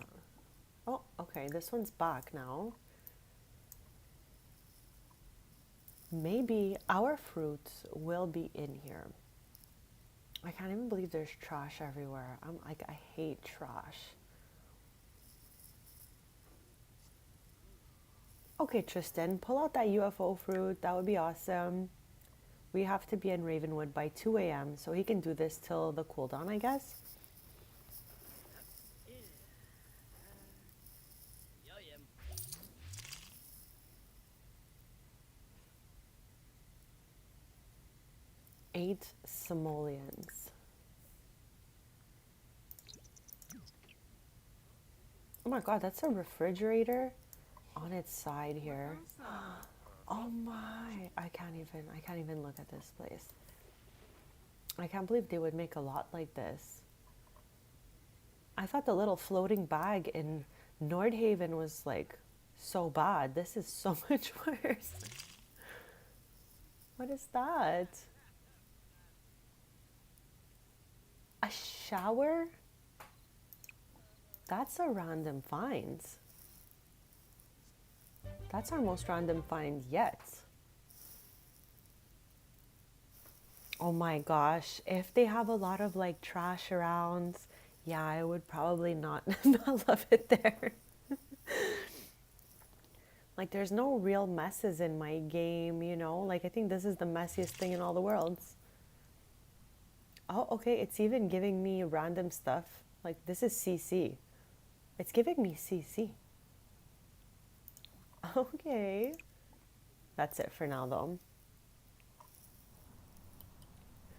Oh, okay, this one's back now. Maybe our fruits will be in here. I can't even believe there's trash everywhere. I'm like, I hate trash. Okay, Tristan, pull out that UFO fruit. That would be awesome. We have to be in Ravenwood by 2 a.m. so he can do this till the cooldown, I guess. Eight simoleons. Oh my god, that's a refrigerator on its side here. Oh my, I can't even look at this place. I can't believe they would make a lot like this. I thought the little floating bag in Nordhaven was like so bad. This is so much worse. What is that? A shower? That's a random find. That's our most random find yet. Oh my gosh, if they have a lot of like trash around, yeah, I would probably not love it there. Like there's no real messes in my game, you know? Like I think this is the messiest thing in all the worlds. Oh, okay, it's even giving me random stuff. Like this is CC. It's giving me CC. Okay. That's it for now though.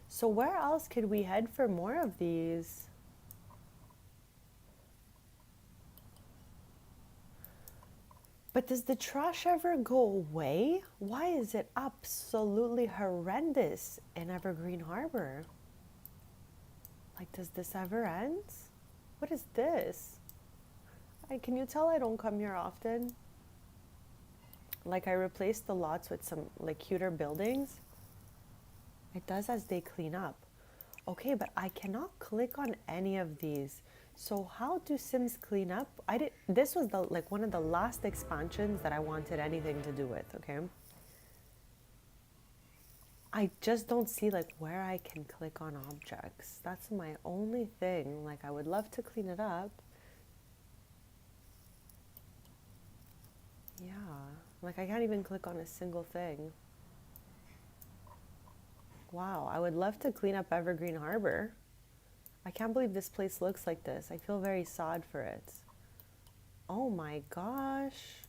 So where else could we head for more of these? But does the trash ever go away? Why is it absolutely horrendous in Evergreen Harbor? Like, does this ever end? What is this? Can you tell I don't come here often? Like, I replaced the lots with some, like, cuter buildings. It does as they clean up. Okay, but I cannot click on any of these. So how do Sims clean up? This was like one of the last expansions that I wanted anything to do with, okay? I just don't see like where I can click on objects. That's my only thing. Like I would love to clean it up. Yeah, like I can't even click on a single thing. Wow, I would love to clean up Evergreen Harbor. I can't believe this place looks like this. I feel very sad for it. Oh my gosh.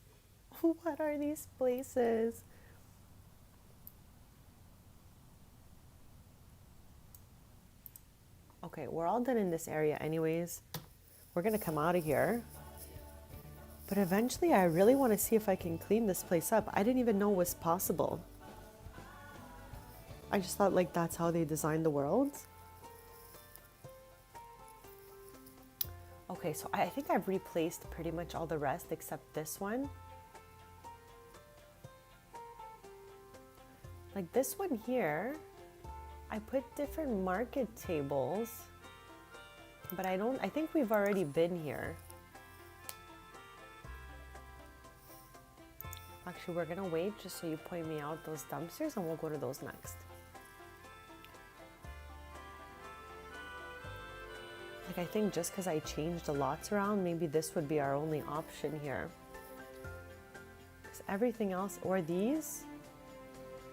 What are these places? Okay, we're all done in this area anyways. We're gonna come out of here. But eventually I really want to see if I can clean this place up. I didn't even know it was possible. I just thought like that's how they designed the world. Okay, so I think I've replaced pretty much all the rest except this one. Like this one here, I put different market tables, but I think we've already been here. Actually, we're gonna wait just so you point me out those dumpsters and we'll go to those next. Like I think just because I changed the lots around, maybe this would be our only option here. Because everything else, or these,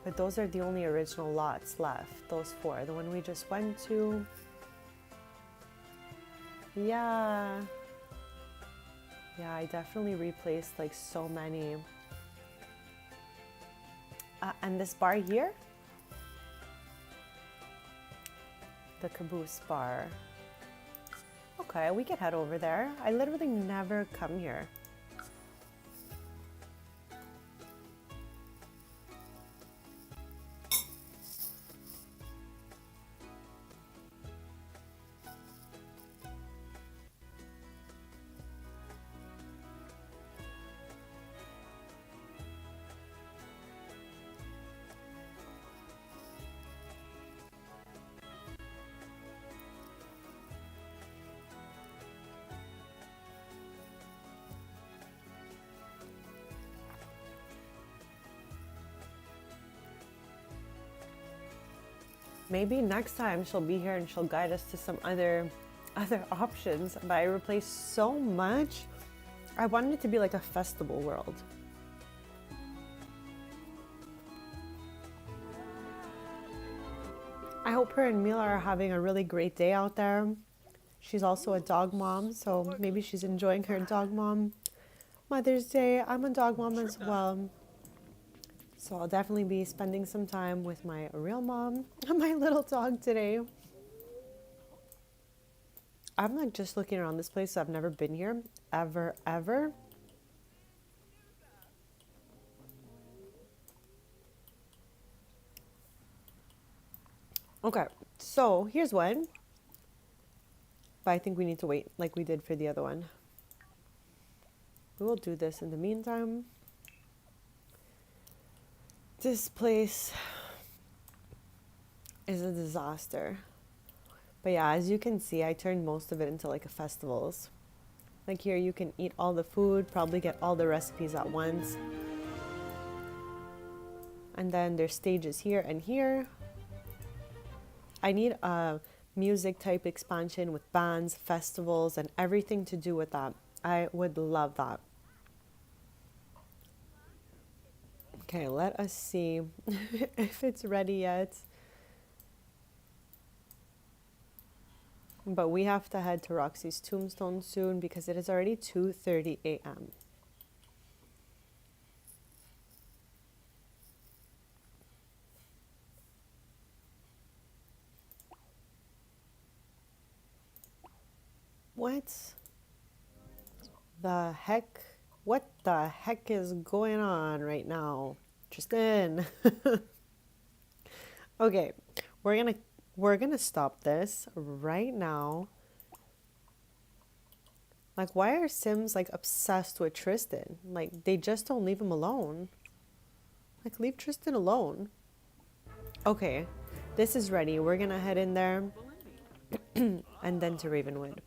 but those are the only original lots left, those four. The one we just went to. Yeah. Yeah, I definitely replaced like so many. And this bar here? The Caboose bar. Okay, we could head over there. I literally never come here. Maybe next time she'll be here and she'll guide us to some other options. But I replaced so much. I wanted it to be like a festival world. I hope her and Mila are having a really great day out there. She's also a dog mom, so maybe she's enjoying her dog mom Mother's Day. I'm a dog mom as well. So I'll definitely be spending some time with my real mom and my little dog today. I'm like just looking around this place. I've never been here ever. Okay, so here's one. But I think we need to wait like we did for the other one. We will do this in the meantime. This place is a disaster. But yeah, as you can see, I turned most of it into like a festivals. Like here you can eat all the food, probably get all the recipes at once. And then there's stages here and here. I need a music type expansion with bands, festivals, and everything to do with that. I would love that. Okay, let us see if it's ready yet. But we have to head to Roxy's tombstone soon because it is already 2:30 a.m. What the heck? What the heck is going on right now? Tristan. Okay, we're gonna stop this right now. Like, why are Sims like obsessed with Tristan? Like, they just don't leave him alone. Like, leave Tristan alone. Okay, this is ready. We're gonna head in there and then to Ravenwood.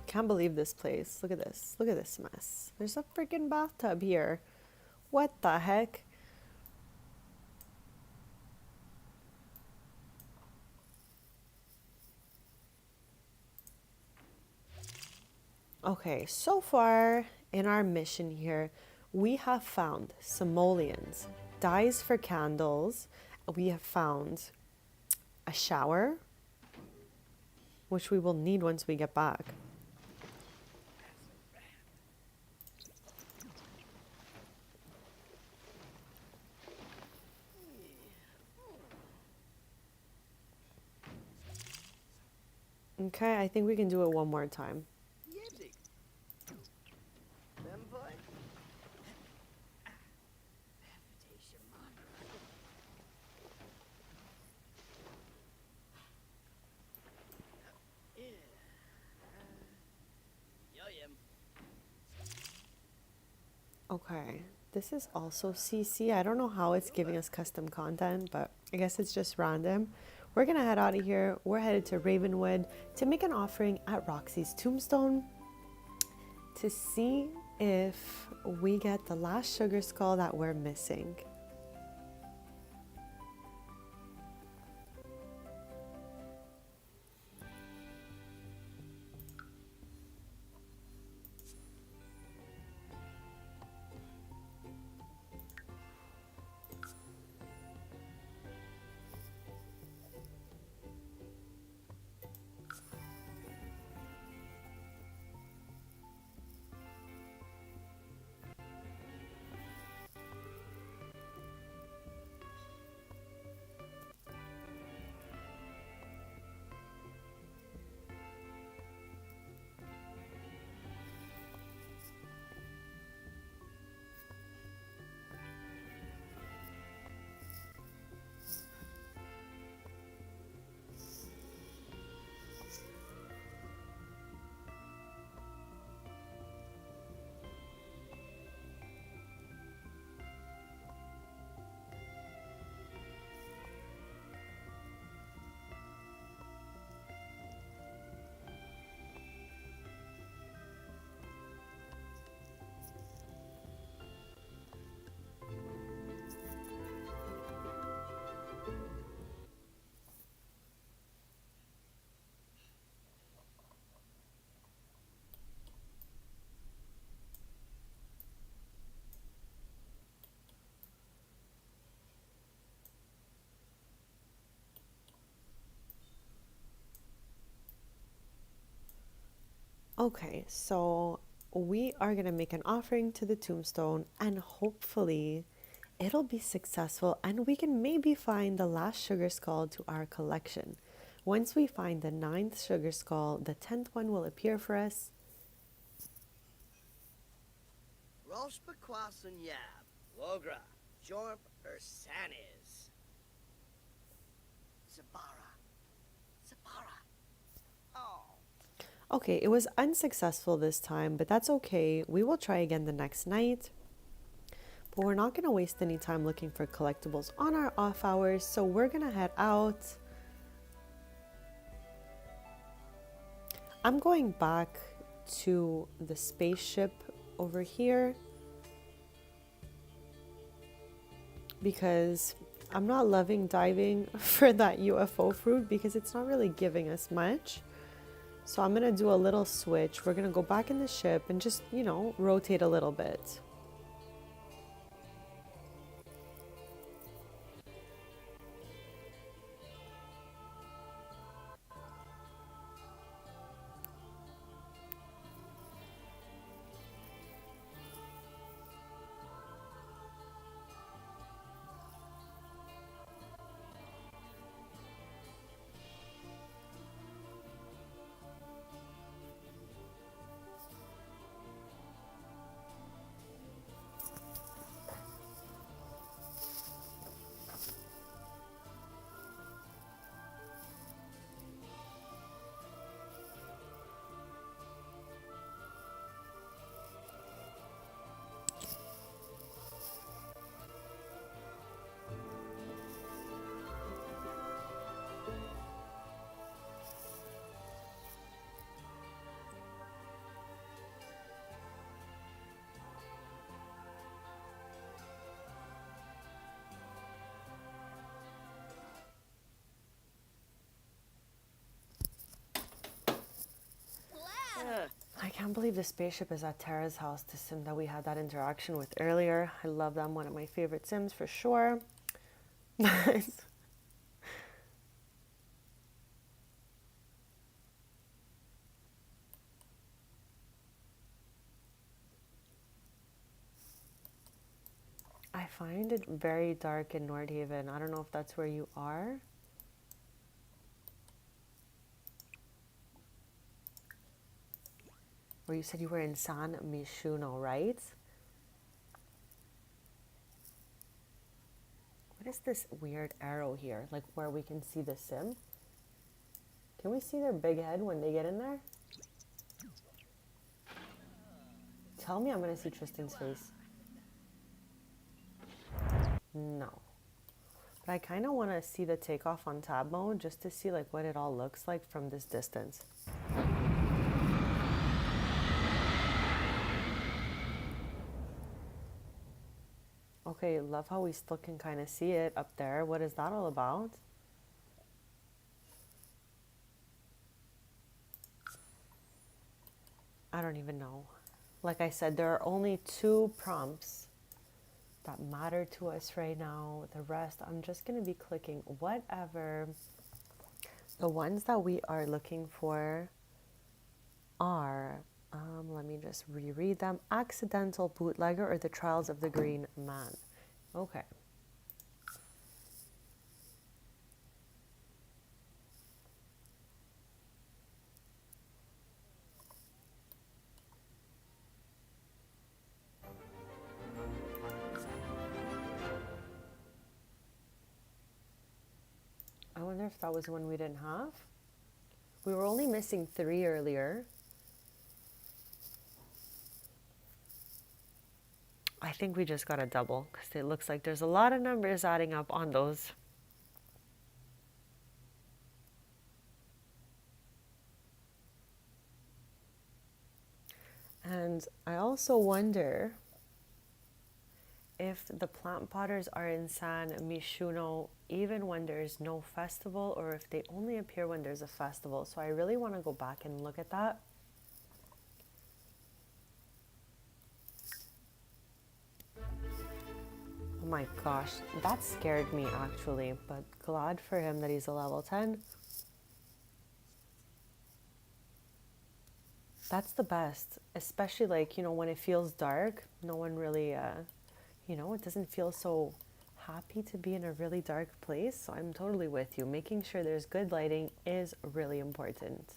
Can't believe this place. Look at this. Look at this mess. There's a freaking bathtub here. What the heck? Okay, so far in our mission here, we have found simoleons, dyes for candles. We have found a shower, which we will need once we get back. Okay, I think we can do it one more time. Okay, this is also CC. I don't know how it's giving us custom content, but I guess it's just random. We're gonna head out of here. We're headed to Ravenwood to make an offering at Roxy's tombstone to see if we get the last sugar skull that we're missing. Okay, so we are going to make an offering to the tombstone and hopefully it'll be successful and we can maybe find the last sugar skull to our collection. Once we find the 9th sugar skull, the 10th one will appear for us. Rosh Bakwasan Yab, Logra, Jorp Ursanis. Zabara. Zabara. Oh. Okay, it was unsuccessful this time, but that's okay. We will try again the next night. But we're not going to waste any time looking for collectibles on our off hours, so we're going to head out. I'm going back to the spaceship over here because I'm not loving diving for that UFO fruit because it's not really giving us much. So I'm going to do a little switch. We're going to go back in the ship and just, you know, rotate a little bit. I can't believe the spaceship is at Tara's house, the sim that we had that interaction with earlier. I love them, one of my favorite sims for sure. I find it very dark in Nordhaven. I don't know if that's where you are. Or you said you were in San Mishuno, right? What is this weird arrow here? Like where we can see the sim? Can we see their big head when they get in there? Tell me I'm gonna see Tristan's face. No. But I kind of want to see the takeoff on tab mode just to see like what it all looks like from this distance. Okay, love how we still can kind of see it up there. What is that all about? I don't even know. Like I said, there are only 2 prompts that matter to us right now. The rest, I'm just going to be clicking whatever. The ones that we are looking for are, let me just reread them. Accidental Bootlegger or The Trials of the Green Man. Okay. I wonder if that was one we didn't have. We were only missing 3 earlier. I think we just got a double because it looks like there's a lot of numbers adding up on those. And I also wonder if the plant potters are in San Mishuno even when there's no festival or if they only appear when there's a festival. So I really want to go back and look at that. Oh my gosh, that scared me actually, but glad for him that he's a level 10. That's the best, especially like, when it feels dark, no one really, it doesn't feel so happy to be in a really dark place. So I'm totally with you. Making sure there's good lighting is really important.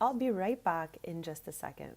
I'll be right back in just a second.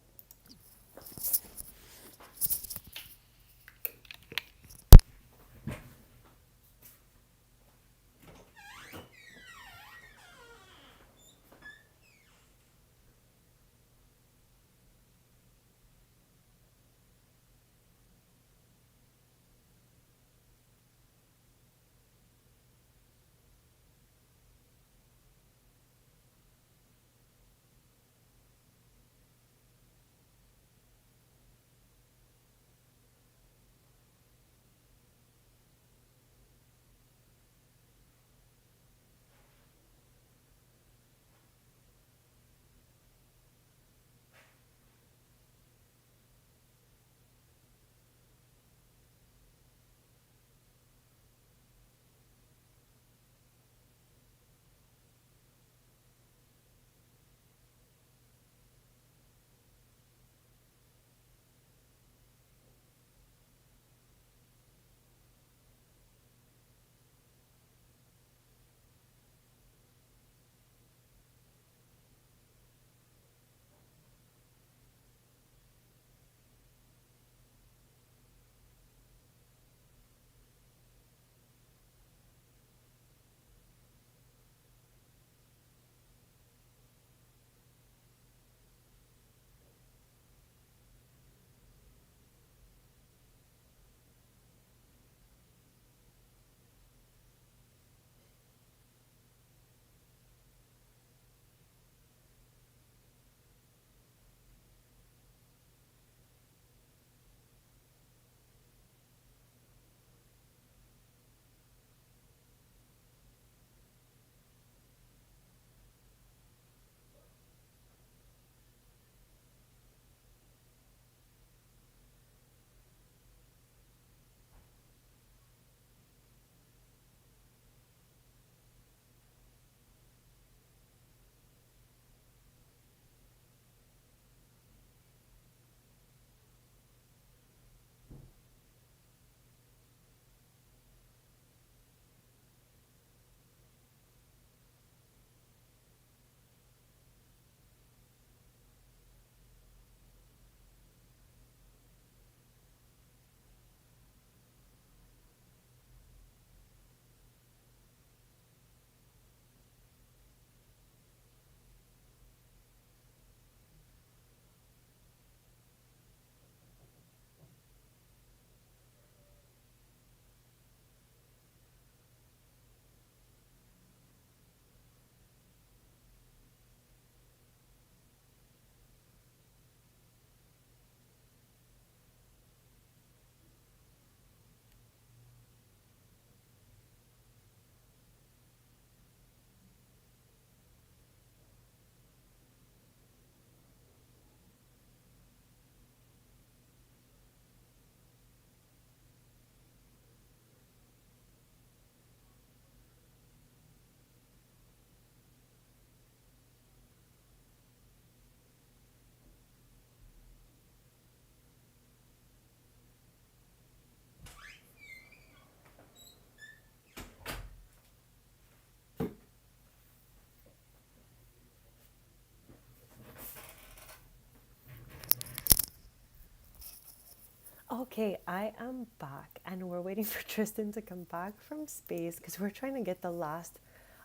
Okay, I am back and we're waiting for Tristan to come back from space because we're trying to get the last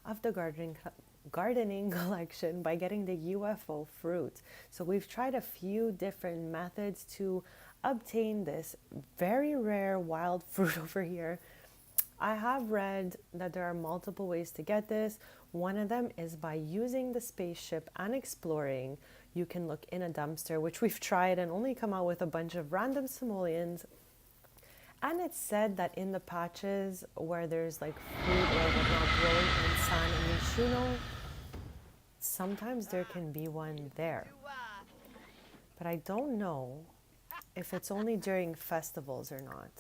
of the gardening collection by getting the UFO fruit. So we've tried a few different methods to obtain this very rare wild fruit over here. I have read that there are multiple ways to get this. One of them is by using the spaceship and exploring. You can look in a dumpster, which we've tried and only come out with a bunch of random simoleons. And it's said that in the patches where there's like fruit or whatnot growing in San Myshuno, sometimes there can be one there. But I don't know if it's only during festivals or not.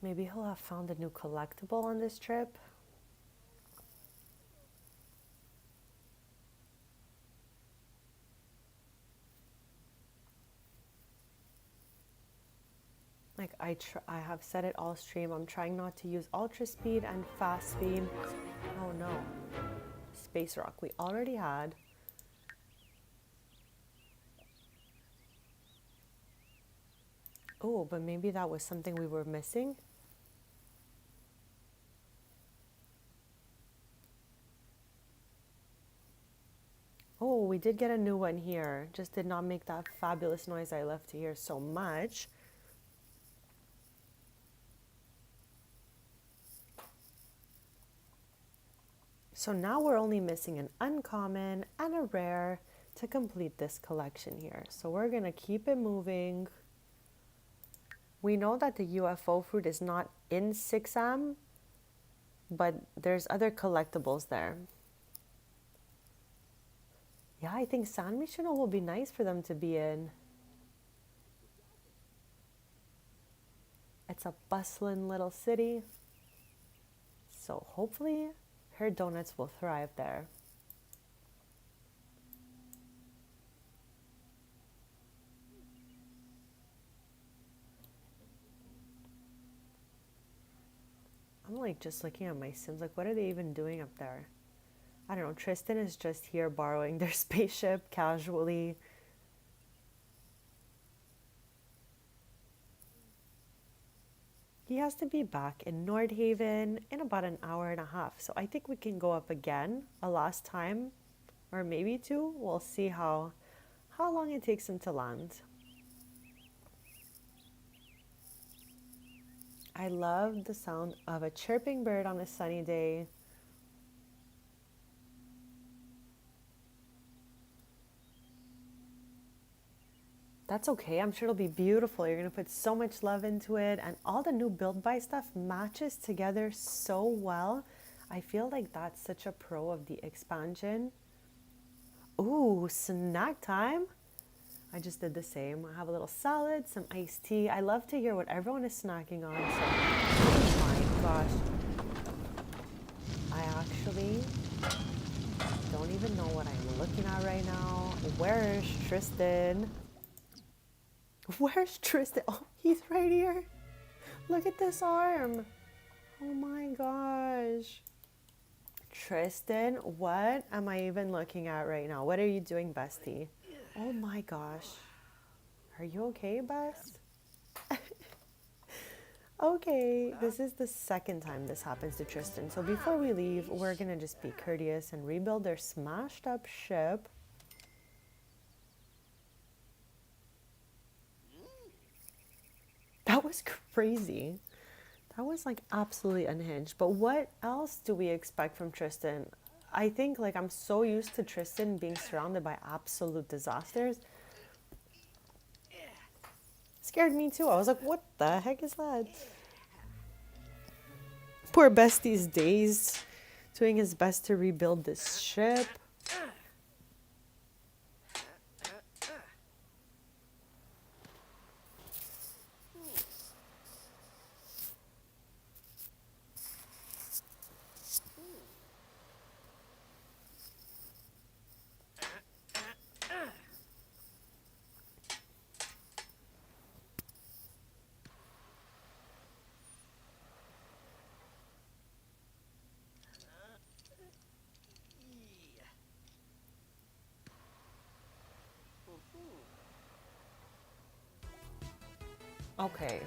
Maybe he'll have found a new collectible on this trip. Like I have said it all stream, I'm trying not to use ultra speed and fast speed. Oh no. Space rock we already had. Oh, but maybe that was something we were missing. Oh, we did get a new one here. Just did not make that fabulous noise I love to hear so much. So now we're only missing an uncommon and a rare to complete this collection here. So we're gonna keep it moving. We know that the UFO fruit is not in 6M, but there's other collectibles there. Yeah, I think San Myshuno will be nice for them to be in. It's a bustling little city. So hopefully her donuts will thrive there. I'm like just looking at my Sims, like what are they even doing up there? I don't know, Tristan is just here borrowing their spaceship casually. He has to be back in Nordhaven in about an hour and a half. So I think we can go up again a last time, or maybe two. We'll see how long it takes him to land. I love the sound of a chirping bird on a sunny day. That's okay, I'm sure it'll be beautiful. You're gonna put so much love into it, and all the new build buy stuff matches together so well. I feel like that's such a pro of the expansion. Ooh, snack time. I just did the same. I have a little salad, some iced tea. I love to hear what everyone is snacking on. So, oh my gosh. I actually don't even know what I'm looking at right now. Where's Tristan? Where's Tristan? Oh, he's right here. Look at this arm. Oh my gosh. Tristan, what am I even looking at right now? What are you doing, bestie? Oh my gosh. Are you okay, Bess? Okay, this is the second time this happens to Tristan. So before we leave, we're gonna just be courteous and rebuild their smashed up ship. That was crazy. That was like absolutely unhinged. But what else do we expect from Tristan? I think like I'm so used to Tristan being surrounded by absolute disasters. Scared me too. I was like, what the heck is that? Poor Bestie's dazed, doing his best to rebuild this ship. Okay.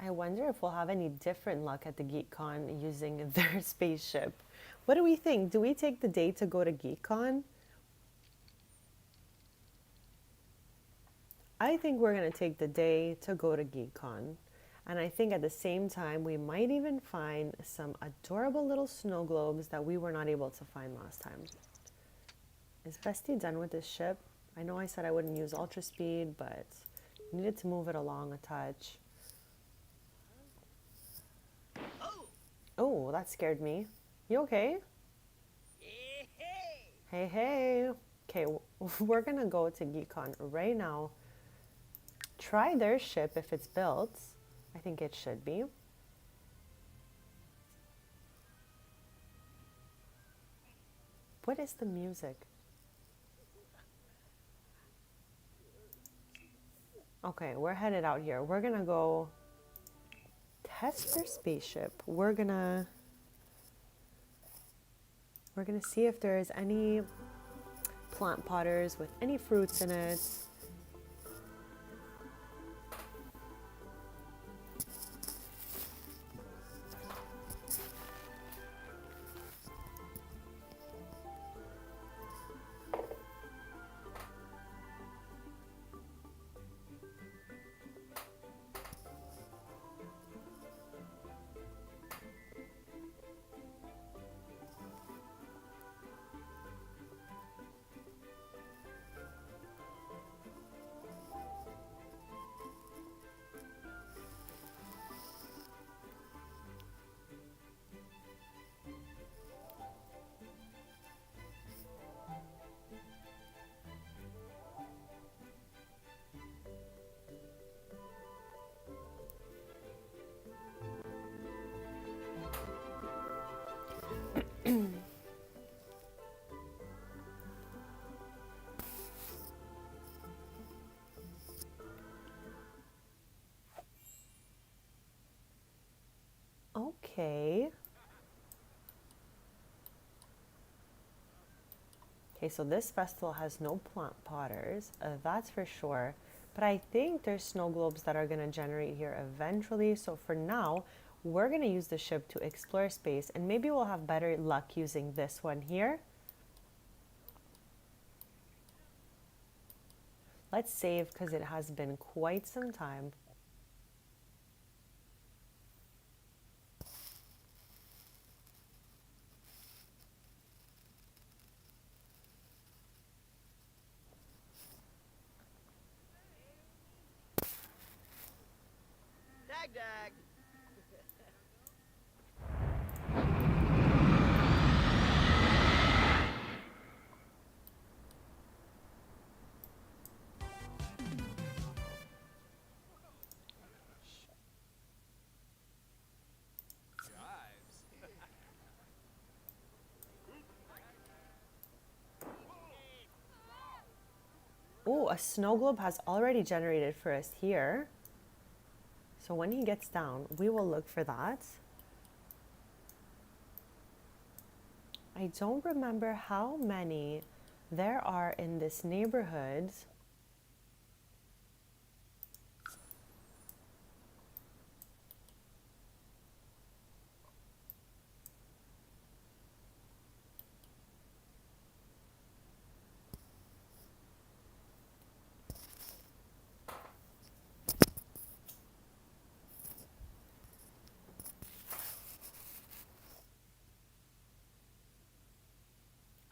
I wonder if we'll have any different luck at the GeekCon using their spaceship. What do we think? Do we take the day to go to GeekCon? I think we're going to take the day to go to GeekCon. And I think at the same time, we might even find some adorable little snow globes that we were not able to find last time. Is Bestie done with this ship? I know I said I wouldn't use ultra speed, but needed to move it along a touch. Oh, that scared me. You okay? Hey, hey. Okay, we're gonna go to GeekCon right now. Try their ship if it's built. I think it should be. What is the music? Okay, we're headed out here. We're gonna go test their spaceship. We're gonna see if there's any plant potters with any fruits in it. Okay. Okay, so this festival has no plant potters, that's for sure. But I think there's snow globes that are going to generate here eventually. So for now, we're going to use the ship to explore space, and maybe we'll have better luck using this one here. Let's save because it has been quite some time. Dag dag. Oh, a snow globe has already generated for us here. So when he gets down, we will look for that. I don't remember how many there are in this neighborhood.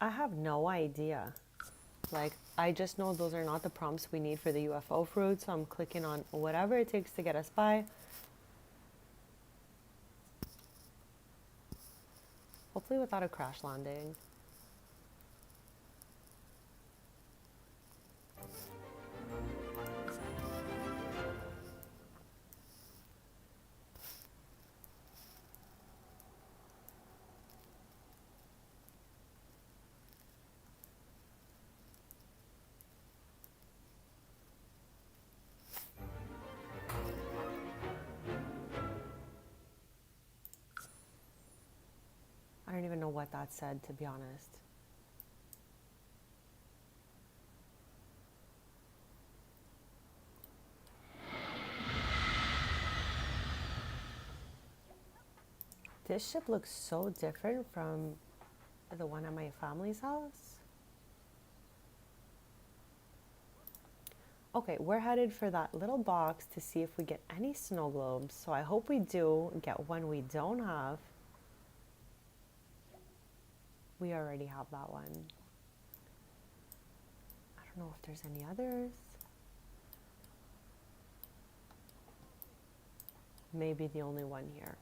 I have no idea. Like, I just know those are not the prompts we need for the UFO fruit, so I'm clicking on whatever it takes to get us by. Hopefully without a crash landing. I don't even know what that said, to be honest. This ship looks so different from the one at my family's house. Okay, we're headed for that little box to see if we get any snow globes. So I hope we do get one we don't have. We already have that one. I don't know if there's any others. Maybe the only one here.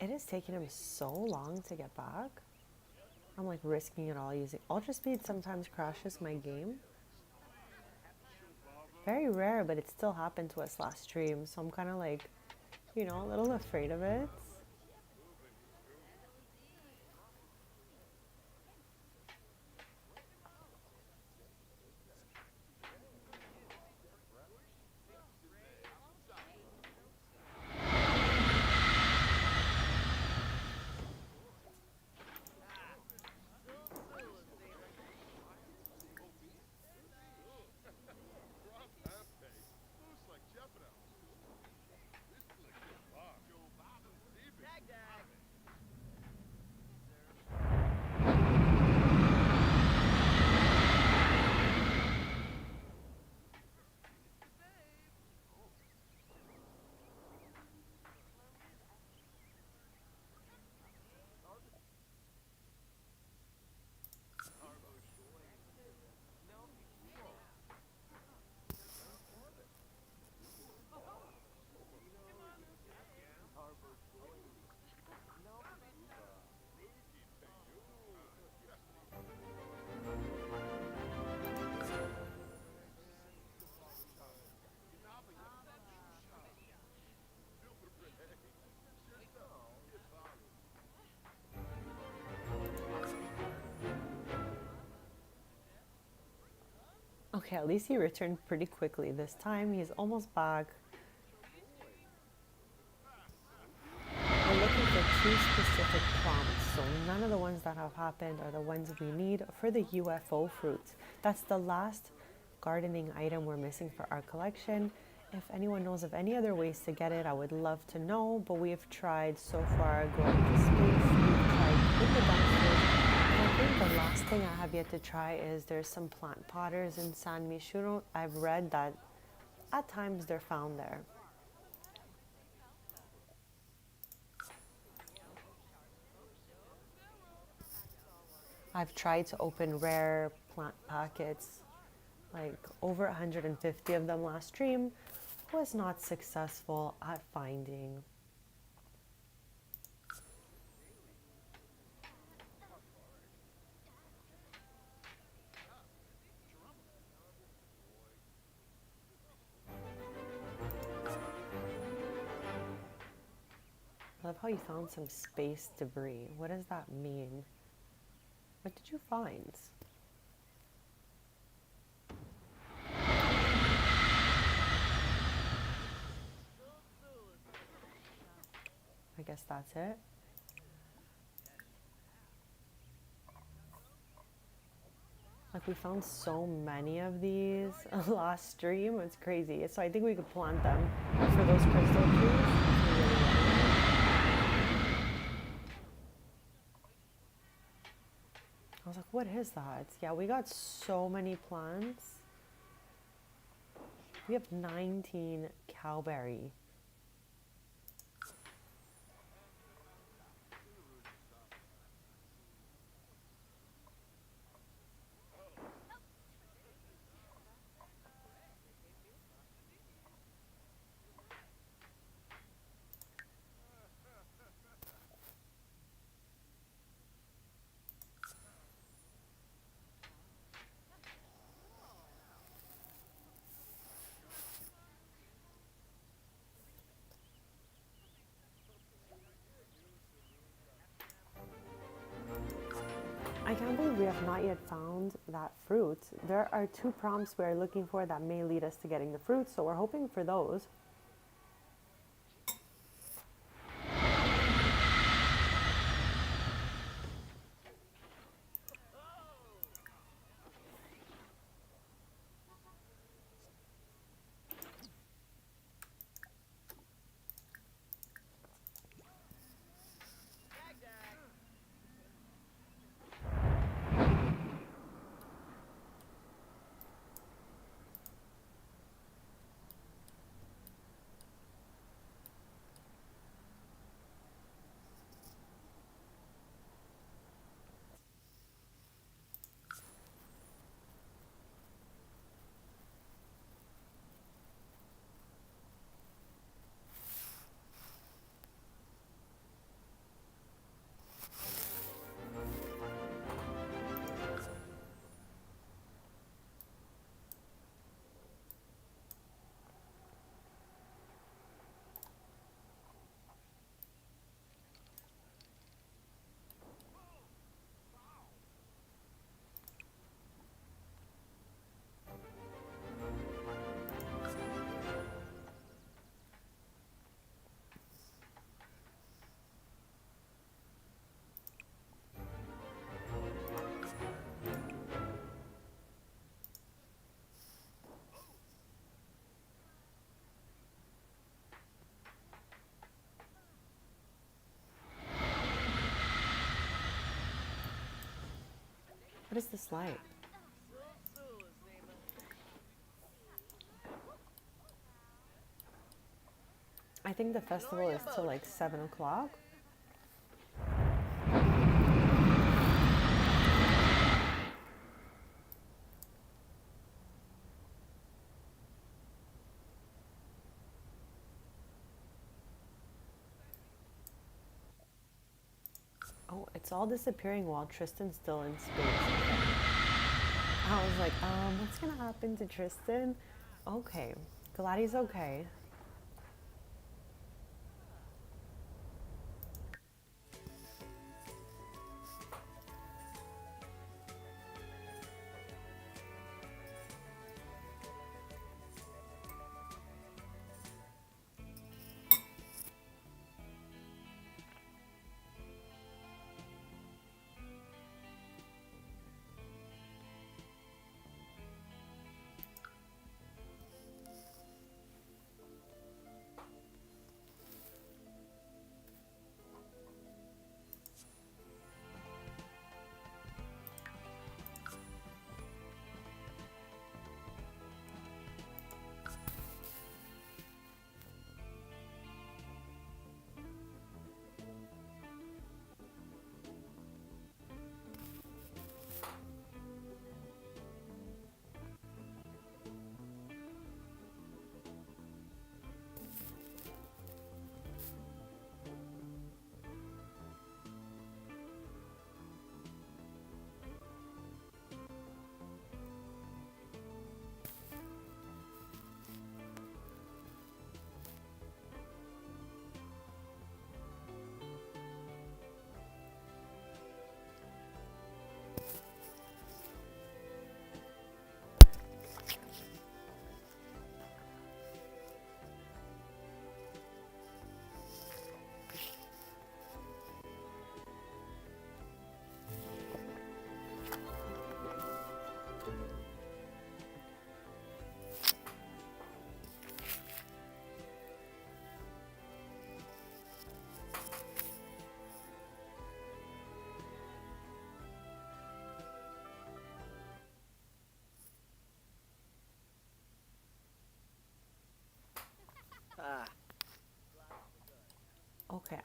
It is taking him so long to get back. I'm like risking it all using ultra speed. Sometimes crashes my game. Very rare, but it still happened to us last stream, so I'm kind of like, you know, a little afraid of it. Okay, at least he returned pretty quickly this time. He's almost back. We're looking for two specific prompts, so none of the ones that have happened are the ones we need for the UFO fruits. That's the last gardening item we're missing for our collection. If anyone knows of any other ways to get it, I would love to know, but we've tried so far going to space, we've tried in the dumpsters, and I think the last thing I have yet to try is there's some plant potters in San Mishuno. I've read that at times they're found there. I've tried to open rare plant packets, like over 150 of them last stream, was not successful at finding. I love how you found some space debris. What does that mean? What did you find? I guess that's it. Like, we found so many of these last stream. It's crazy. So I think we could plant them for those crystal trees. I was like, what is that? Yeah, we got so many plants. We have 19 cowberry. I can't believe we have not yet found that fruit. There are 2 prompts we're looking for that may lead us to getting the fruit, so we're hoping for those. What is this like? I think the festival is till like 7 o'clock. Oh, it's all disappearing while Tristan's still in space. I was like, what's gonna happen to Tristan? Okay, glad he's okay.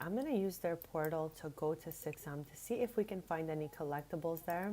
I'm going to use their portal to go to 6M to see if we can find any collectibles there.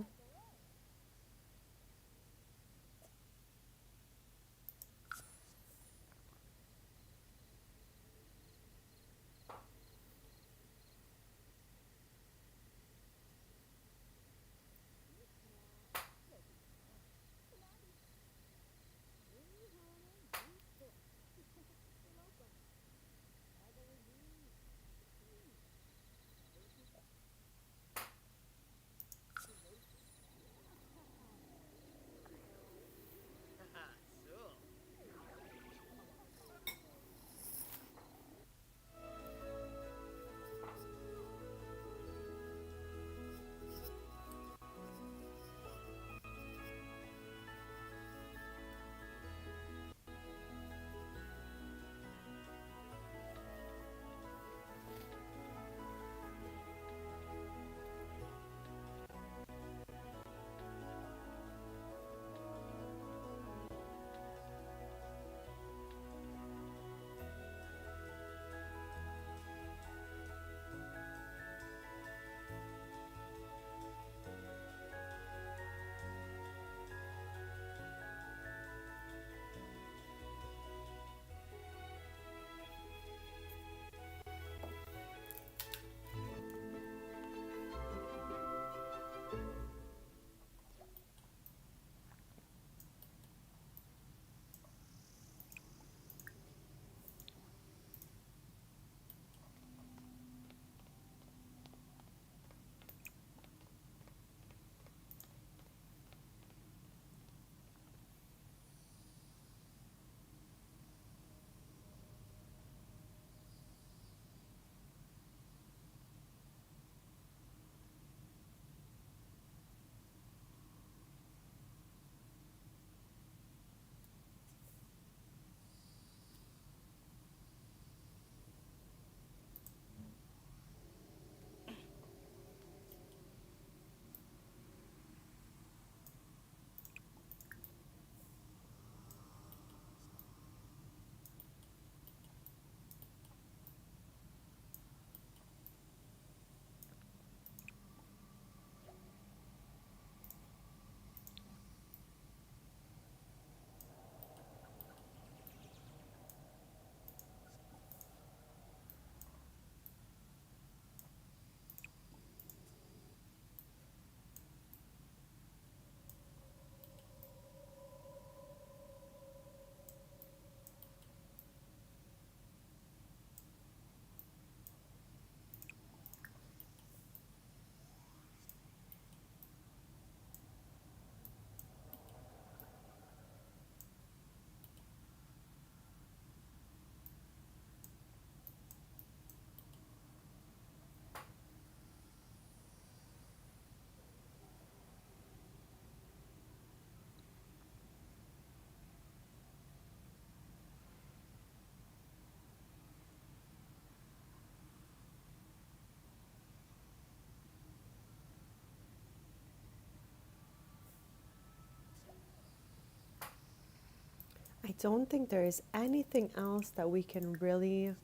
I don't think there is anything else that we can really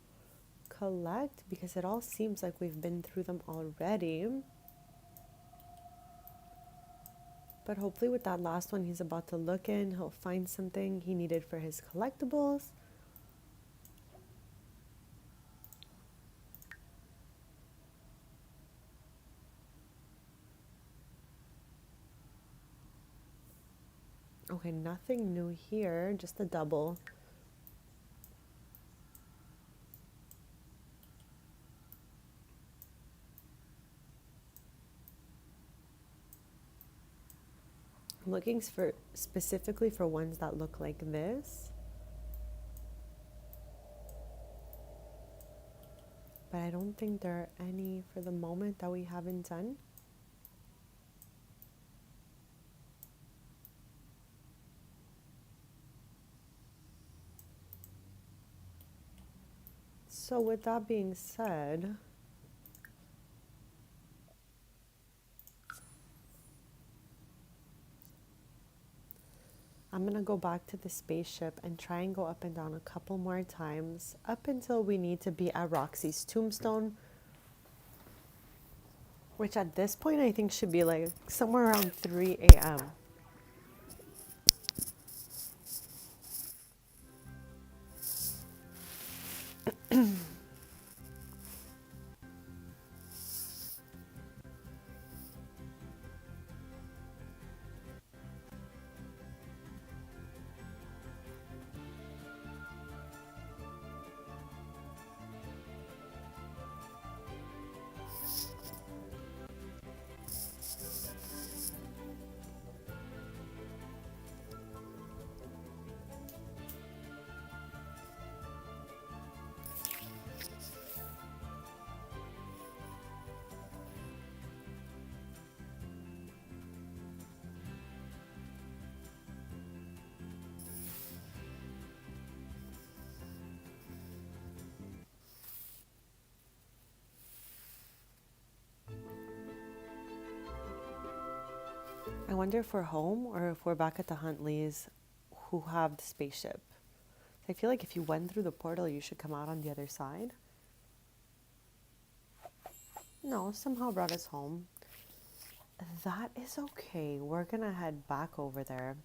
collect because it all seems like we've been through them already. But hopefully with that last one he's about to look in, he'll find something he needed for his collectibles. Okay, nothing new here, just a double. I'm looking for specifically for ones that look like this. But I don't think there are any for the moment that we haven't done. So with that being said, I'm gonna go back to the spaceship and try and go up and down a couple more times up until we need to be at Roxy's tombstone, which at this point I think should be like somewhere around 3 a.m. I wonder if we're home or if we're back at the Huntleys who have the spaceship. I feel like if you went through the portal, you should come out on the other side. No, somehow brought us home. That is okay. We're gonna head back over there.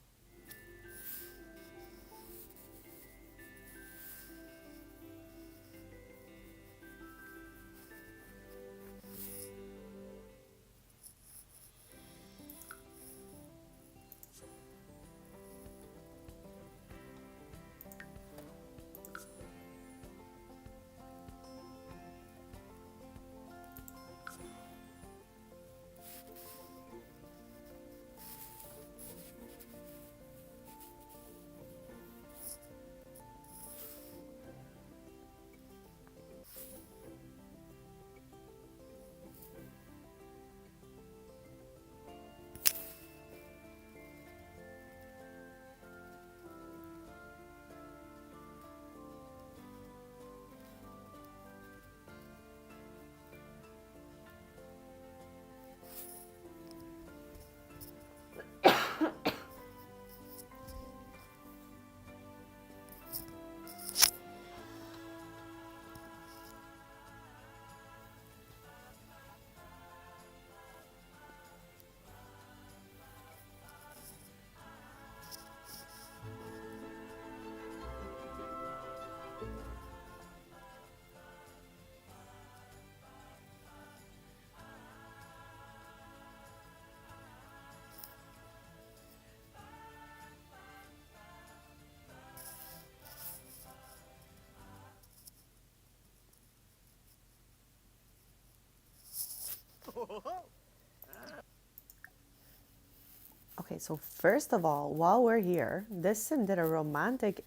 Okay, so first of all, while we're here, this sim did a romantic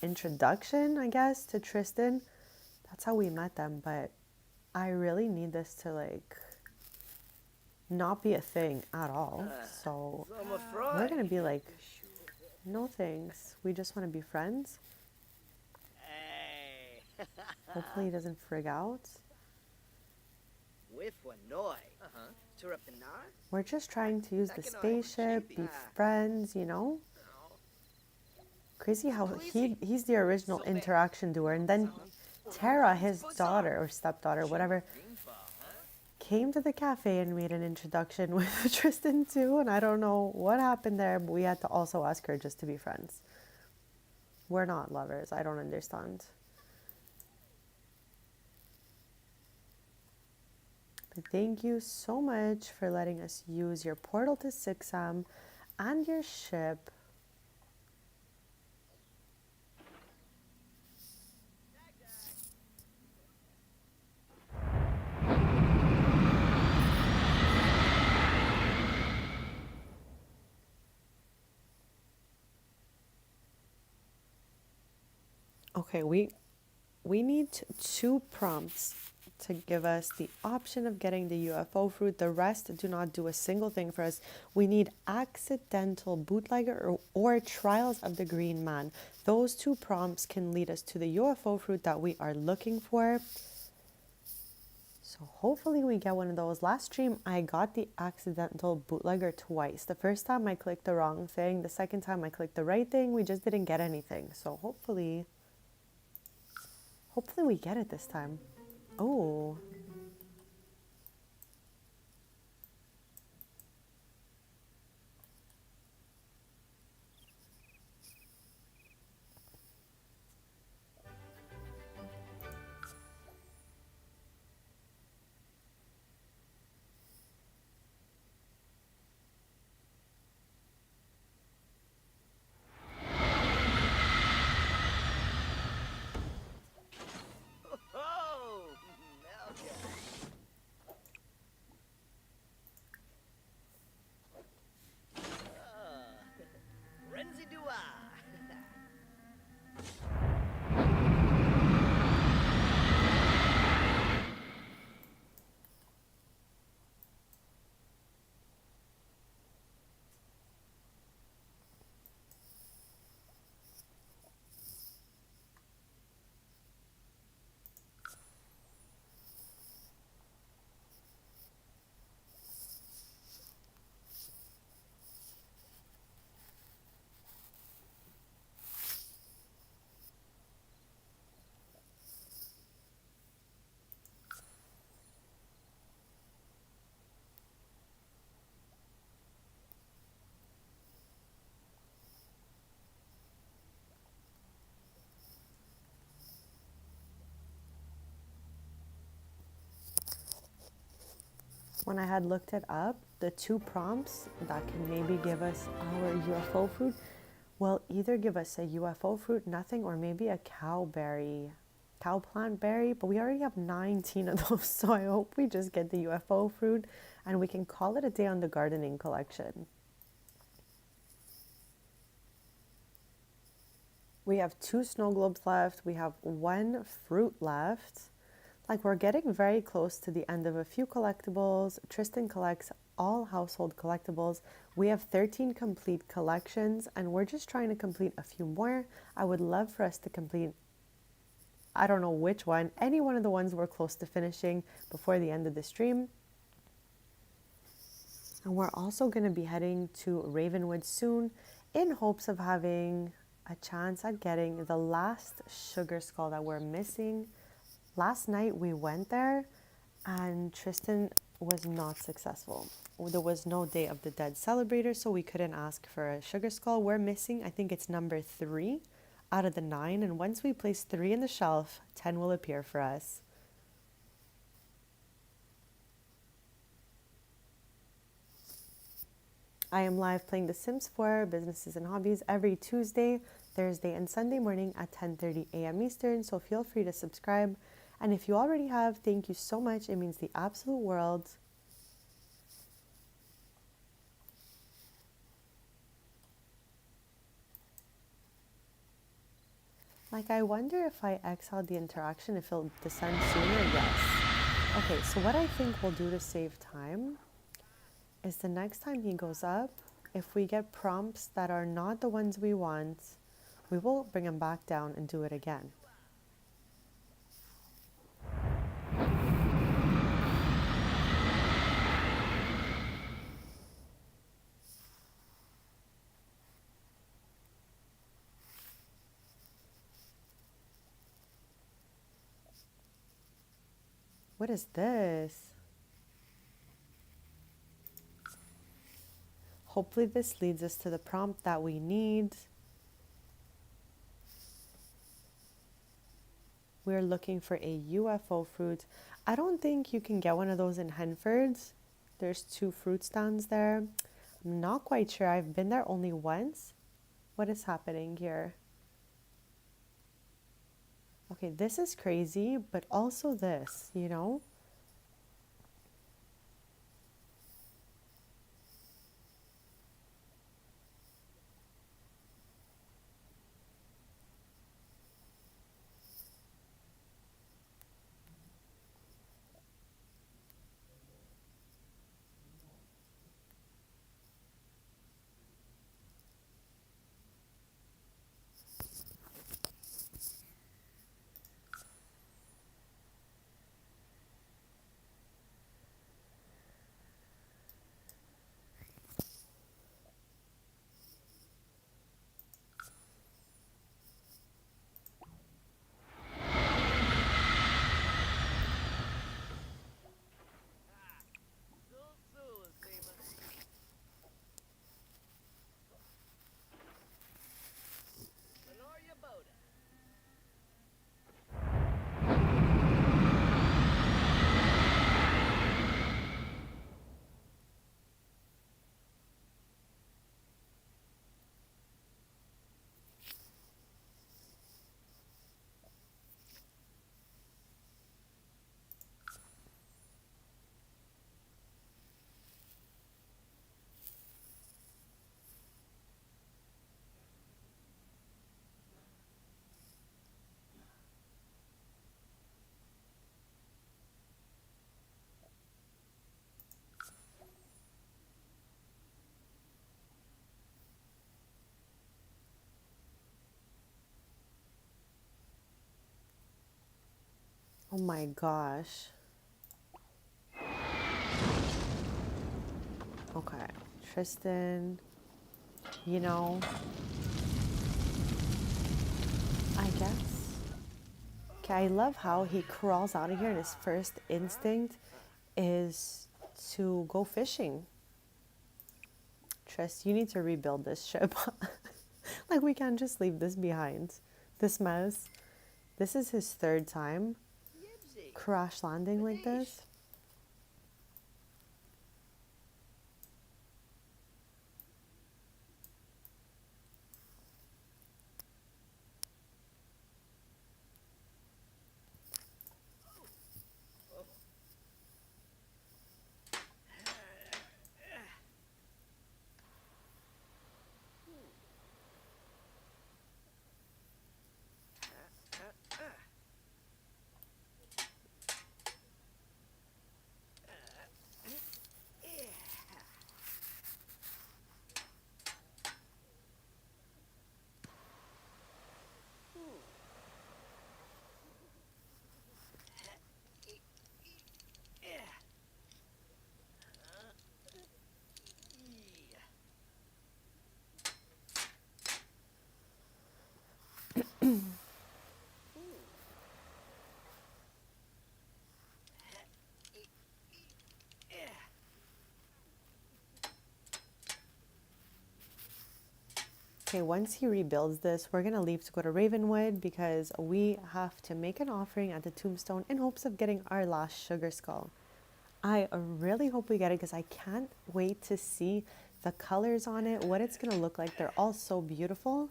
introduction, I guess, to Tristan. That's how we met them, but I really need this to, like, not be a thing at all. So we're gonna be like, no thanks. We just want to be friends. Hey. Hopefully he doesn't frig out. We're just trying to use the spaceship, be friends, you know? Crazy how he's the original interaction doer, and then Tara, his daughter or stepdaughter, whatever, came to the cafe and made an introduction with Tristan too, and I don't know what happened there, but we had to also ask her just to be friends. We're not lovers. I don't understand. But thank you so much for letting us use your portal to 6M and your ship. Okay, we need 2 prompts to give us the option of getting the UFO fruit. The rest do not do a single thing for us. We need accidental bootlegger or trials of the green man. Those 2 prompts can lead us to the UFO fruit that we are looking for. So hopefully we get one of those. Last stream, I got the accidental bootlegger twice. The first time I clicked the wrong thing. The second time I clicked the right thing. We just didn't get anything. So hopefully we get it this time. Oh. when I had looked it up, the 2 prompts that can maybe give us our UFO fruit will either give us a UFO fruit, nothing, or maybe a cow plant berry, but we already have 19 of those, so I hope we just get the UFO fruit and we can call it a day on the gardening collection. We have 2 snow globes left. We have 1 fruit left. Like, we're getting very close to the end of a few collectibles. Tristan collects all household collectibles. We have 13 complete collections, and we're just trying to complete a few more. I would love for us to complete, I don't know which one, any one of the ones we're close to finishing before the end of the stream. And we're also going to be heading to Ravenwood soon in hopes of having a chance at getting the last sugar skull that we're missing. Last night we went there and Tristan was not successful. There was no Day of the Dead celebrator, so we couldn't ask for a sugar skull. We're missing, I think it's number 3 out of the 9, and once we place 3 in the shelf, 10 will appear for us. I am live playing The Sims 4 Businesses and Hobbies every Tuesday, Thursday, and Sunday morning at 10:30 a.m. Eastern, so feel free to subscribe. And if you already have, thank you so much. It means the absolute world. Like, I wonder if I exiled the interaction, if it'll descend sooner. Yes. Okay, so what I think we'll do to save time is the next time he goes up, if we get prompts that are not the ones we want, we will bring him back down and do it again. What is this? Hopefully this leads us to the prompt that we need. We're looking for a UFO fruit. I don't think you can get one of those in Henford's. There's 2 fruit stands there. I'm not quite sure. I've been there only once. What is happening here? Okay, this is crazy, but also this, you know? Oh my gosh. Okay, Tristan, you know, I guess. Okay, I love how he crawls out of here and his first instinct is to go fishing. Trist, you need to rebuild this ship. Like, we can't just leave this behind. This mess. This is his 3rd time crash landing like this. Okay, once he rebuilds this, we're gonna leave to go to Ravenwood because we have to make an offering at the tombstone in hopes of getting our last sugar skull. I really hope we get it because I can't wait to see the colors on it, what it's gonna look like. They're all so beautiful.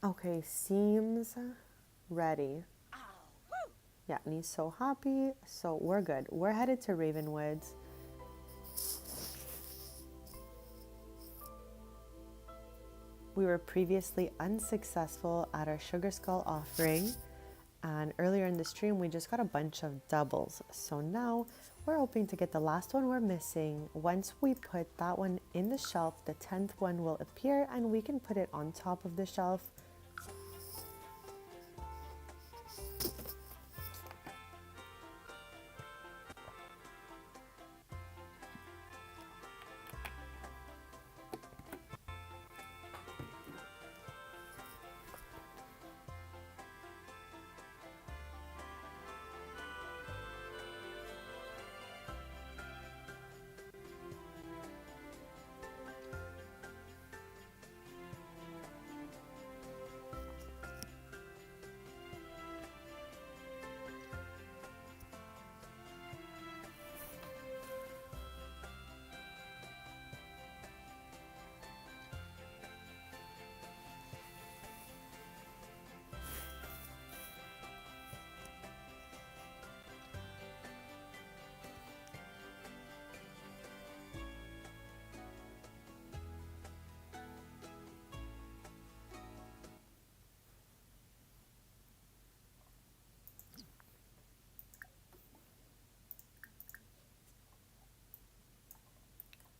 Okay, seems ready. Yeah, and he's so happy. So we're good. We're headed to Ravenwoods. We were previously unsuccessful at our sugar skull offering. And earlier in the stream, we just got a bunch of doubles. So now we're hoping to get the last one we're missing. Once we put that one in the shelf, the 10th one will appear and we can put it on top of the shelf.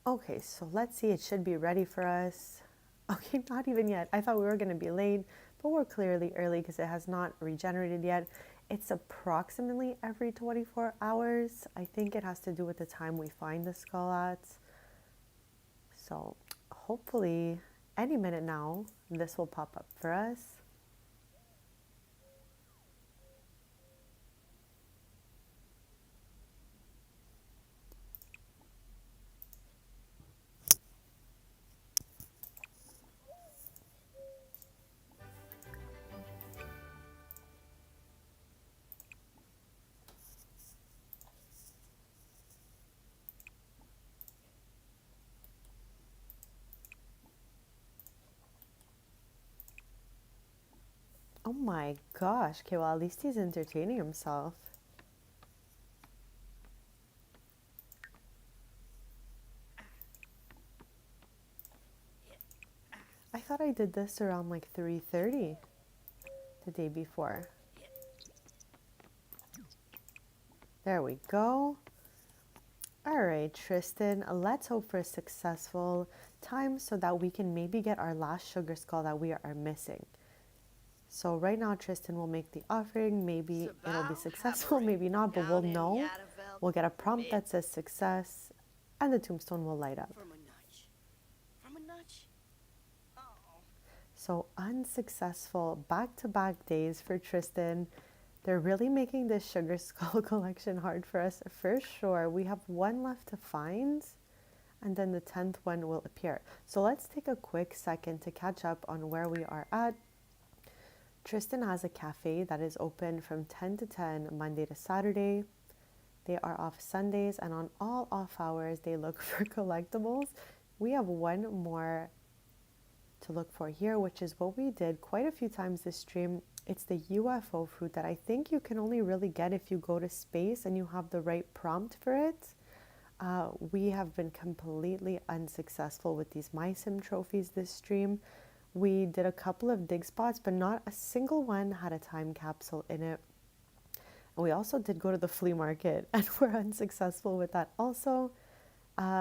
Okay, so let's see, it should be ready for us. Okay, not even yet. I thought we were gonna be late, but we're clearly early because it has not regenerated yet. It's approximately every 24 hours. I think it has to do with the time we find the skull at. So hopefully any minute now, this will pop up for us. Oh my gosh, okay, well at least he's entertaining himself. I thought I did this around like 3:30 the day before. There we go. All right, Tristan, let's hope for a successful time so that we can maybe get our last sugar skull that we are missing. So right now, Tristan will make the offering. Maybe it'll be successful, maybe not, but we'll know. We'll get a prompt that says success, and the tombstone will light up. So unsuccessful back-to-back days for Tristan. They're really making this sugar skull collection hard for us for sure. We have one left to find, and then the 10th one will appear. So let's take a quick second to catch up on where we are at. Tristan has a cafe that is open from 10 to 10 Monday to Saturday. They are off Sundays, and on all off hours they look for collectibles. We have one more to look for here, which is what we did quite a few times this stream. It's the UFO fruit that I think you can only really get if you go to space and you have the right prompt for it. We have been completely unsuccessful with these MySim trophies this stream. We did a couple of dig spots, but not a single one had a time capsule in it. And we also did go to the flea market and we're unsuccessful with that also.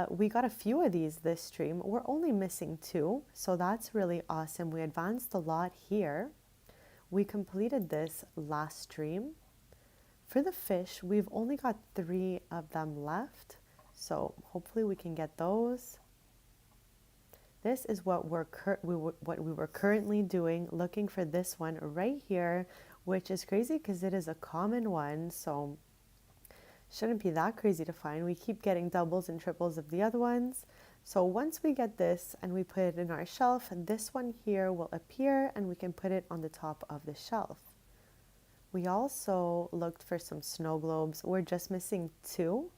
We got a few of these this stream. We're only missing 2, so that's really awesome. We advanced a lot here. We completed this last stream. For the fish, we've only got 3 of them left, so hopefully we can get those. This is what we were currently doing, looking for this one right here, which is crazy because it is a common one, so shouldn't be that crazy to find. We keep getting doubles and triples of the other ones. So once we get this and we put it in our shelf, this one here will appear and we can put it on the top of the shelf. We also looked for some snow globes. We're just missing 2.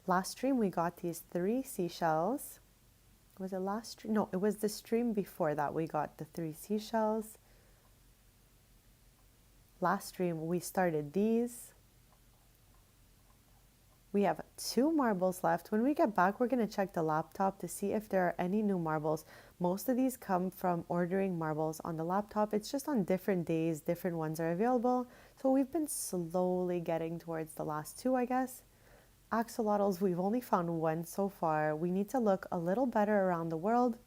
Last stream we got these 3 seashells. Was it last stream? No, it was the stream before that we got the 3 seashells. Last stream we started these. We have 2 marbles left. When we get back, we're going to check the laptop to see if there are any new marbles. Most of these come from ordering marbles on the laptop. It's just on different days, different ones are available. So we've been slowly getting towards the last 2, I guess. Axolotls, we've only found 1 so far. We need to look a little better around the world.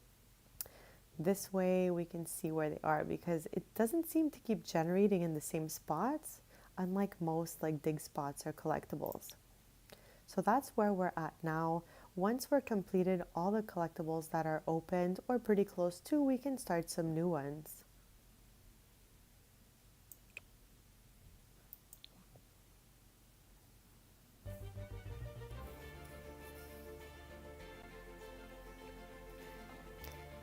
This way we can see where they are because it doesn't seem to keep generating in the same spots, unlike most like dig spots or collectibles. So that's where we're at now. Once we're completed all the collectibles that are opened or pretty close to, we can start some new ones.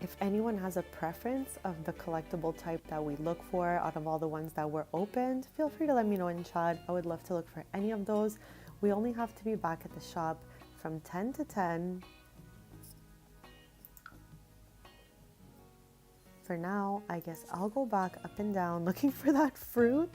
If anyone has a preference of the collectible type that we look for out of all the ones that were opened, feel free to let me know in chat. I would love to look for any of those. We only have to be back at the shop from 10 to 10. For now, I guess I'll go back up and down looking for that fruit.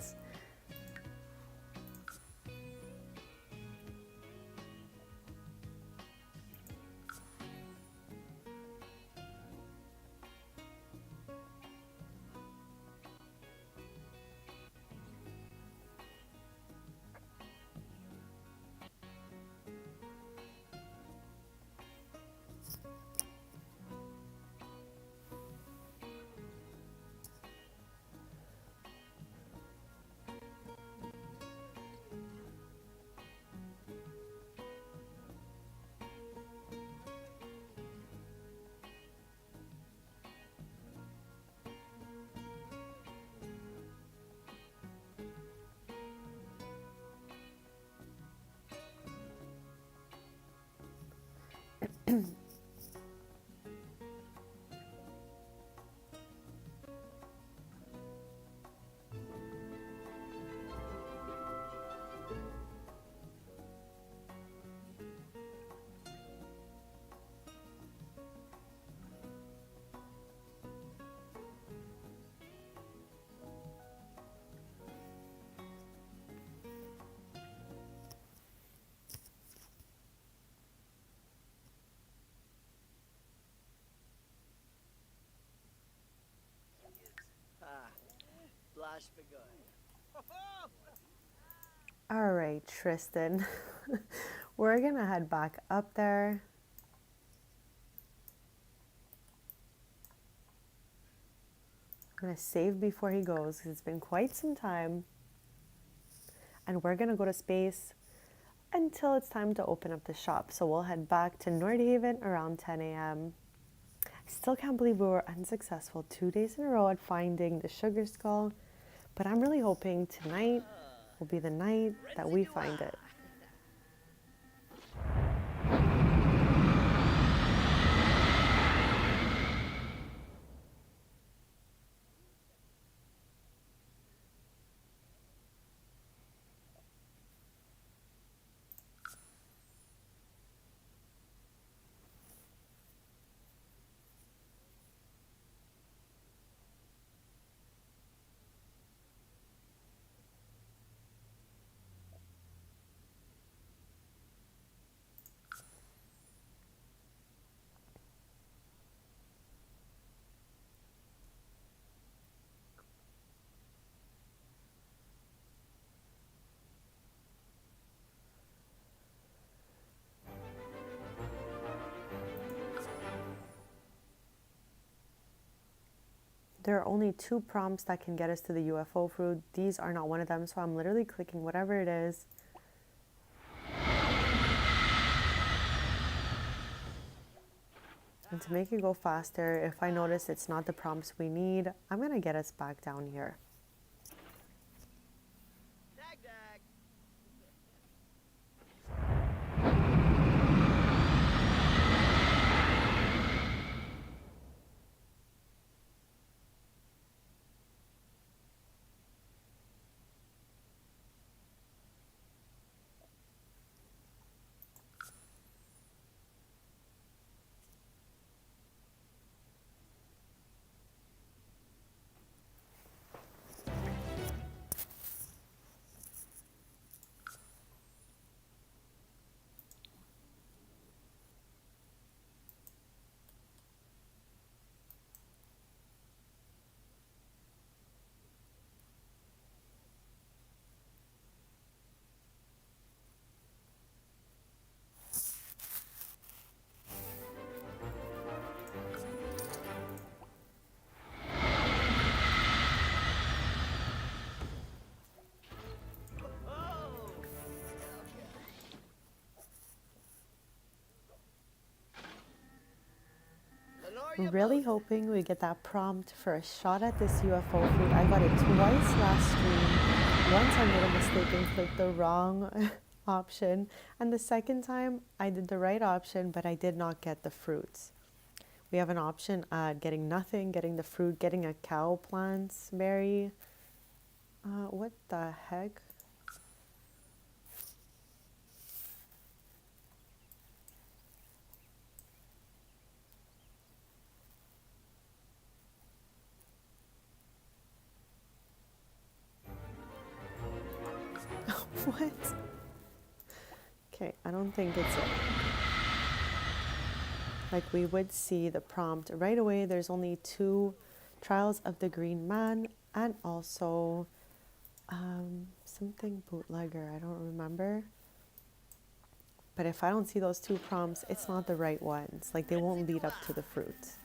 All right, Tristan, we're gonna head back up there. I'm gonna save before he goes because it's been quite some time. And we're gonna go to space until it's time to open up the shop. So we'll head back to Nordhaven around 10 a.m. I still can't believe we were unsuccessful 2 days in a row at finding the sugar skull, but I'm really hoping tonight will be the night that we find it. There are only 2 prompts that can get us to the UFO fruit. These are not one of them, so I'm literally clicking whatever it is. And to make it go faster, if I notice it's not the prompts we need, I'm going to get us back down here. Dag, dag. Really hoping we get that prompt for a shot at this UFO fruit. I got it twice last stream. Once I made a mistake and clicked the wrong option, and the second time I did the right option, but I did not get the fruits. We have an option at getting nothing, getting the fruit, getting a cow plants berry. What the heck? What? Okay, I don't think it's it. Like, we would see the prompt right away. There's only 2 trials of the green man and also something bootlegger. I don't remember. But if I don't see those 2 prompts, it's not the right ones. Like, they won't lead up to the fruit.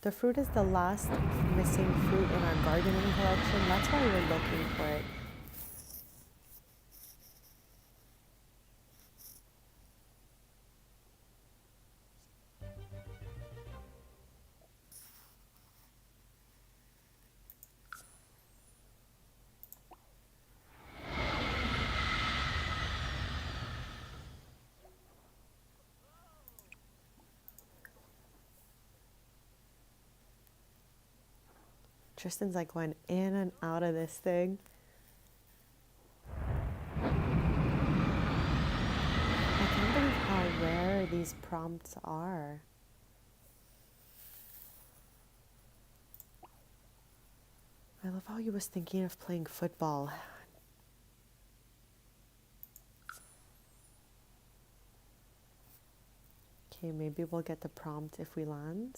The fruit is the last missing fruit in our gardening collection. That's why we're looking for it. Tristan's like going in and out of this thing. I can't believe how rare these prompts are. I love how he was thinking of playing football. Okay, maybe we'll get the prompt if we land.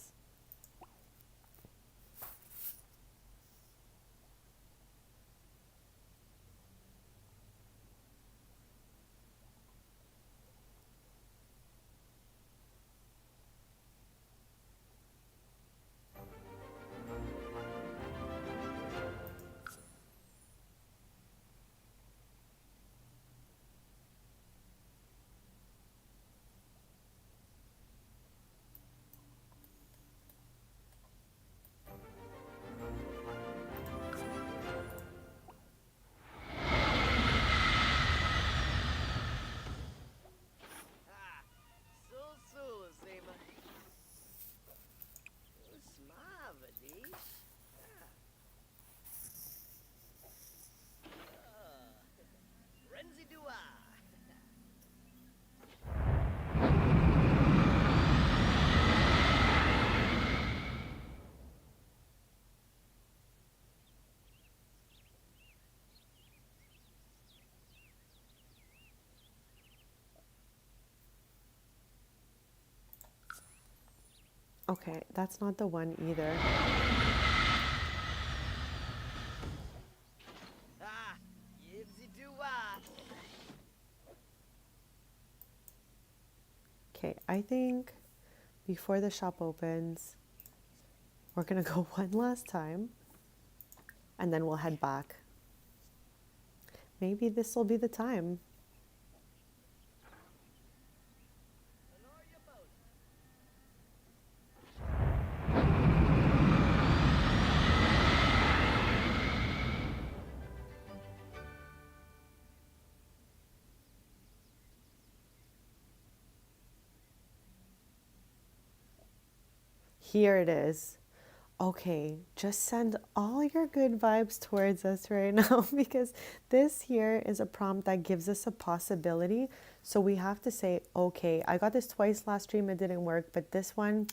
Okay, that's not the one either. Okay, I think before the shop opens, We're gonna go one last time and then we'll head back. Maybe this will be the time. Here it is. Okay, just send all your good vibes towards us right now because this here is a prompt that gives us a possibility. So we have to say, okay, I got this twice last stream, it didn't work, but this one,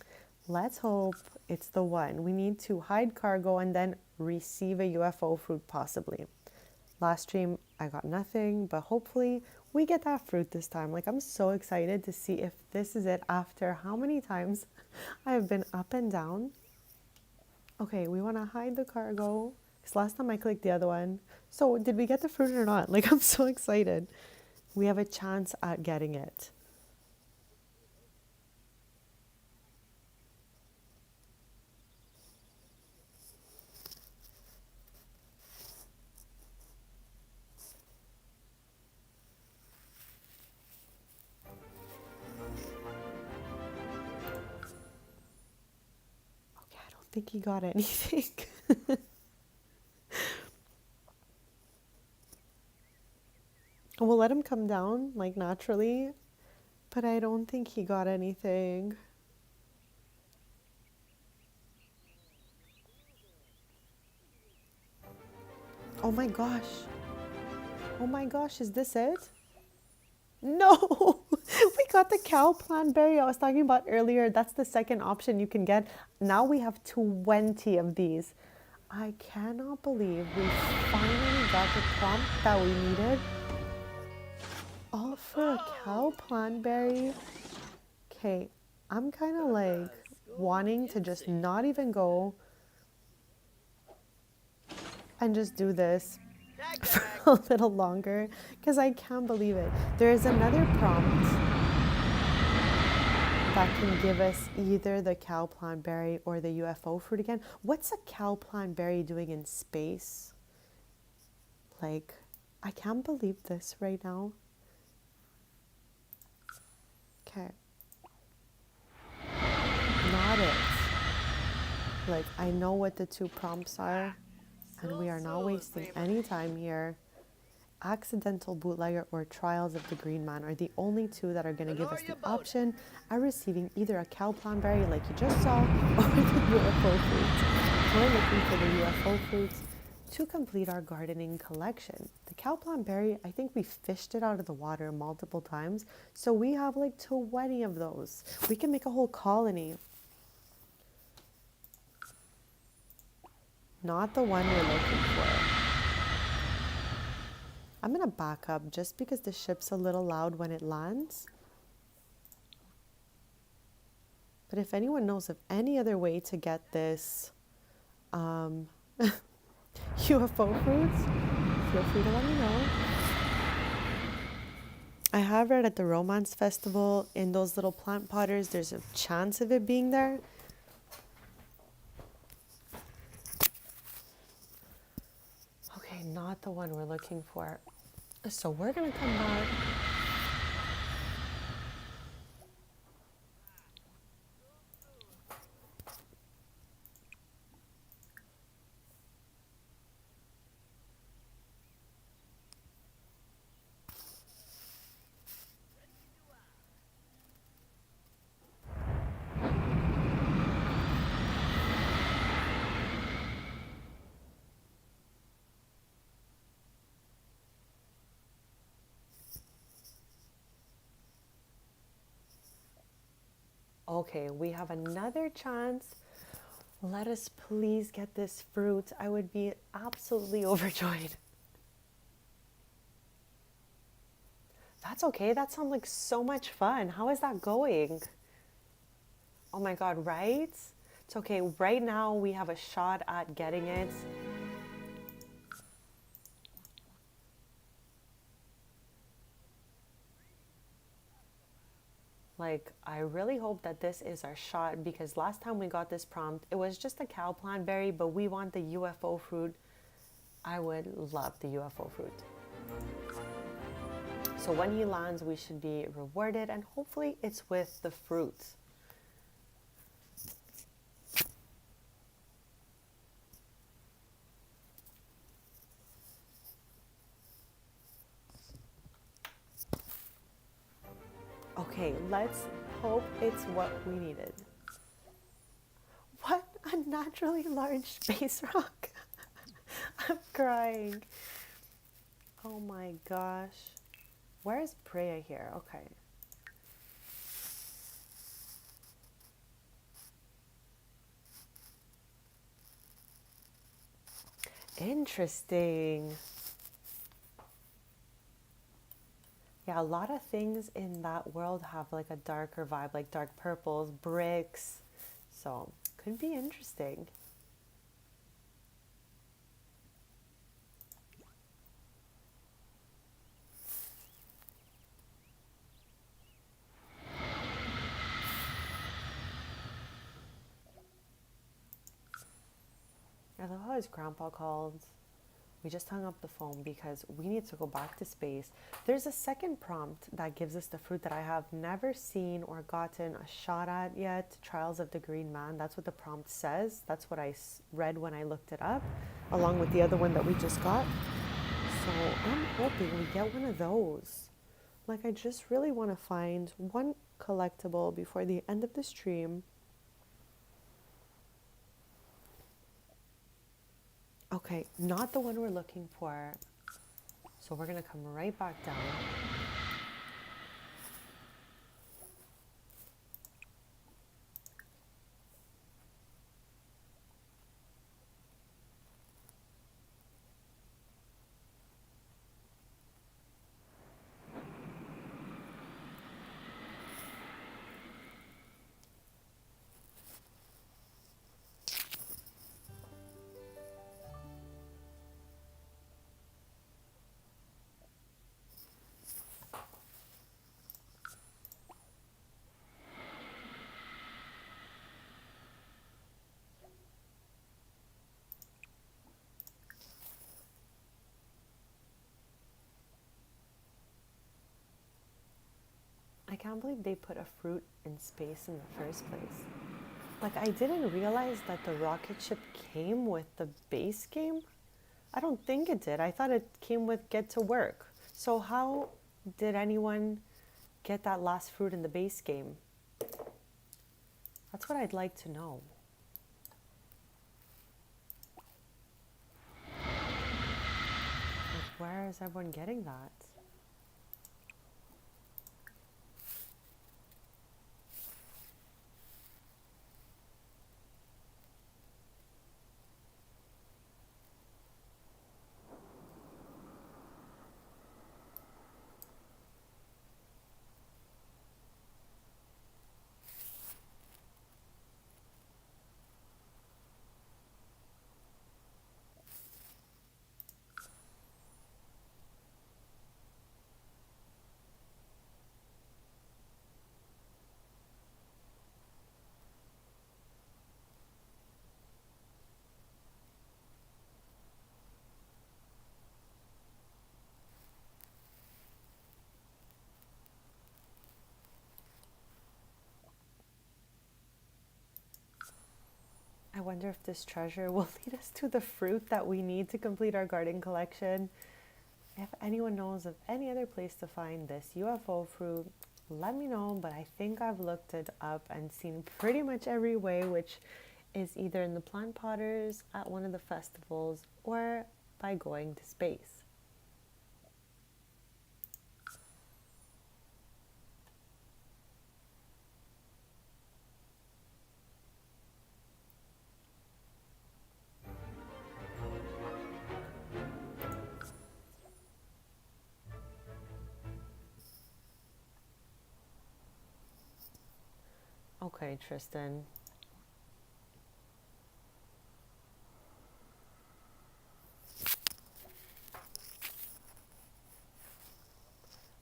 let's hope it's the one. We need to hide cargo and then receive a UFO fruit possibly. Last stream, I got nothing, but hopefully we get that fruit this time. Like, I'm so excited to see if this is it after how many times I have been up and down. Okay, we want to hide the cargo because last time I clicked the other one. So did we get the fruit or not? Like, I'm so excited. We have a chance at getting it. Okay, I don't think he got anything. We'll let him come down, like, naturally, but I don't think he got anything. Oh my gosh. Oh my gosh, is this it? No! We got the cow plant berry I was talking about earlier. That's the second option you can get. Now we have 20 of these. I cannot believe we finally got the prompt that we needed. All for a cow plant berry. Okay, I'm kind of like wanting to just not even go and just do this for a little longer because I can't believe it. There is another prompt that can give us either the cow plant berry or the UFO fruit again. What's a cow plant berry doing in space? Like, I can't believe this right now. Okay. Not it. Like, I know what the two prompts are, and we are not wasting any time here. Accidental bootlegger or trials of the green man are the only two that are going to give us the option at receiving either a cow plant berry like you just saw or the UFO fruits. We're looking for the UFO fruits to complete our gardening collection. The cow plant berry, I think we fished it out of the water multiple times, so we have like 20 of those. We can make a whole colony. Not the one we're looking for. I'm gonna back up just because the ship's a little loud when it lands. But if anyone knows of any other way to get this UFO fruits, feel free to let me know. I have read at the Romance Festival in those little plant potters, there's a chance of it being there. Okay, not the one we're looking for. So we're gonna come back. Okay, we have another chance. Let us please get this fruit. I would be absolutely overjoyed. That's okay. That sounds like so much fun. How is that going? Oh my God, right? It's okay. Right now we have a shot at getting it. Like, I really hope that this is our shot, because last time we got this prompt, it was just a cow plant berry, but we want the UFO fruit. I would love the UFO fruit. So when he lands, we should be rewarded, and hopefully it's with the fruits. Okay, let's hope it's what we needed. What? A naturally large space rock? I'm crying. Oh my gosh. Where is Priya here? Okay. Interesting. Yeah, a lot of things in that world have like a darker vibe, like dark purples, bricks. So, could be interesting. I love how his grandpa called. We just hung up the phone because we need to go back to space. There's a second prompt that gives us the fruit that I have never seen or gotten a shot at yet. Trials of the Green Man. That's what the prompt says. That's what I read when I looked it up, along with the other one that we just got. So I'm hoping we get one of those. Like, I just really want to find one collectible before the end of the stream. Okay, not the one we're looking for. So we're gonna come right back down. I can't believe they put a fruit in space in the first place. Like, I didn't realize that the rocket ship came with the base game. I don't think it did. I thought it came with Get to Work. So how did anyone get that last fruit in the base game? That's what I'd like to know. Like, where is everyone getting that? I wonder if this treasure will lead us to the fruit that we need to complete our garden collection. If anyone knows of any other place to find this UFO fruit, let me know. But I think I've looked it up and seen pretty much every way, which is either in the plant potters, at one of the festivals, or by going to space. Okay, Tristan.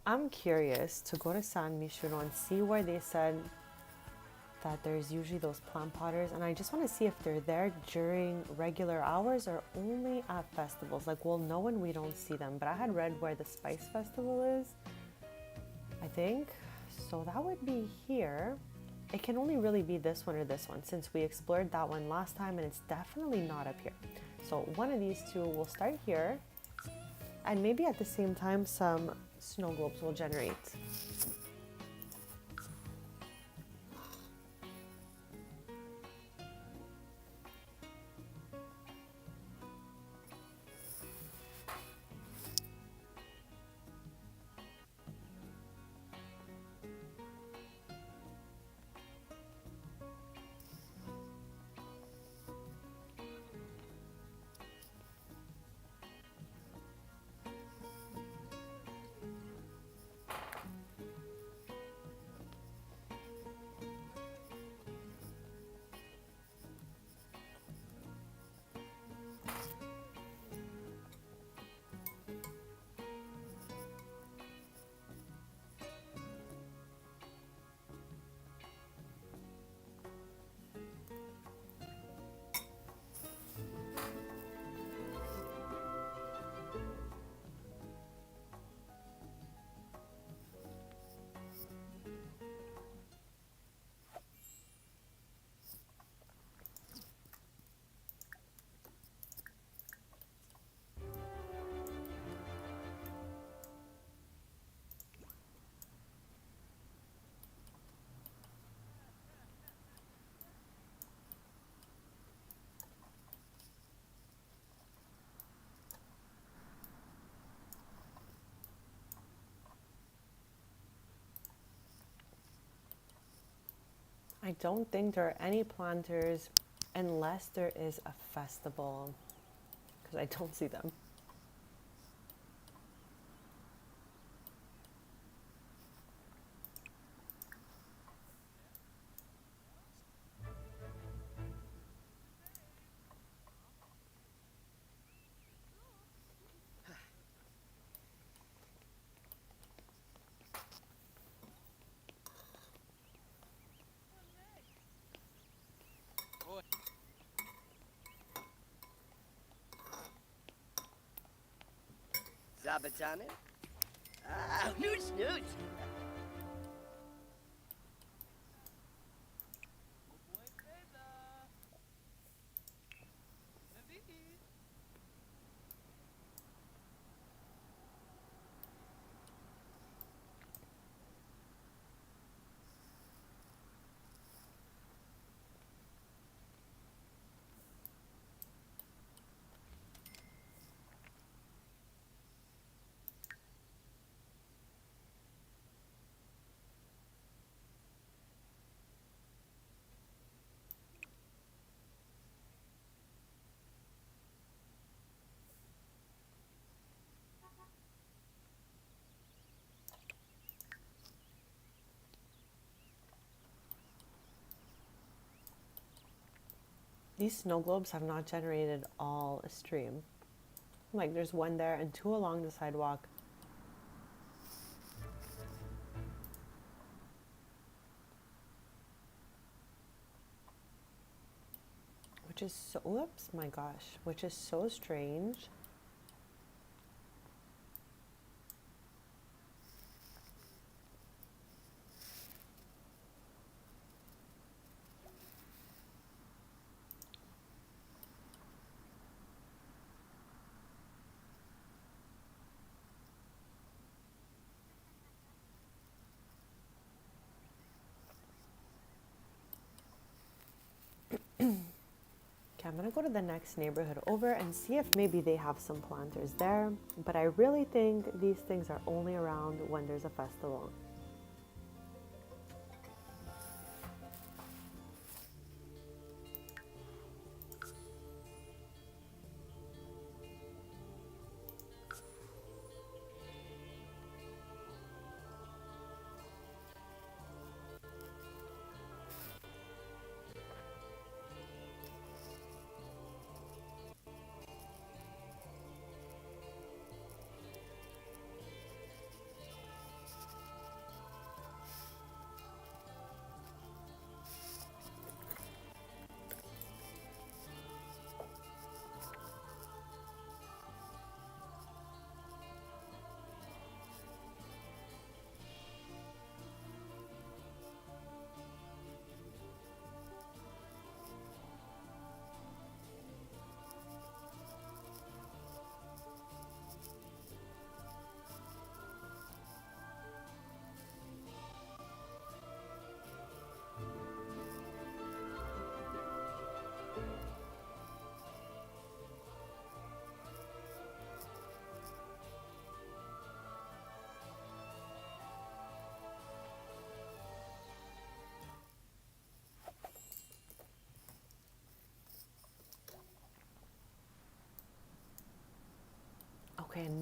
I'm am curious to go to San Mishuno and see where they said that there's usually those plant potters, and I just want to see if they're there during regular hours or only at festivals. Like, we'll know when we don't see them, but I had read where the Spice Festival is, I think. So that would be here. It can only really be this one or this one since we explored that one last time, and it's definitely not up here. So one of these two will start here, and maybe at the same time some snow globes will generate. I don't think there are any planters unless there is a festival, because I don't see them. Boy. Zabatane? Ah, nooch, nooch. These snow globes have not generated all a stream. Like, there's one there and two along the sidewalk. Which is so, whoops, my gosh, which is so strange. Okay, I'm gonna go to the next neighborhood over and see if maybe they have some planters there, but I really think these things are only around when there's a festival.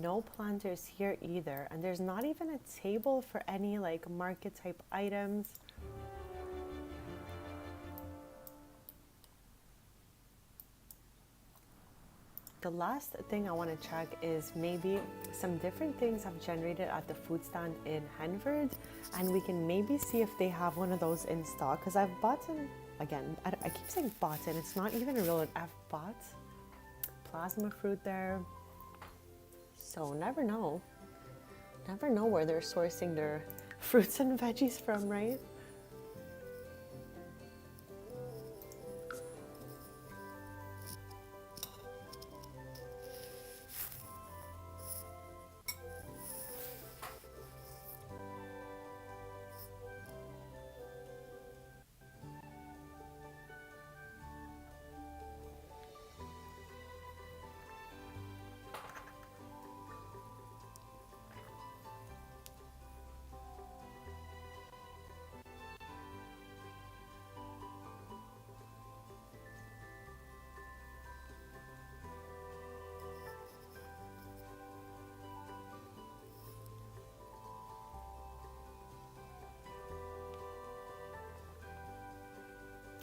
no planters here either. And there's not even a table for any like market type items. The last thing I want to check is maybe some different things I've generated at the food stand in Henford, and we can maybe see if they have one of those in stock, because I've bought in, again, I keep saying bought in, it's not even a real word. I've bought plasma fruit there, so never know where they're sourcing their fruits and veggies from, right?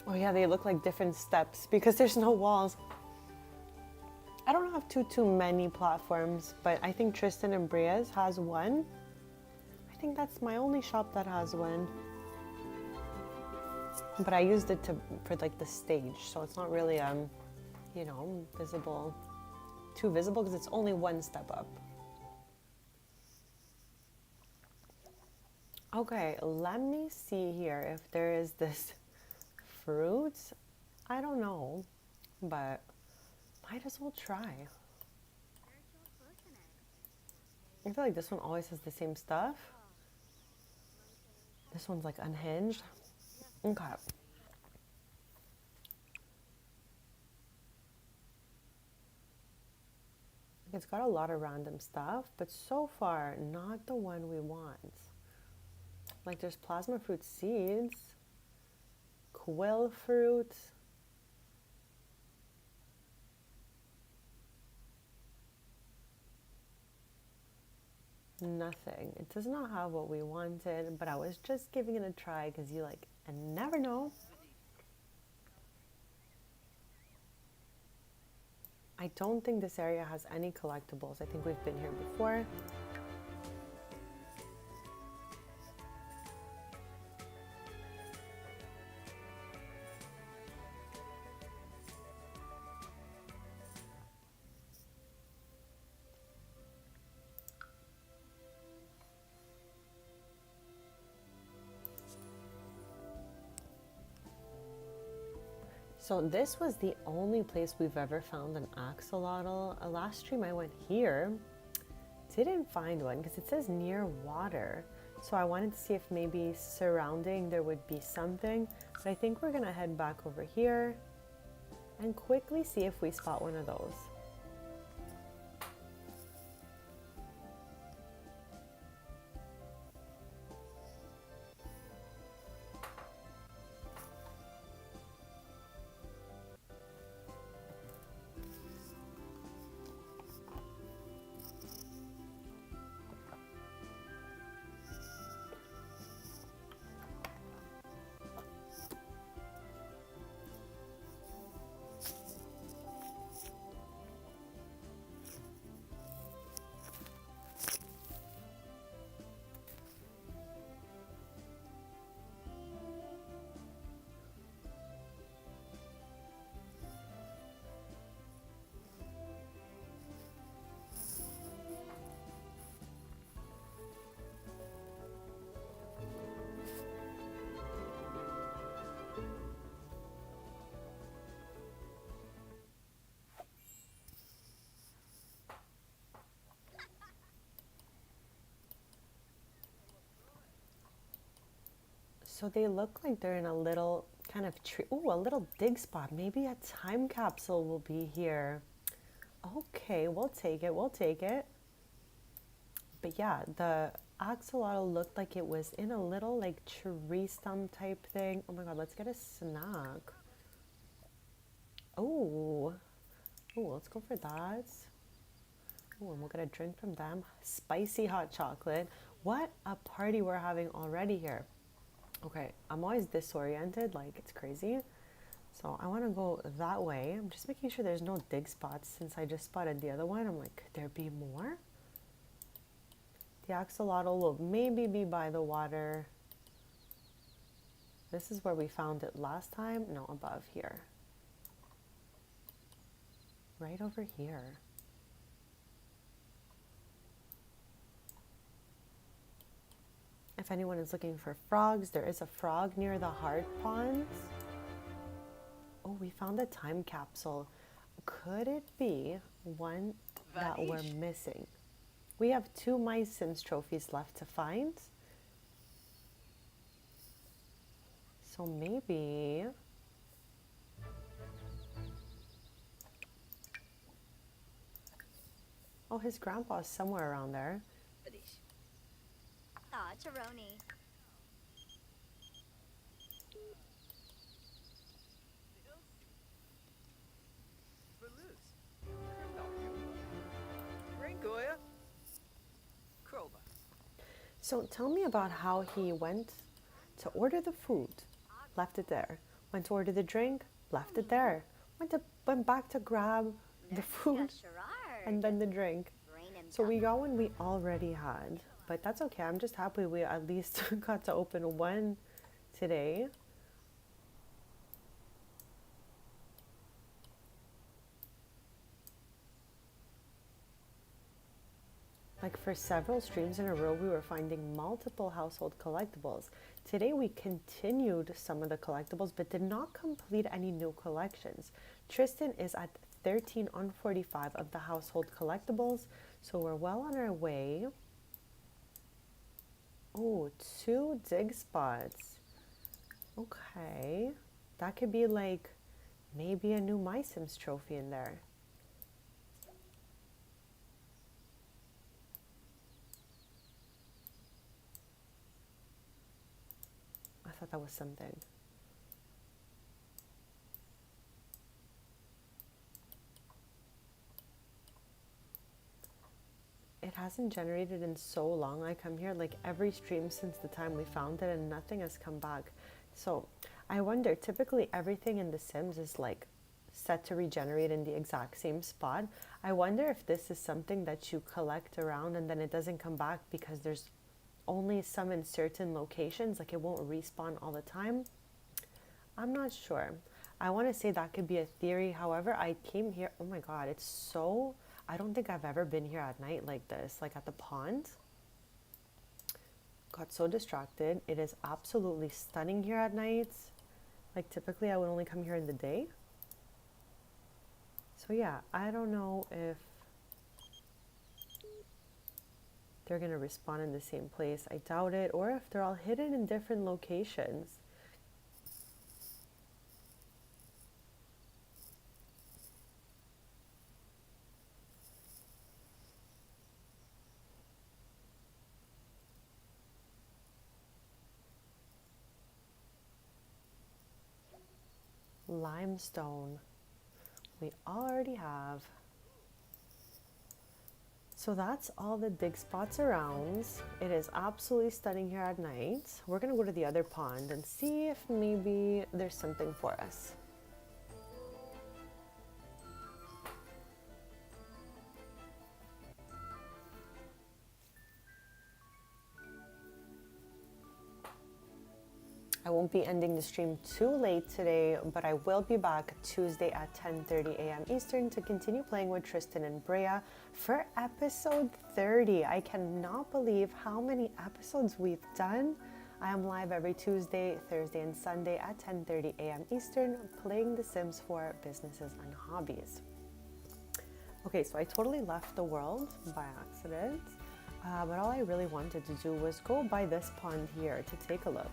Oh yeah, they look like different steps because there's no walls. I don't have too many platforms, but I think Tristan and Bria's has one. I think that's my only shop that has one. But I used it for like the stage, so it's not really you know, too visible because it's only one step up. Okay, let me see here if there is this fruits. I don't know, but might as well try. I feel like this one always has the same stuff. This one's like unhinged. Okay. It's got a lot of random stuff, but so far not the one we want. Like there's plasma fruit seeds, quill fruit, nothing. It does not have what we wanted, but I was just giving it a try because you like, and never know. I don't think this area has any collectibles. I think we've been here before. So this was the only place we've ever found an axolotl. Last stream I went here, didn't find one because it says near water. So I wanted to see if maybe surrounding there would be something. But I think we're gonna head back over here and quickly see if we spot one of those. So they look like they're in a little kind of tree. Ooh, a little dig spot. Maybe a time capsule will be here. Okay, we'll take it. We'll take it. But yeah, the axolotl looked like it was in a little like tree stump type thing. Oh my god, let's get a snack. Oh, let's go for that. Oh, and we'll get a drink from them. Spicy hot chocolate. What a party we're having already here. Okay, I'm always disoriented, like it's crazy. So I want to go that way. I'm just making sure there's no dig spots since I just spotted the other one. I'm like, could there be more? The axolotl will maybe be by the water. This is where we found it last time. No, above here. Right over here. If anyone is looking for frogs, there is a frog near the hard ponds. Oh, we found a time capsule. Could it be one that we're missing? We have 2 My Sims trophies left to find. So maybe... Oh, his grandpa's somewhere around there. Aw, Cheroni. So tell me about how he went to order the food, left it there. Went to order the drink, left it there. Went back to grab the food and then the drink. So we got one we already had, but that's okay. I'm just happy we at least got to open one today. Like for several streams in a row, we were finding multiple household collectibles. Today we continued some of the collectibles, but did not complete any new collections. Tristan is at 13 on 45 of the household collectibles, so we're well on our way. Oh, 2 dig spots. Okay, that could be like maybe a new My Sims trophy in there. I thought that was something. It hasn't generated in so long. I come here like every stream since the time we found it and nothing has come back. So I wonder, typically everything in The Sims is like set to regenerate in the exact same spot. I wonder if this is something that you collect around and then it doesn't come back because there's only some in certain locations, like it won't respawn all the time. I'm not sure. I want to say that could be a theory. However, I came here, oh my god, it's so, I don't think I've ever been here at night like this, like at the pond. Got so distracted. It is absolutely stunning here at night. Like typically I would only come here in the day. So yeah, I don't know if they're going to respawn in the same place. I doubt it. Or if they're all hidden in different locations. Limestone. We already have. So that's all the dig spots around. It is absolutely stunning here at night. We're gonna go to the other pond and see if maybe there's something for us. I won't be ending the stream too late today, but I will be back Tuesday at 10:30 a.m. Eastern to continue playing with Tristan and Brea for episode 30. I cannot believe how many episodes we've done. I am live every Tuesday, Thursday, and Sunday at 10:30 a.m. Eastern playing The Sims 4 Businesses and Hobbies. Okay, so I totally left the world by accident, but all I really wanted to do was go by this pond here to take a look.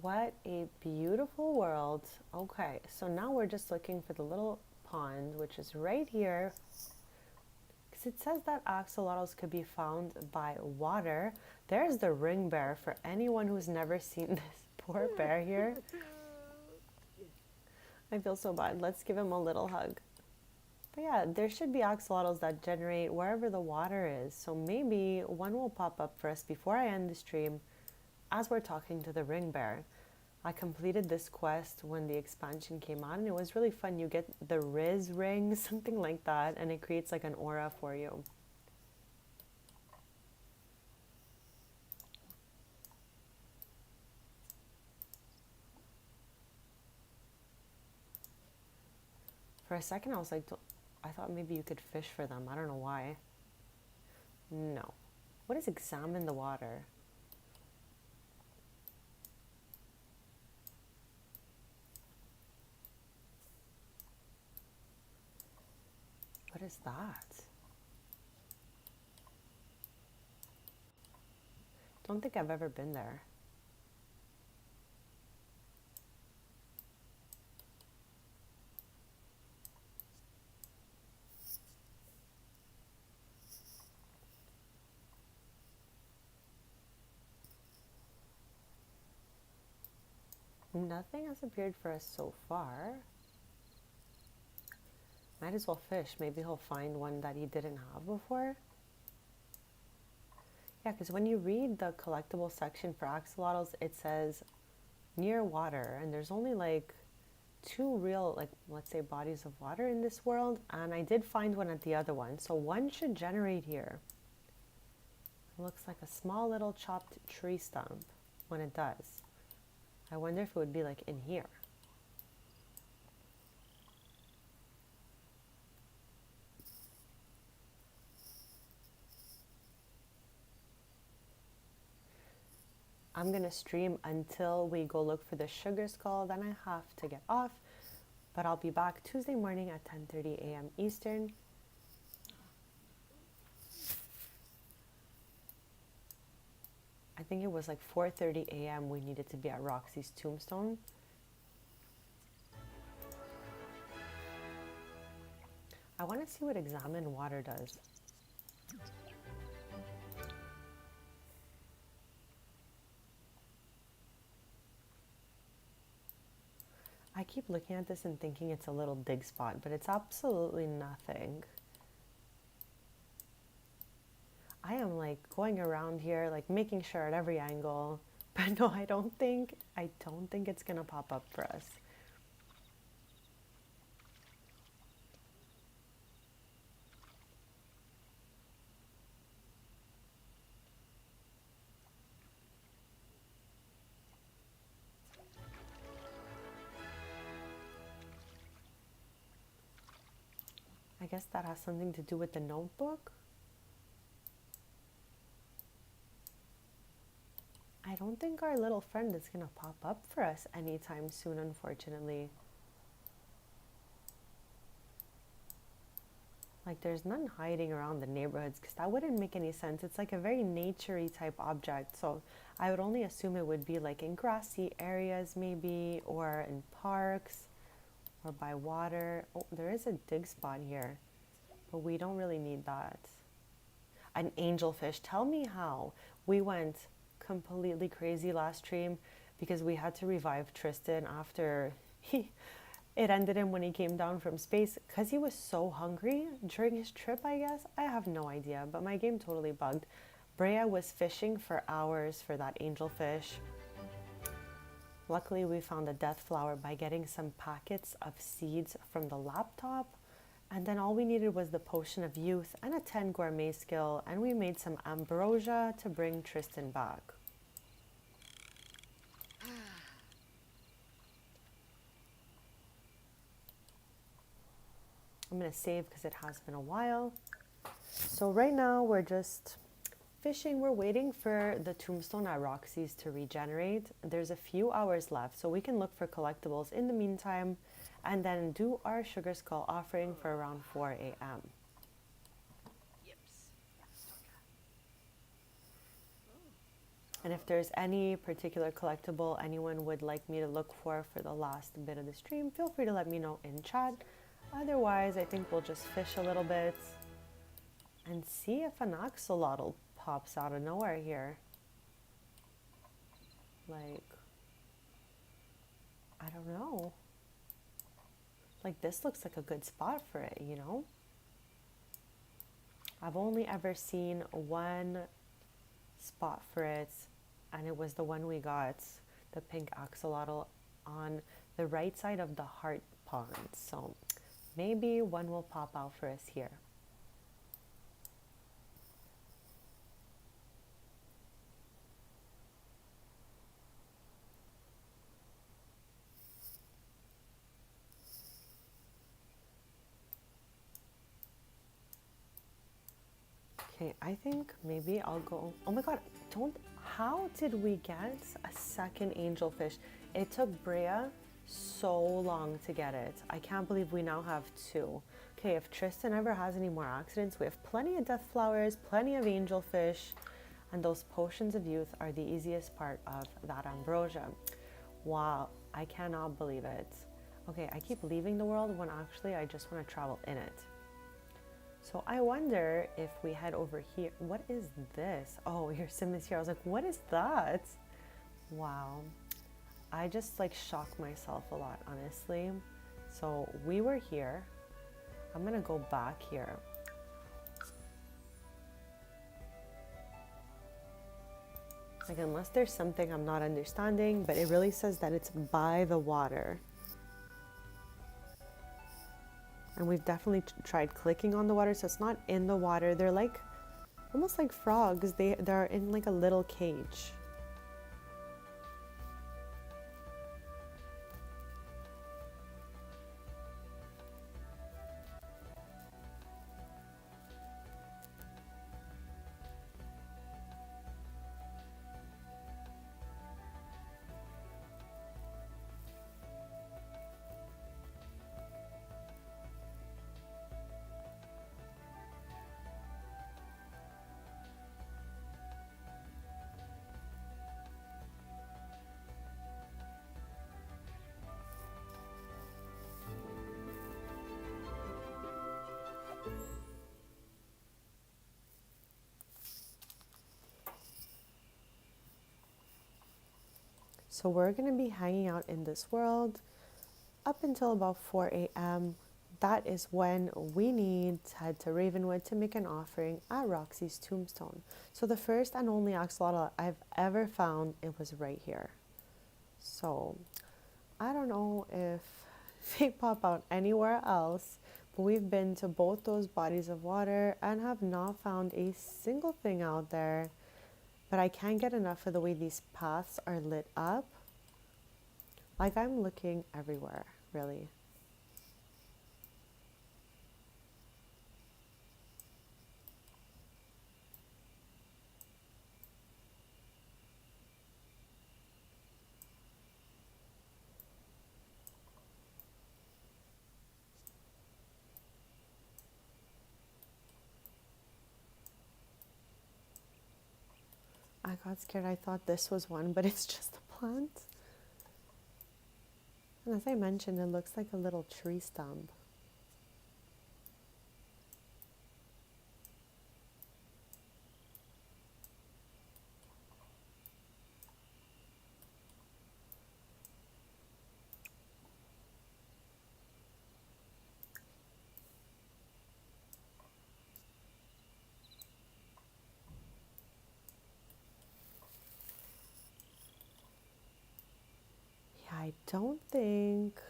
What a beautiful world. Okay, so now we're just looking for the little pond, which is right here. Because it says that axolotls could be found by water. There's the ring bear for anyone who's never seen this poor bear here. I feel so bad. Let's give him a little hug. But yeah, there should be axolotls that generate wherever the water is. So maybe one will pop up for us before I end the stream as we're talking to the ring bear. I completed this quest when the expansion came out and it was really fun. You get the Riz ring, something like that, and it creates like an aura for you. For a second I was like, I thought maybe you could fish for them. I don't know why. No. What is examine the water? What is that? Don't think I've ever been there. Nothing has appeared for us so far. Might as well fish. Maybe he'll find one that he didn't have before. Yeah, because when you read the collectible section for axolotls, it says near water. And there's only like 2 real, like, let's say bodies of water in this world. And I did find one at the other one. So one should generate here. It looks like a small little chopped tree stump when it does. I wonder if it would be like in here. I'm gonna stream until we go look for the sugar skull, then I have to get off. But I'll be back Tuesday morning at 10:30 a.m. Eastern. I think it was like 4:30 a.m. we needed to be at Roxy's tombstone. I want to see what examine water does. I keep looking at this and thinking it's a little dig spot, but it's absolutely nothing. I am like going around here, like making sure at every angle, but no, I don't think it's gonna pop up for us. I guess that has something to do with the notebook. I don't think our little friend is gonna pop up for us anytime soon, unfortunately. Like there's none hiding around the neighborhoods because that wouldn't make any sense. It's like a very naturey type object. So I would only assume it would be like in grassy areas maybe, or in parks, or by water. Oh, there is a dig spot here, but we don't really need that. An angelfish. Tell me how. We went completely crazy last stream because we had to revive Tristan after it ended him when he came down from space because he was so hungry during his trip, I guess. I have no idea, but my game totally bugged. Brea was fishing for hours for that angelfish. Luckily, we found a death flower by getting some packets of seeds from the laptop. And then all we needed was the potion of youth and a 10 gourmet skill. And we made some ambrosia to bring Tristan back. I'm going to save because it has been a while. So right now we're just fishing. We're waiting for the tombstone at Roxy's to regenerate. There's a few hours left, so we can look for collectibles in the meantime and then do our sugar skull offering for around 4 a.m. And if there's any particular collectible anyone would like me to look for the last bit of the stream, feel free to let me know in chat. Otherwise, I think we'll just fish a little bit and see if an axolotl pops out of nowhere here. Like, I don't know. Like, this looks like a good spot for it, you know? I've only ever seen one spot for it, and it was the one we got, the pink axolotl, on the right side of the heart pond. So maybe one will pop out for us here. Okay, I think maybe I'll go. Oh my god, how did we get a second angelfish? It took Brea so long to get it. I can't believe we now have two. Okay, if Tristan ever has any more accidents, we have plenty of death flowers, plenty of angelfish, and those potions of youth are the easiest part of that ambrosia. Wow, I cannot believe it. Okay, I keep leaving the world when actually I just want to travel in it. So I wonder if we head over here. What is this? Oh, your sim is here. I was like, what is that? Wow. I just like shock myself a lot, honestly. So we were here. I'm gonna go back here. Like, unless there's something I'm not understanding, but it really says that it's by the water. And we've definitely tried clicking on the water, so it's not in the water. They're like, almost like frogs. They're in like a little cage. So we're going to be hanging out in this world up until about 4 a.m. That is when we need to head to Ravenwood to make an offering at Roxy's tombstone. So the first and only axolotl I've ever found, it was right here. So I don't know if they pop out anywhere else, but we've been to both those bodies of water and have not found a single thing out there. But I can't get enough of the way these paths are lit up. Like, I'm looking everywhere, really. I got scared. I thought this was one, but it's just a plant. And as I mentioned, it looks like a little tree stump. I don't think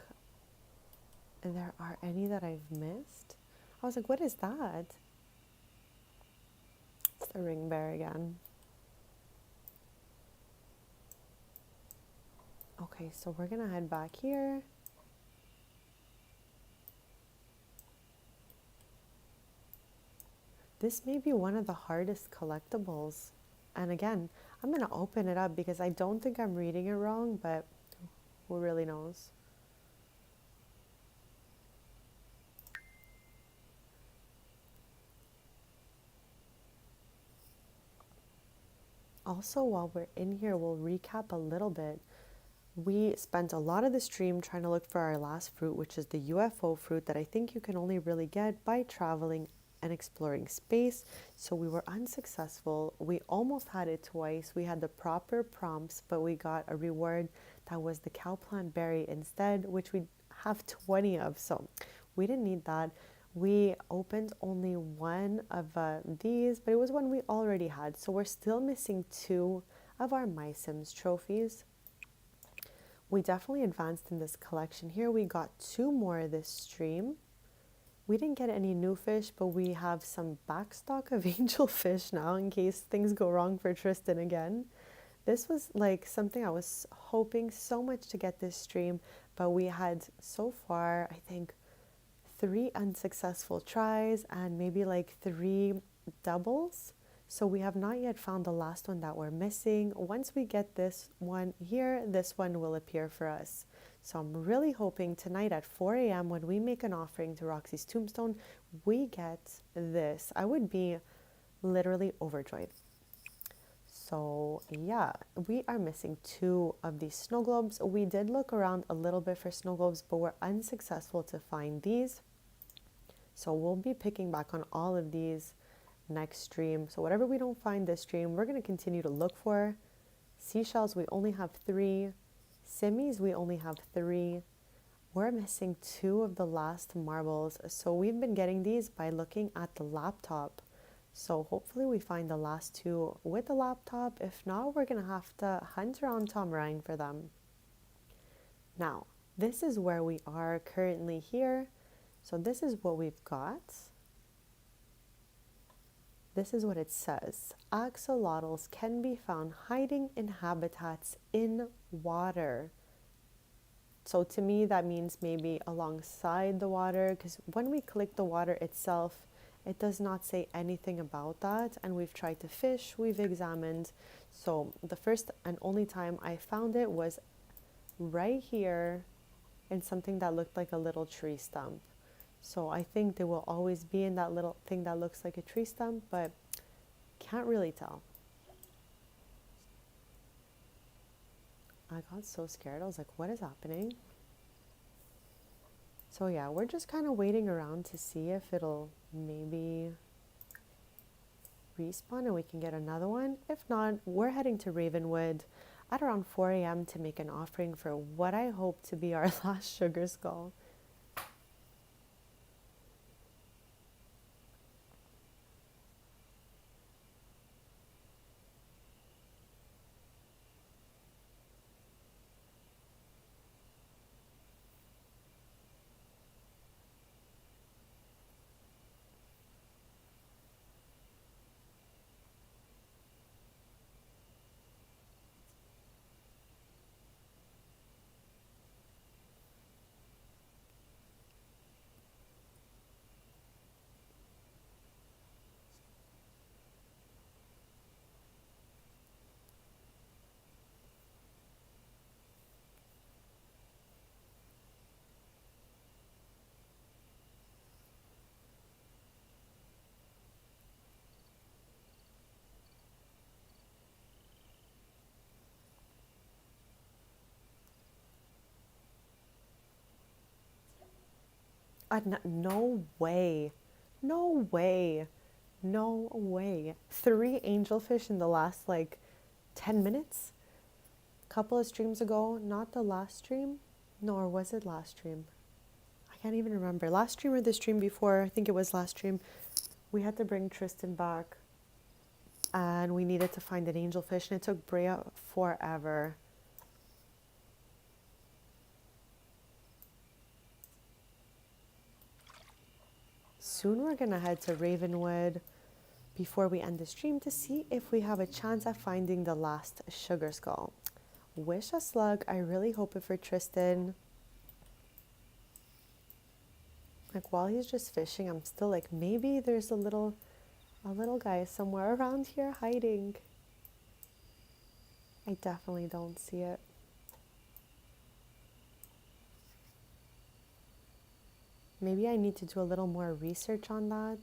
there are any that I've missed. I was like, what is that? It's the ring bear again. Okay, so we're gonna head back here. This may be one of the hardest collectibles. And again, I'm gonna open it up because I don't think I'm reading it wrong, but who really knows? Also, while we're in here, we'll recap a little bit. We spent a lot of the stream trying to look for our last fruit, which is the UFO fruit that I think you can only really get by traveling and exploring space. So we were unsuccessful. We almost had it twice. We had the proper prompts, but we got a reward that was the cowplant berry instead, which we have 20 of. So we didn't need that. We opened only one of these, but it was one we already had. So we're still missing 2 of our My Sims trophies. We definitely advanced in this collection here. We got 2 more this stream. We didn't get any new fish, but we have some backstock of angel fish now in case things go wrong for Tristan again. This was like something I was hoping so much to get this stream, but we had so far, I think, 3 unsuccessful tries and maybe like 3 doubles. So we have not yet found the last one that we're missing. Once we get this one here, this one will appear for us. So I'm really hoping tonight at 4 a.m. when we make an offering to Roxy's tombstone, we get this. I would be literally overjoyed. So yeah, we are missing 2 of these snow globes. We did look around a little bit for snow globes, but we're unsuccessful to find these. So we'll be picking back on all of these next stream. So whatever we don't find this stream, we're going to continue to look for. Seashells, we only have 3. Simmies, we only have 3. We're missing 2 of the last marbles. So we've been getting these by looking at the laptop. So hopefully we find the last 2 with the laptop. If not, we're going to have to hunt around Tomarang for them. Now, this is where we are currently here. So this is what we've got. This is what it says. Axolotls can be found hiding in habitats in water. So to me, that means maybe alongside the water, because when we click the water itself, it does not say anything about that. And we've tried to fish, we've examined. So the first and only time I found it was right here in something that looked like a little tree stump. So I think they will always be in that little thing that looks like a tree stump, but can't really tell. I got so scared. I was like, what is happening? So yeah, we're just kind of waiting around to see if it'll maybe respawn and we can get another one. If not, we're heading to Ravenwood at around 4 a.m. to make an offering for what I hope to be our last sugar skull. No way. No way. No way. 3 angelfish in the last like 10 minutes? A couple of streams ago, not the last stream? No, or was it last stream? I can't even remember. Last stream or the stream before, I think it was last stream. We had to bring Tristan back and we needed to find an angelfish and it took Brea forever. Soon we're gonna head to Ravenwood before we end the stream to see if we have a chance at finding the last sugar skull. Wish us luck. I really hope it for Tristan. Like while he's just fishing, I'm still like, maybe there's a little guy somewhere around here hiding. I definitely don't see it. Maybe I need to do a little more research on that.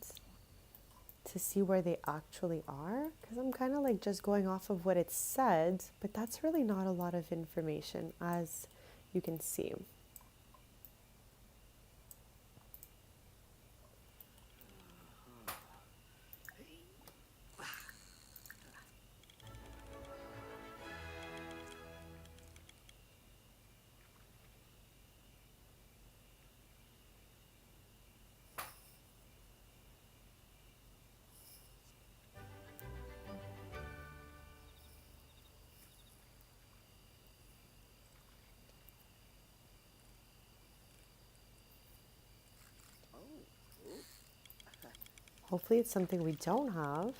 to see where they actually are, because I'm kind of like just going off of what it said, but that's really not a lot of information, as you can see. Hopefully it's something we don't have.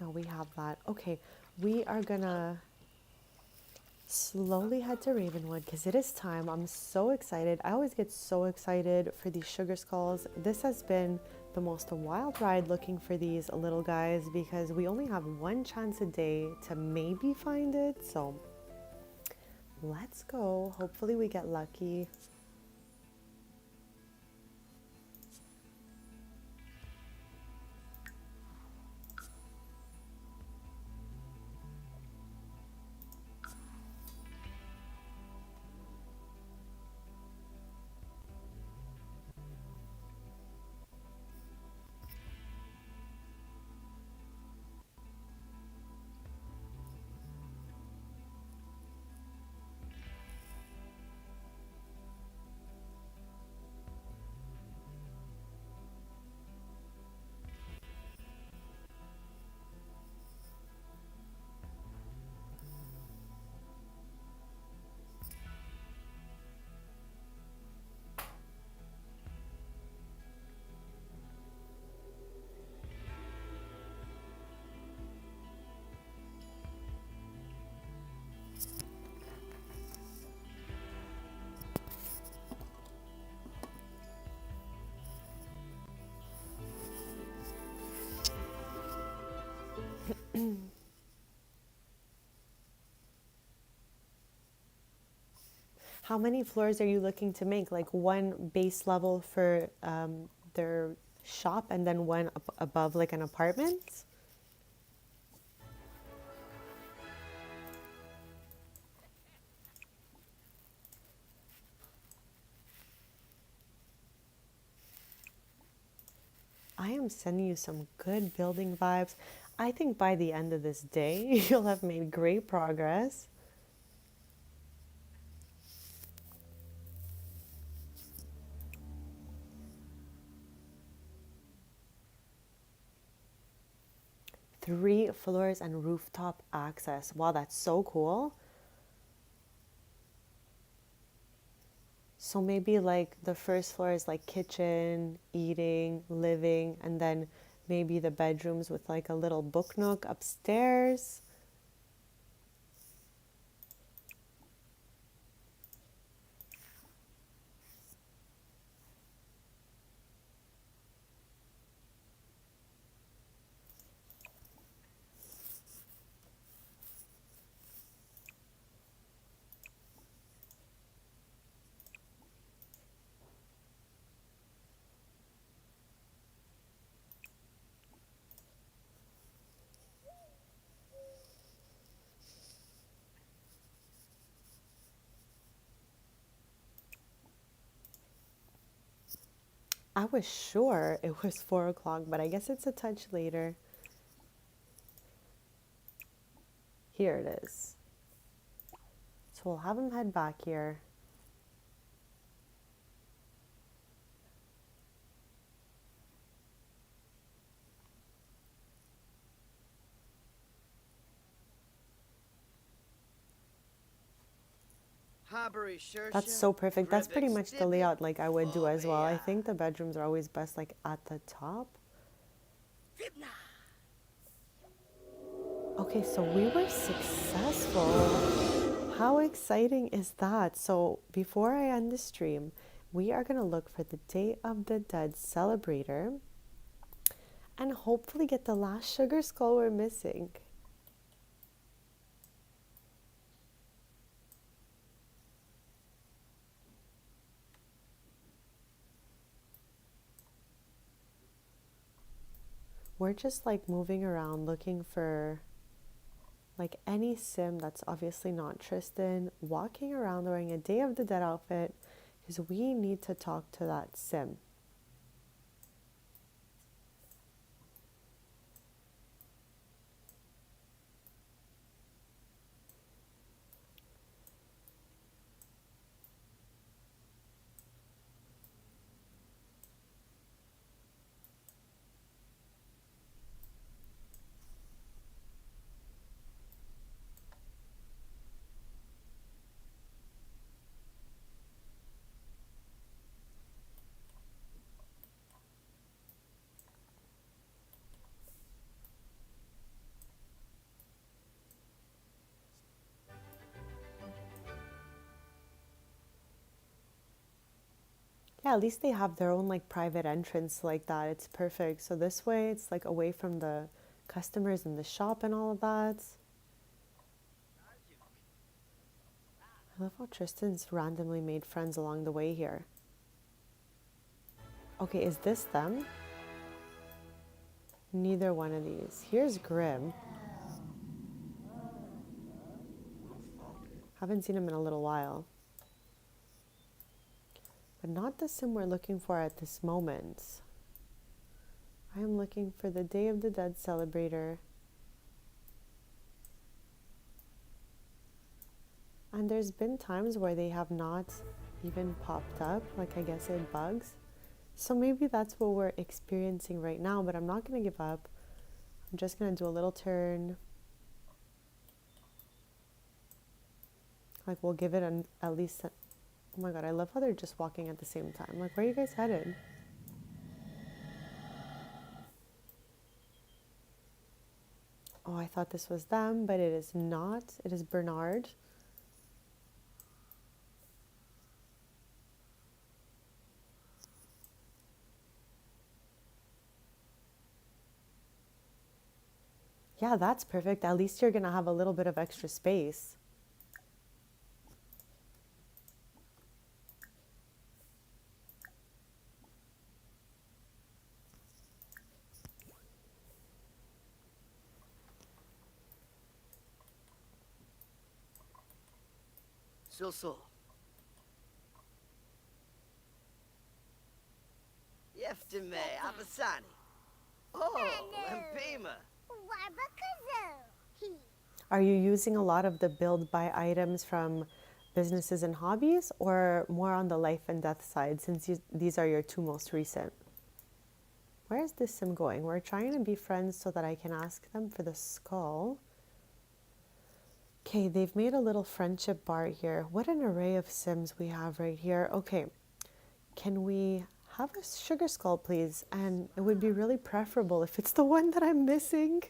No, we have that. Okay, we are gonna slowly head to Ravenwood because it is time. I'm so excited. I always get so excited for these sugar skulls. This has been the most wild ride looking for these little guys because we only have one chance a day to maybe find it. So let's go. Hopefully we get lucky. How many floors are you looking to make? Like one base level for their shop and then one above like an apartment? I am sending you some good building vibes. I think by the end of this day, you'll have made great progress. Three floors and rooftop access. Wow, that's so cool. So maybe like the first floor is like kitchen, eating, living, and then maybe the bedrooms with like a little book nook upstairs. I was sure it was 4 o'clock, but I guess it's a touch later. Here it is. So we'll have him head back here. That's so perfect. That's pretty much the layout like I would do as well. I think the bedrooms are always best like at the top. Okay, so we were successful. How exciting is that? So before I end the stream, we are going to look for the Day of the Dead celebrator and hopefully get the last sugar skull we're missing. we're just like moving around looking for like any sim that's obviously not Tristan, walking around wearing a Day of the Dead outfit because we need to talk to that sim. Yeah, at least they have their own like private entrance like that. It's perfect. So this way it's like away from the customers in the shop and all of that. I love how Tristan's randomly made friends along the way here. Okay, is this them? Neither one of these. Here's Grim. Haven't seen him in a little while. But not the sim we're looking for at this moment. I am looking for the Day of the Dead celebrator. And there's been times where they have not even popped up, like I guess it bugs. So maybe that's what we're experiencing right now, but I'm not going to give up. I'm just going to do a little turn. Like we'll give it at least... Oh my god, I love how they're just walking at the same time. Like, where are you guys headed? Oh, I thought this was them, but it is not. It is Bernard. Yeah, that's perfect. At least you're going to have a little bit of extra space. So. Yeftime, Abasani. Oh, Lampima. Are you using a lot of the build buy items from Businesses and Hobbies or more on the life and death side since these are your two most recent? Where is this sim going? We're trying to be friends so that I can ask them for the skull. Okay, they've made a little friendship bar here. What an array of sims we have right here. Okay, can we have a sugar skull, please? And it would be really preferable if it's the one that I'm missing.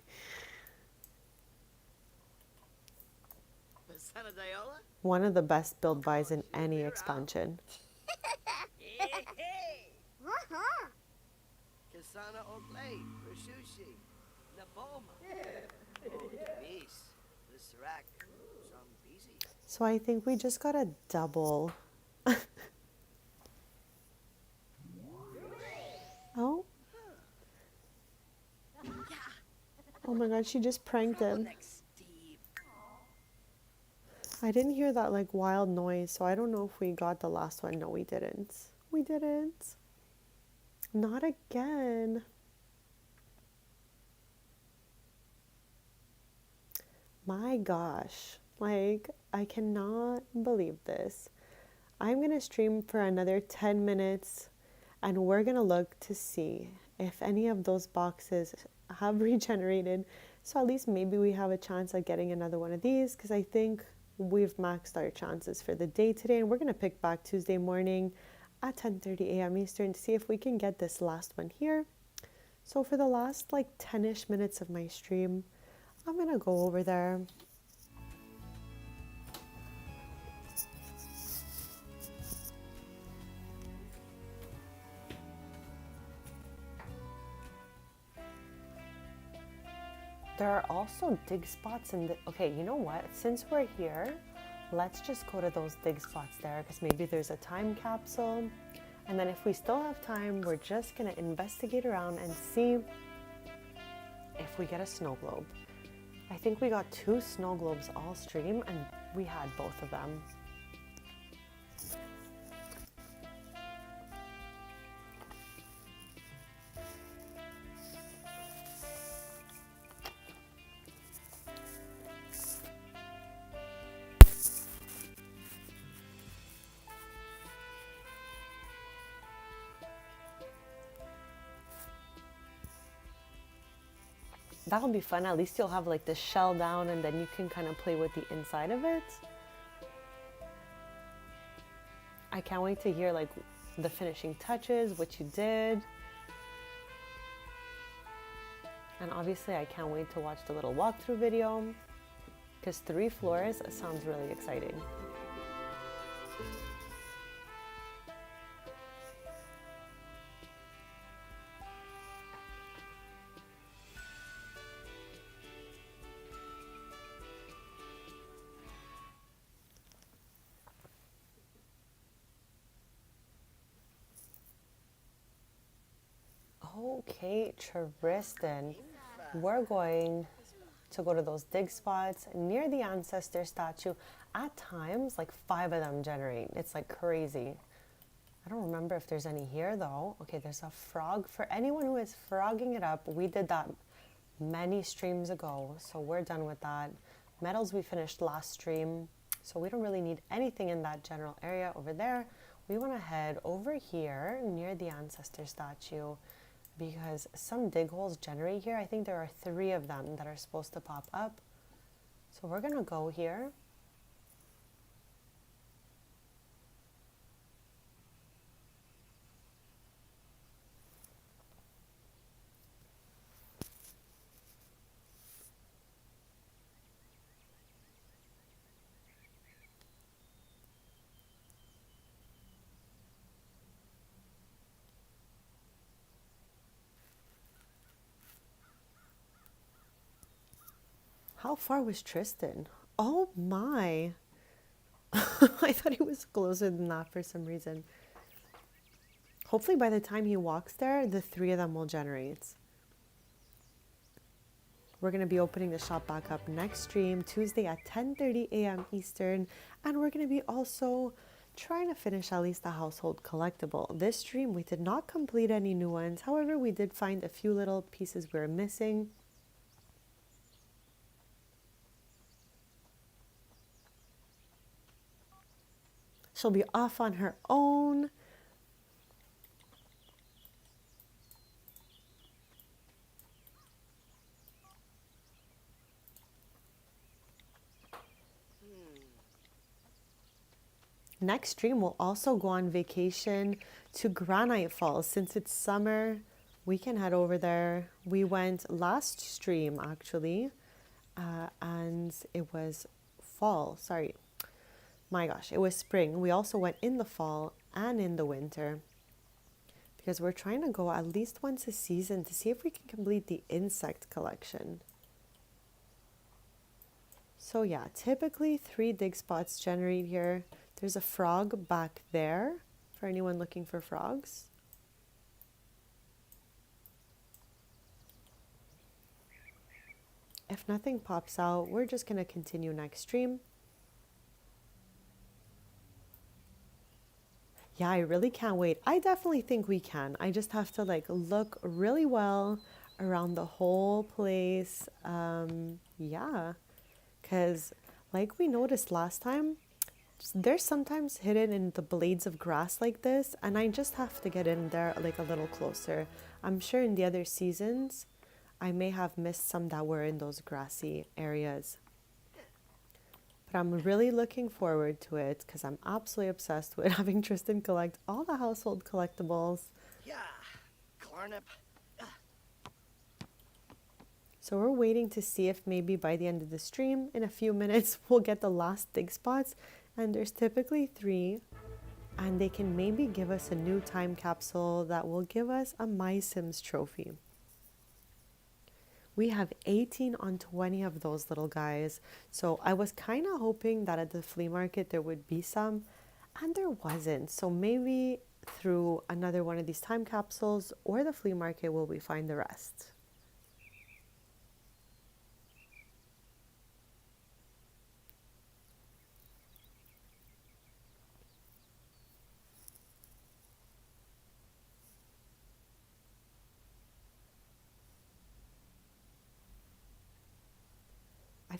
One of the best build buys in any expansion. So I think we just got a double. Oh. Oh my god, she just pranked him. I didn't hear that like wild noise, so I don't know if we got the last one. No, we didn't. We didn't. Not again. My gosh. Like, I cannot believe this. I'm going to stream for another 10 minutes and we're going to look to see if any of those boxes have regenerated. So at least maybe we have a chance at getting another one of these because I think we've maxed our chances for the day today. And we're going to pick back Tuesday morning at 10:30 a.m. Eastern to see if we can get this last one here. So for the last like 10-ish minutes of my stream, I'm going to go over there. There are also dig spots in the... Okay, you know what? Since we're here, let's just go to those dig spots there because maybe there's a time capsule. And then if we still have time, we're just going to investigate around and see if we get a snow globe. I think we got 2 snow globes all stream and we had both of them. That'll be fun. At least you'll have like the shell down and then you can kind of play with the inside of it. I can't wait to hear like the finishing touches, what you did. And obviously I can't wait to watch the little walkthrough video because 3 floors sounds really exciting. Okay, Tristan, we're going to go to those dig spots near the ancestor statue. At times, like 5 of them generate. It's like crazy. I don't remember if there's any here though. Okay, there's a frog. For anyone who is frogging it up, we did that many streams ago, so we're done with that. Metals we finished last stream, so we don't really need anything in that general area over there. We want to head over here near the ancestor statue because some dig holes generate here. I think there are 3 of them that are supposed to pop up. So we're going to go here. How far was Tristan? Oh my. I thought he was closer than that for some reason. Hopefully by the time he walks there, the 3 of them will generate. We're going to be opening the shop back up next stream, Tuesday at 10:30 a.m. Eastern. And we're going to be also trying to finish at least the household collectible. This stream, we did not complete any new ones. However, we did find a few little pieces we were missing. She'll be off on her own. Next stream, we'll also go on vacation to Granite Falls. Since it's summer, we can head over there. We went last stream, actually, and it was fall. Sorry. My gosh, it was spring. We also went in the fall and in the winter because we're trying to go at least once a season to see if we can complete the insect collection. So yeah, typically 3 dig spots generate here. There's a frog back there for anyone looking for frogs. If nothing pops out, we're just going to continue next stream. Yeah, I really can't wait. I definitely think we can. I just have to like look really well around the whole place. Yeah, because like we noticed last time, they're sometimes hidden in the blades of grass like this, and I just have to get in there like a little closer. I'm sure in the other seasons, I may have missed some that were in those grassy areas. But I'm really looking forward to it because I'm absolutely obsessed with having Tristan collect all the household collectibles. Yeah, Clarnip. So we're waiting to see if maybe by the end of the stream, in a few minutes, we'll get the last dig spots. And there's typically 3. And they can maybe give us a new time capsule that will give us a My Sims trophy. We have 18 on 20 of those little guys. So I was kind of hoping that at the flea market there would be some, and there wasn't. So maybe through another one of these time capsules or the flea market will we find the rest.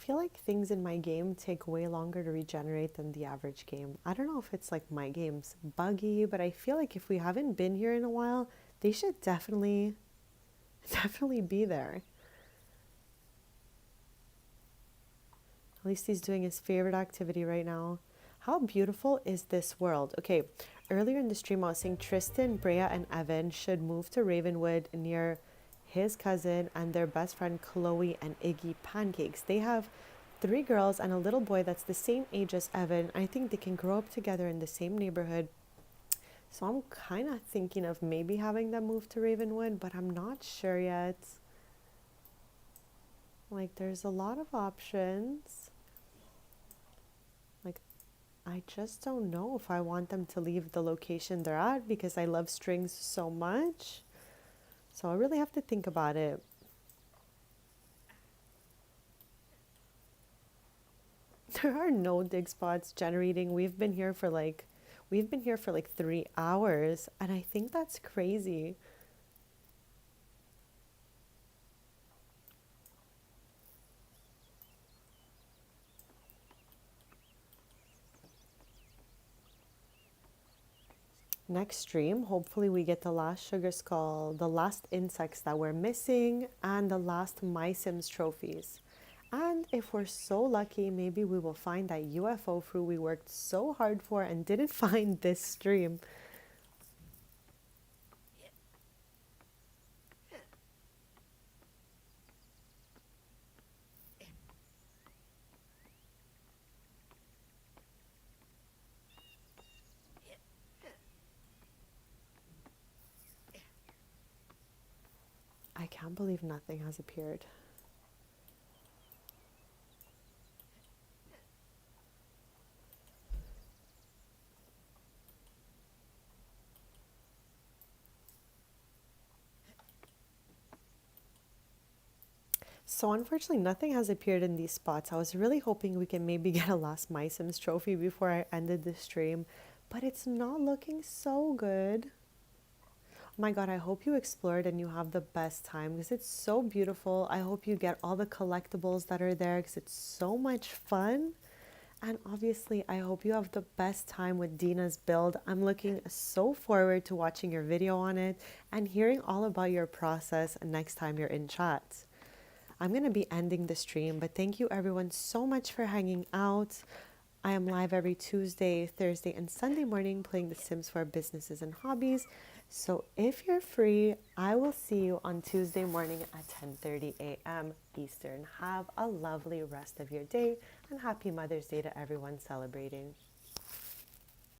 feel like things in my game take way longer to regenerate than the average game. I don't know if it's like my game's buggy, but I feel like if we haven't been here in a while, they should definitely be there. At least he's doing his favorite activity right now. How beautiful is this world? Okay, earlier in the stream I was saying Tristan, Brea, and Evan should move to Ravenwood near his cousin and their best friend Chloe and Iggy Pancakes. They have 3 girls and a little boy that's the same age as Evan. I think they can grow up together in the same neighborhood. So I'm kind of thinking of maybe having them move to Ravenwood, but I'm not sure yet. Like, there's a lot of options. Like, I just don't know if I want them to leave the location they're at because I love strings so much. So I really have to think about it. There are no dig spots generating. We've been here for like 3 hours, and I think that's crazy. Next stream, hopefully we get the last sugar skull, the last insects that we're missing, and the last My Sims trophies. And if we're so lucky, maybe we will find that UFO fruit we worked so hard for and didn't find this stream. I can't believe nothing has appeared. So unfortunately, nothing has appeared in these spots. I was really hoping we can maybe get a last My Sims trophy before I ended the stream, but it's not looking so good. Oh my god, I hope you explored and you have the best time because it's so beautiful. I hope you get all the collectibles that are there because it's so much fun. And obviously, I hope you have the best time with Dina's build. I'm looking so forward to watching your video on it and hearing all about your process next time you're in chat. I'm going to be ending the stream, but thank you everyone so much for hanging out. I am live every Tuesday, Thursday, and Sunday morning playing The Sims 4 Businesses and Hobbies. So if you're free, I will see you on Tuesday morning at 10:30 a.m. Eastern. Have a lovely rest of your day and happy Mother's Day to everyone celebrating.